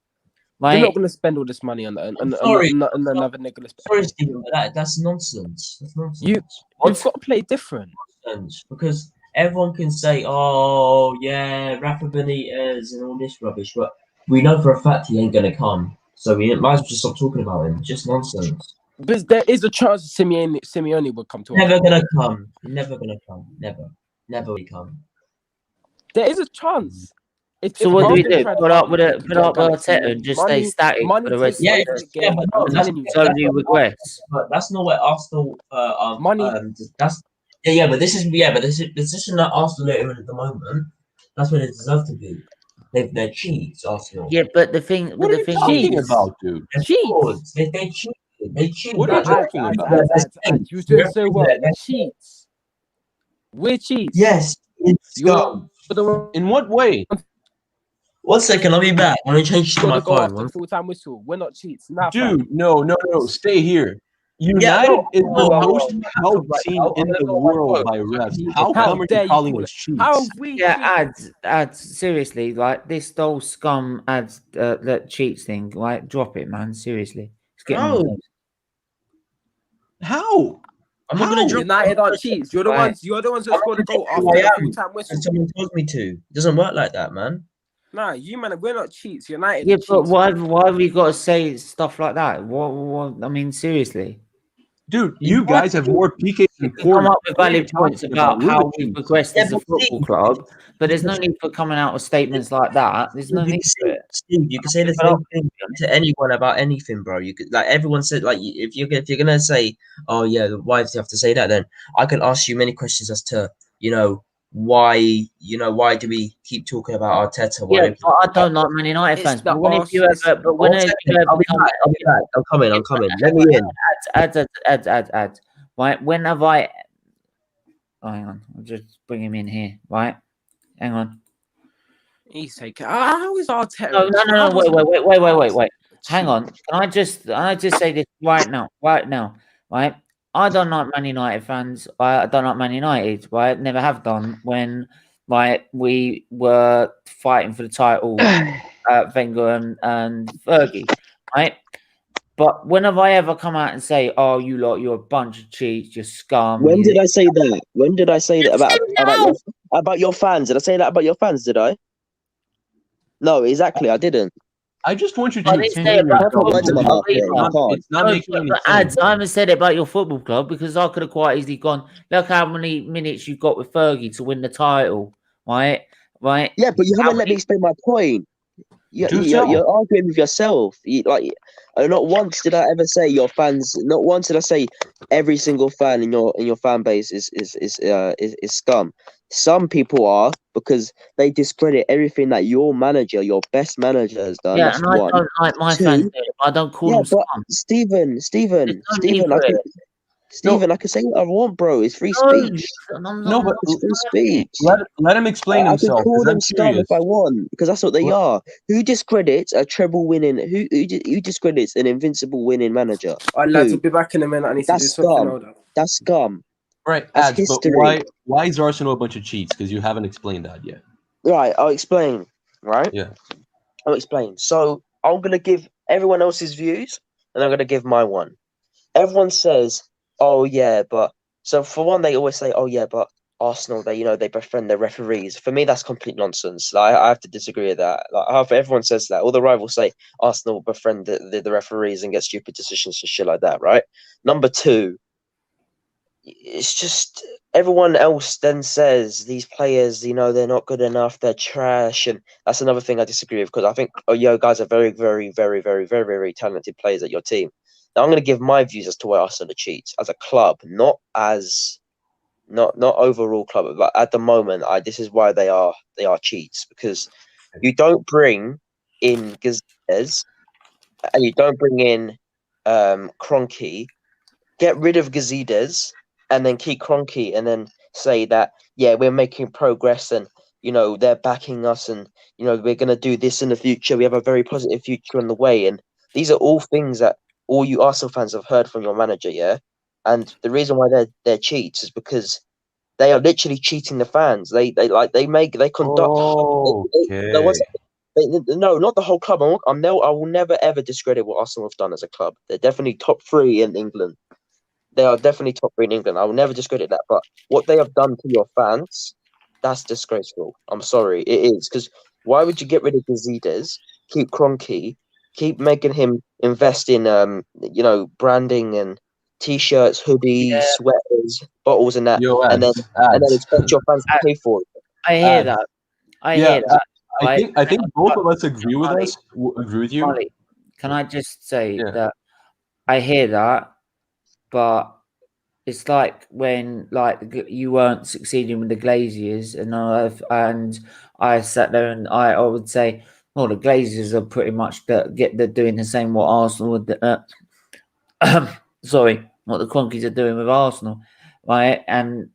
right? You're not going to spend all this money on Sorry. another Nicholas. Sorry, Stephen, but that's nonsense. That's nonsense. You've got to play different. Nonsense, because everyone can say, "Oh, yeah, Rafa Benitez and all this rubbish," but we know for a fact he ain't gonna come. So we might as well just stop talking about him. Just nonsense. But there is a chance Simeone will come to us. Never gonna come. Never gonna come. Never. Never will come. There is a chance. So what do we Arsenal do? tried Put up hard with to it. get Put up with Galaxy, Arteta and just stay money- static money for the rest of takes the away year. from the Yeah, game. but I'm no, telling you. So do you regress? But that's not where Arsenal. Money- That's but this is the position that Arsenal are in at the moment. That's where they deserve to be. They're cheats, Arsenal. Yeah, but the thing. What are you talking about, dude? They're frauds. They cheat. They cheat. What are you That's- talking about? You was doing so well. You cheats. We're cheats. Yes. It's You're scum. the one In what way? 1 second, I'll be back. I'm gonna change to to my go phone. after full-time whistle. We're not cheats. Nah, Dude, no, stay here. United no, is no, the no, most no, held no, team no, in no, the no, world no, by no, refs. no, How How come are dare you you calling call us it? cheats? How have we Yeah, cheats? ads. Seriously, like this whole scum ads that cheats thing. Like, drop it, man. Seriously, it's getting on my No. nerves. How? I'm not gonna drop. United are cheats. You're the Right. ones that I'm scored a not goal gonna after say the I am. full-time whistle. And someone told me to. It doesn't work like that, man. Nah, you man, we're not cheats. United Yeah, are but cheats. why have we got to say stuff like that? What? I mean, seriously. Dude, you guys have more PKs than You can come corners. up with What are you valid points talking about We're how the we've cheats. progressed Yeah, as a but football club, but there's no need for coming out with statements like that. There's no need for it. Steve, you can say the same thing to anyone about anything, bro. You could, like, everyone said, like, if you're gonna say, oh yeah, why do you have to say that? Then I can ask you many questions as to, why do we keep talking about Arteta? Yeah, but I don't like Man United It's fans. the But when if you Arsenal. ever, but when One you second, ever I'll be come, back. I'll be back. I'm coming. Let me in. ads. Right? When have I? Oh, hang on, I'll just bring him in here. Right? Hang on. He's taking. How is Arteta? No. Wait. Hang on. Can I just say this right now? Right? I don't like Man United fans. I don't like Man United. Right? Never have done. When we were fighting for the title, Wenger and Fergie. Right? But when have I ever come out and say, "Oh, you lot, you're a bunch of cheats, you're scum"? When did I say that? When did I say that about your fans? Did I say that about your fans? Did I? No, exactly. I didn't. I just want you to I didn't say explain about yourself. your Words in my football mouth here. club You can't. It's not making any sense. Ads, I haven't said it about your football club because I could have quite easily gone, look how many minutes you got with Fergie to win the title, right? Right? Yeah, but you haven't let me explain my point. You're arguing with yourself. Not once did I ever say your fans. Not once did I say every single fan in your fan base is scum. Some people are because they discredit everything that your best manager, has done. Yeah, That's and I one. don't like my fans doing it, but I don't call them But scum. Stephen, There's no need for it. I can say what I want, bro. It's free No, speech. No, but It's free speech. let him explain I can himself. call 'Cause them I'm scum curious. if I want, because that's what they are. Who discredits a treble winning? Who discredits an invincible winning manager? Alright, lads, Who? I'll be back in a minute. I need to do That's something. scum. Hold on. That's scum. Right, That's ads, but history. why is Arsenal a bunch of cheats? Because you haven't explained that yet. Right, I'll explain. Right? Yeah. I'll explain. So I'm gonna give everyone else's views, and I'm gonna give my one. Everyone says, "Oh yeah, but..." So for one, they always say, "Oh yeah, but Arsenal, they befriend their referees." For me, that's complete nonsense. I have to disagree with that. Everyone says that. All the rivals say Arsenal befriend the referees and get stupid decisions and shit like that, right? Number two, it's just everyone else then says these players, they're not good enough, they're trash, and that's another thing I disagree with because I think you guys are very, very, very, very, very, very talented players at your team. Now I'm going to give my views as to why Arsenal are cheats as a club, not overall club, but at the moment, this is why they are cheats because you don't bring in Gazelles and you don't bring in Kroenke. Get rid of Gazidez and then keep Kroenke and then say that, yeah, we're making progress and, they're backing us and, we're going to do this in the future. We have a very positive future on the way. And these are all things that all you Arsenal fans have heard from your manager, yeah? And the reason why they're cheats is because they are literally cheating the fans. They conduct. Okay. No, not the whole club. I will never ever discredit what Arsenal have done as a club. They're definitely top 3 in England. They are definitely top 3 in England. I will never discredit that. But what they have done to your fans, that's disgraceful. I'm sorry. It is. Because why would you get rid of Gazidez, keep Kroenke, keep making him invest in, branding and T-shirts, hoodies, sweaters, bottles and that, Yo, and then expect your fans to pay for it? I hear that. I hear that. I think both of us agree with agree with you. Molly, can I just say that I hear that, but it's like when you weren't succeeding with the Glaziers, and I sat there and I would say, well, the Glaziers are pretty much they're doing the same what Arsenal would. Sorry, what the Cronkies are doing with Arsenal, right?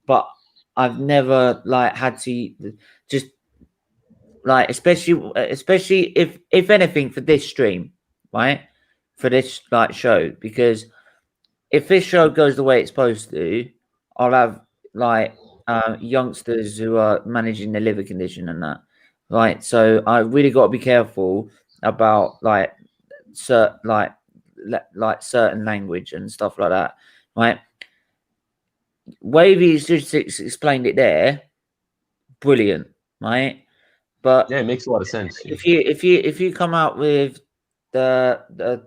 But I've never had to just especially if anything for this stream, right? For this show, because if this show goes the way it's supposed to, I'll have youngsters who are managing their liver condition and that, right? So I really got to be careful about certain language and stuff like that, right? Wavy's just explained it there, brilliant, right? But yeah, it makes a lot of sense. If you come out with the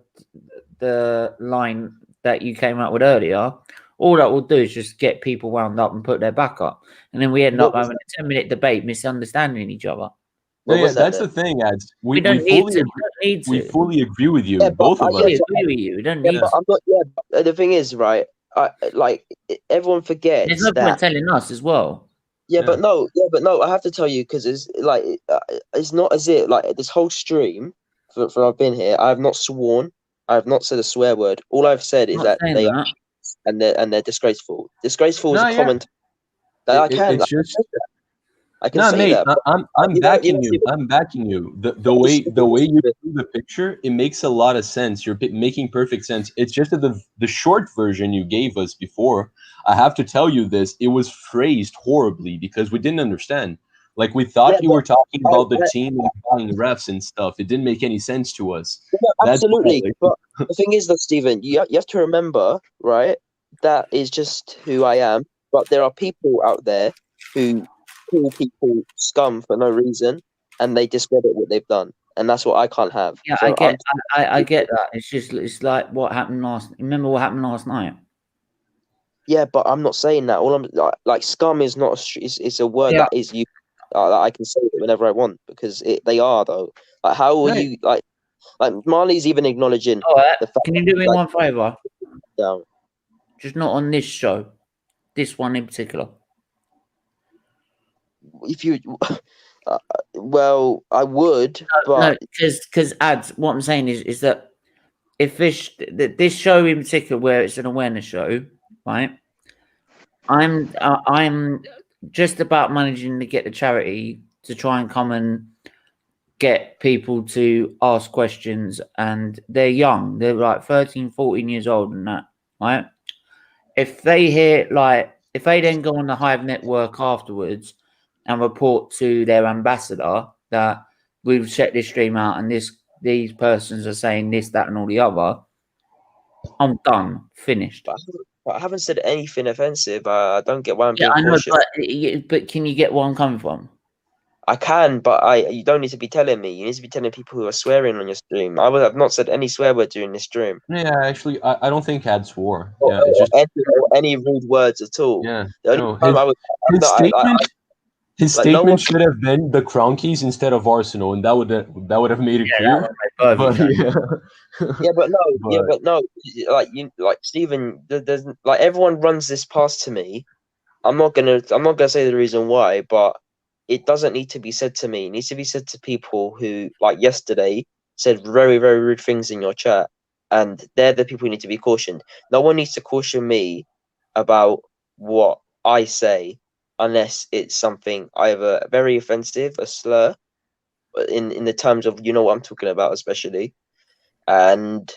line that you came out with earlier, all that will do is just get people wound up and put their back up, and then we end up having a 10-minute debate, misunderstanding each other. No, What yeah, was that that's then? the thing, Ads. We don't need to. We don't need we to. fully agree with you, Yeah, but both of We us. agree with you. We don't yeah, need but to. I'm not. Yeah, but the thing is, right? Everyone There's forgets no that. point telling us as well. Yeah, Yeah. but no. Yeah, but no. I have to tell you because it's like it's not as if like this whole stream for I've been here. I have not sworn. I have not said a swear word. All I've said I'm is not that saying they that. and they're disgraceful. Disgraceful is No, a yeah. comment that I can. It's just I can no, say mate. that. But I'm you know, backing you. Stephen, I'm backing you. The Stephen, way you Stephen, do the picture, it makes a lot of sense. You're making perfect sense. It's just that the short version you gave us before. I have to tell you this. It was phrased horribly because we didn't understand. Like we yeah, thought you but were talking I, about the I team and buying refs and stuff. It didn't make any sense to us. yeah, That's why. absolutely. But the thing is, though, Stephen, you have to remember, right? That is just who I am. But there are people out there who call people scum for no reason, and they discredit what they've done, and that's what I can't have. Yeah, So I get that. It's like what happened last. Remember what happened last night? yeah, but I'm not saying that. All I'm like scum is not it's a word Yeah. that is you that I can say it whenever I want because they are though. Like how will Right. you like Marley's even acknowledging All right. the fact Can you do me like, one favor? down. Just not on this show. This one in particular. If you well, I would, but No, because ads. What I'm saying is that if this show in particular, where it's an awareness show, right? I'm just about managing to get the charity to try and come and get people to ask questions, and they're young. They're like 13, 14 years old and that, right? If they if they then go on the Hive network afterwards and report to their ambassador that we've checked this stream out and these persons are saying this, that, and all the other, I'm done, finished. I haven't said anything offensive. I don't get why I'm Yeah, being I know, cautious. but can you get where I'm coming from? I can, but you don't need to be telling me. You need to be telling people who are swearing on your stream. I would have not said any swear word during this stream. Yeah, actually, I don't think Ad swore. Or, Yeah, it's just or any rude words at all. yeah. The only No, time I would his no, statement. His like no one. statement should have been the Cronkies instead of Arsenal, and that would have made it Yeah, clear. that But yeah, Yeah, but no, yeah, but but no. Like Stephen, there's like everyone runs this past to me. I'm not gonna say the reason why, but it doesn't need to be said to me. It needs to be said to people who, like yesterday, said very, very rude things in your chat, and they're the people who need to be cautioned. No one needs to caution me about what I say unless it's something either very offensive, a slur, in the terms of you know what I'm talking about, especially, and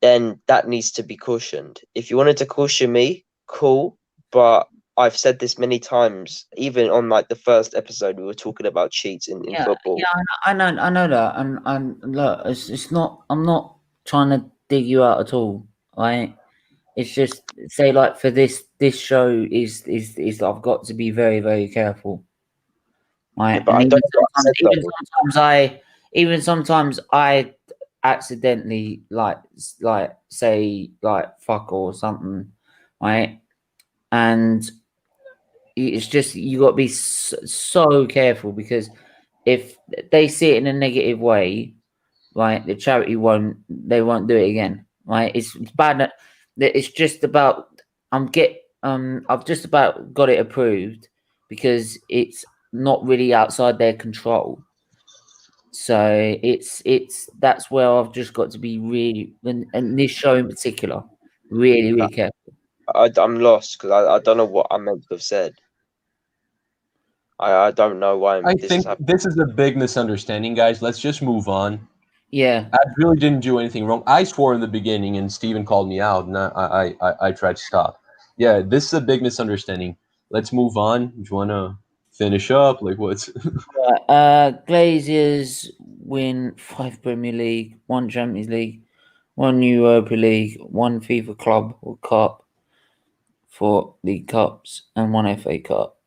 then that needs to be cautioned. If you wanted to caution me, cool, but I've said this many times, even on like the first episode, we were talking about cheats in football. Yeah, I know that, and look, it's not. I'm not trying to dig you out at all, right? It's just say like for this show is I've got to be very, very careful, right? Yeah, but And I don't know what I said, even sometimes I accidentally like say like fuck or something, right? And it's just you got to be so careful because if they see it in a negative way, right, the charity won't do it again, right? It's bad that it's just about I've just about got it approved because it's not really outside their control. So it's that's where I've just got to be really and this show in particular really, really careful. I'm lost because I don't know what I meant to have said. I don't know why I this is think happening. this is a big misunderstanding, guys. Let's just move on. Yeah, I really didn't do anything wrong. I swore in the beginning, and Steven called me out, and I tried to stop. Yeah, this is a big misunderstanding. Let's move on. Do you want to finish up? Like, what's Glazers win 5 Premier League, 1 Champions League, 1 Europa League, 1 FIFA Club or Cup, 4 League Cups, and 1 FA Cup.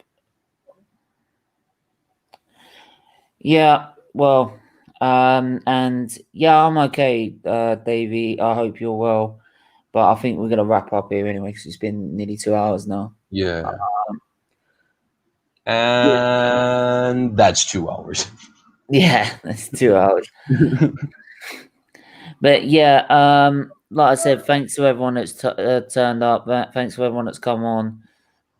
Yeah, well, and yeah, I'm okay, Davey. I hope you're well. But I think we're gonna wrap up here anyway because it's been nearly 2 hours now. yeah? And that's 2 hours. Yeah, that's 2 hours. But yeah, like I said, thanks to everyone that's turned up. Thanks to everyone that's come on,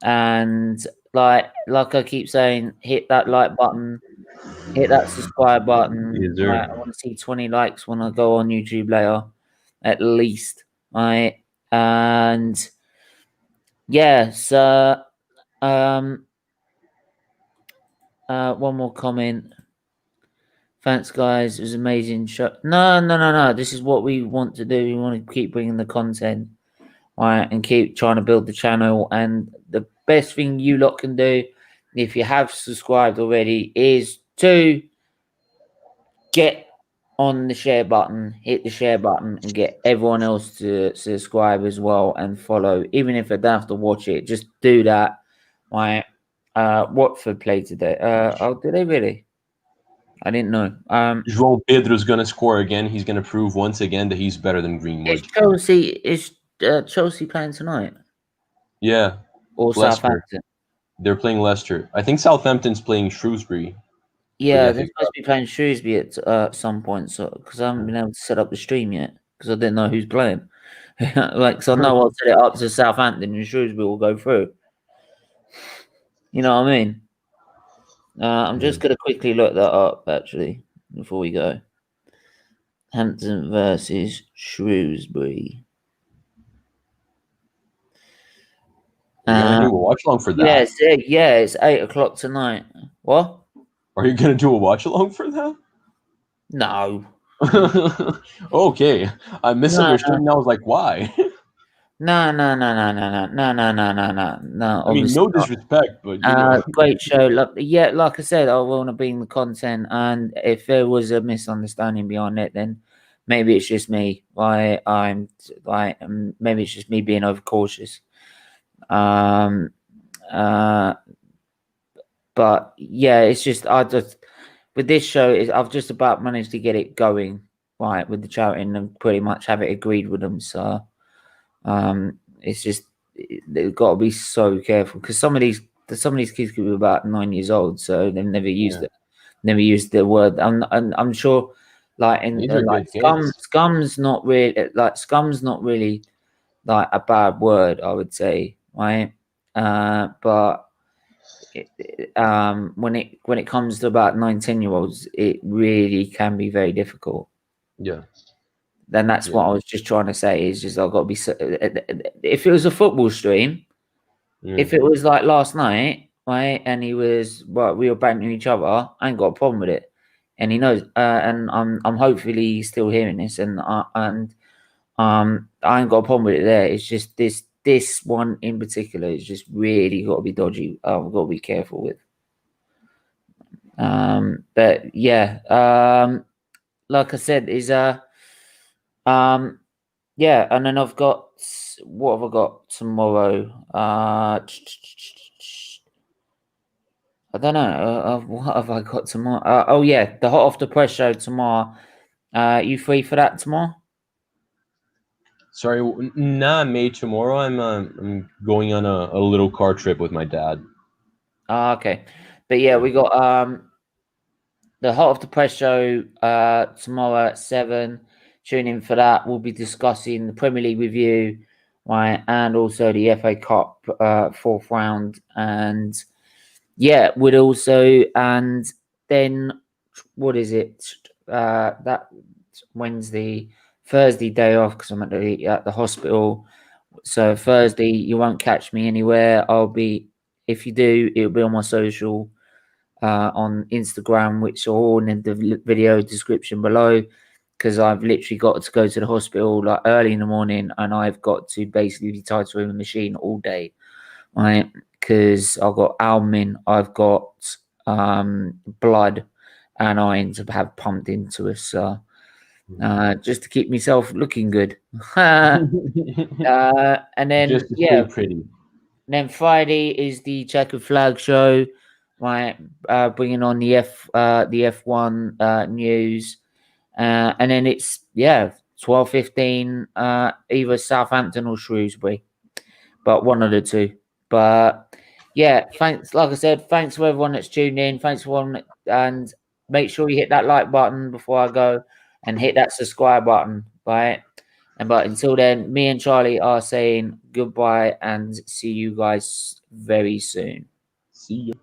and like I keep saying, hit that like button, hit that subscribe button. Yes, sir. Right, I want to see 20 likes when I go on YouTube later, at least. Right, and yeah, so one more comment. Thanks, guys. It was amazing show. No. This is what we want to do. We want to keep bringing the content, right, and keep trying to build the channel. And the best thing you lot can do, if you have subscribed already, is to get on the share button, hit the share button, and get everyone else to subscribe as well and follow. Even if they don't have to watch it, just do that. Right. Watford played today. Oh, did they really? I didn't know. João Pedro's gonna score again. He's gonna prove once again that he's better than Greenwood. Is Chelsea playing tonight Yeah, or Leicester. Southampton? They're playing Leicester. I think Southampton's playing Shrewsbury. Yeah, Yeah, they're supposed to be playing Shrewsbury at some point. So because I haven't been able to set up the stream yet because I didn't know who's playing. Like, so I know I'll set it up to Southampton and Shrewsbury will go through. You know what I mean? I'm just gonna quickly look that up actually before we go. Hampton versus Shrewsbury. Are you gonna do a watch along for that? Yes, yeah, it's 8 o'clock tonight. What? Are you gonna do a watch along for that? No. Okay, I misunderstood. And I was like, why? No. I mean, no disrespect, but you know. Great show. Like I said, I want to bring the content, and if there was a misunderstanding beyond it, then maybe it's just me. Maybe it's just me being overcautious. But yeah, it's just with this show I've just about managed to get it going right with the charity and pretty much have it agreed with them. So it's just they've got to be so careful because some of these kids could be about 9 years old, so they've never used it, never used the word. I'm sure, like scum's not really like a bad word, I would say, right? But when it comes to about 9-10-year-olds, it really can be very difficult. Yeah. Then that's what I was just trying to say. Is just I've got to be. If it was a football stream, if it was like last night, right, and we were bantering each other, I ain't got a problem with it, and he knows. And I'm hopefully still hearing this, and I ain't got a problem with it. There, it's just this one in particular is just really got to be dodgy. I've got to be careful with. But yeah, like I said, is yeah, and then I've got what have I got tomorrow? I don't know. What have I got tomorrow? Oh yeah, the Hot Off the Press show tomorrow. You free for that tomorrow? Sorry, nah, mate. Tomorrow I'm going on a little car trip with my dad. Okay, but yeah, we got the Hot Off the Press show tomorrow at 7. Tune in for that. We'll be discussing the Premier League review, right, and also the FA Cup 4th round, and yeah, would also, and then what is it? That Thursday day off because I'm at the hospital. So Thursday you won't catch me anywhere. I'll be, if you do, it'll be on my social. On Instagram, which are all in the video description below, because I've literally got to go to the hospital like early in the morning, and I've got to basically be tied to a machine all day, right? Because I've got albumin, I've got blood and iron to have pumped into us, so just to keep myself looking good. And then just to stay pretty. And then Friday is the Checkered Flag show, right? Bringing on the F1 news, and then it's 12:15, either Southampton or Shrewsbury, but one of the two. But yeah, thanks. Like I said, thanks to everyone that's tuned in. Thanks for everyone, and make sure you hit that like button before I go, and hit that subscribe button, right? And but until then, me and Charlie are saying goodbye and see you guys very soon. See you.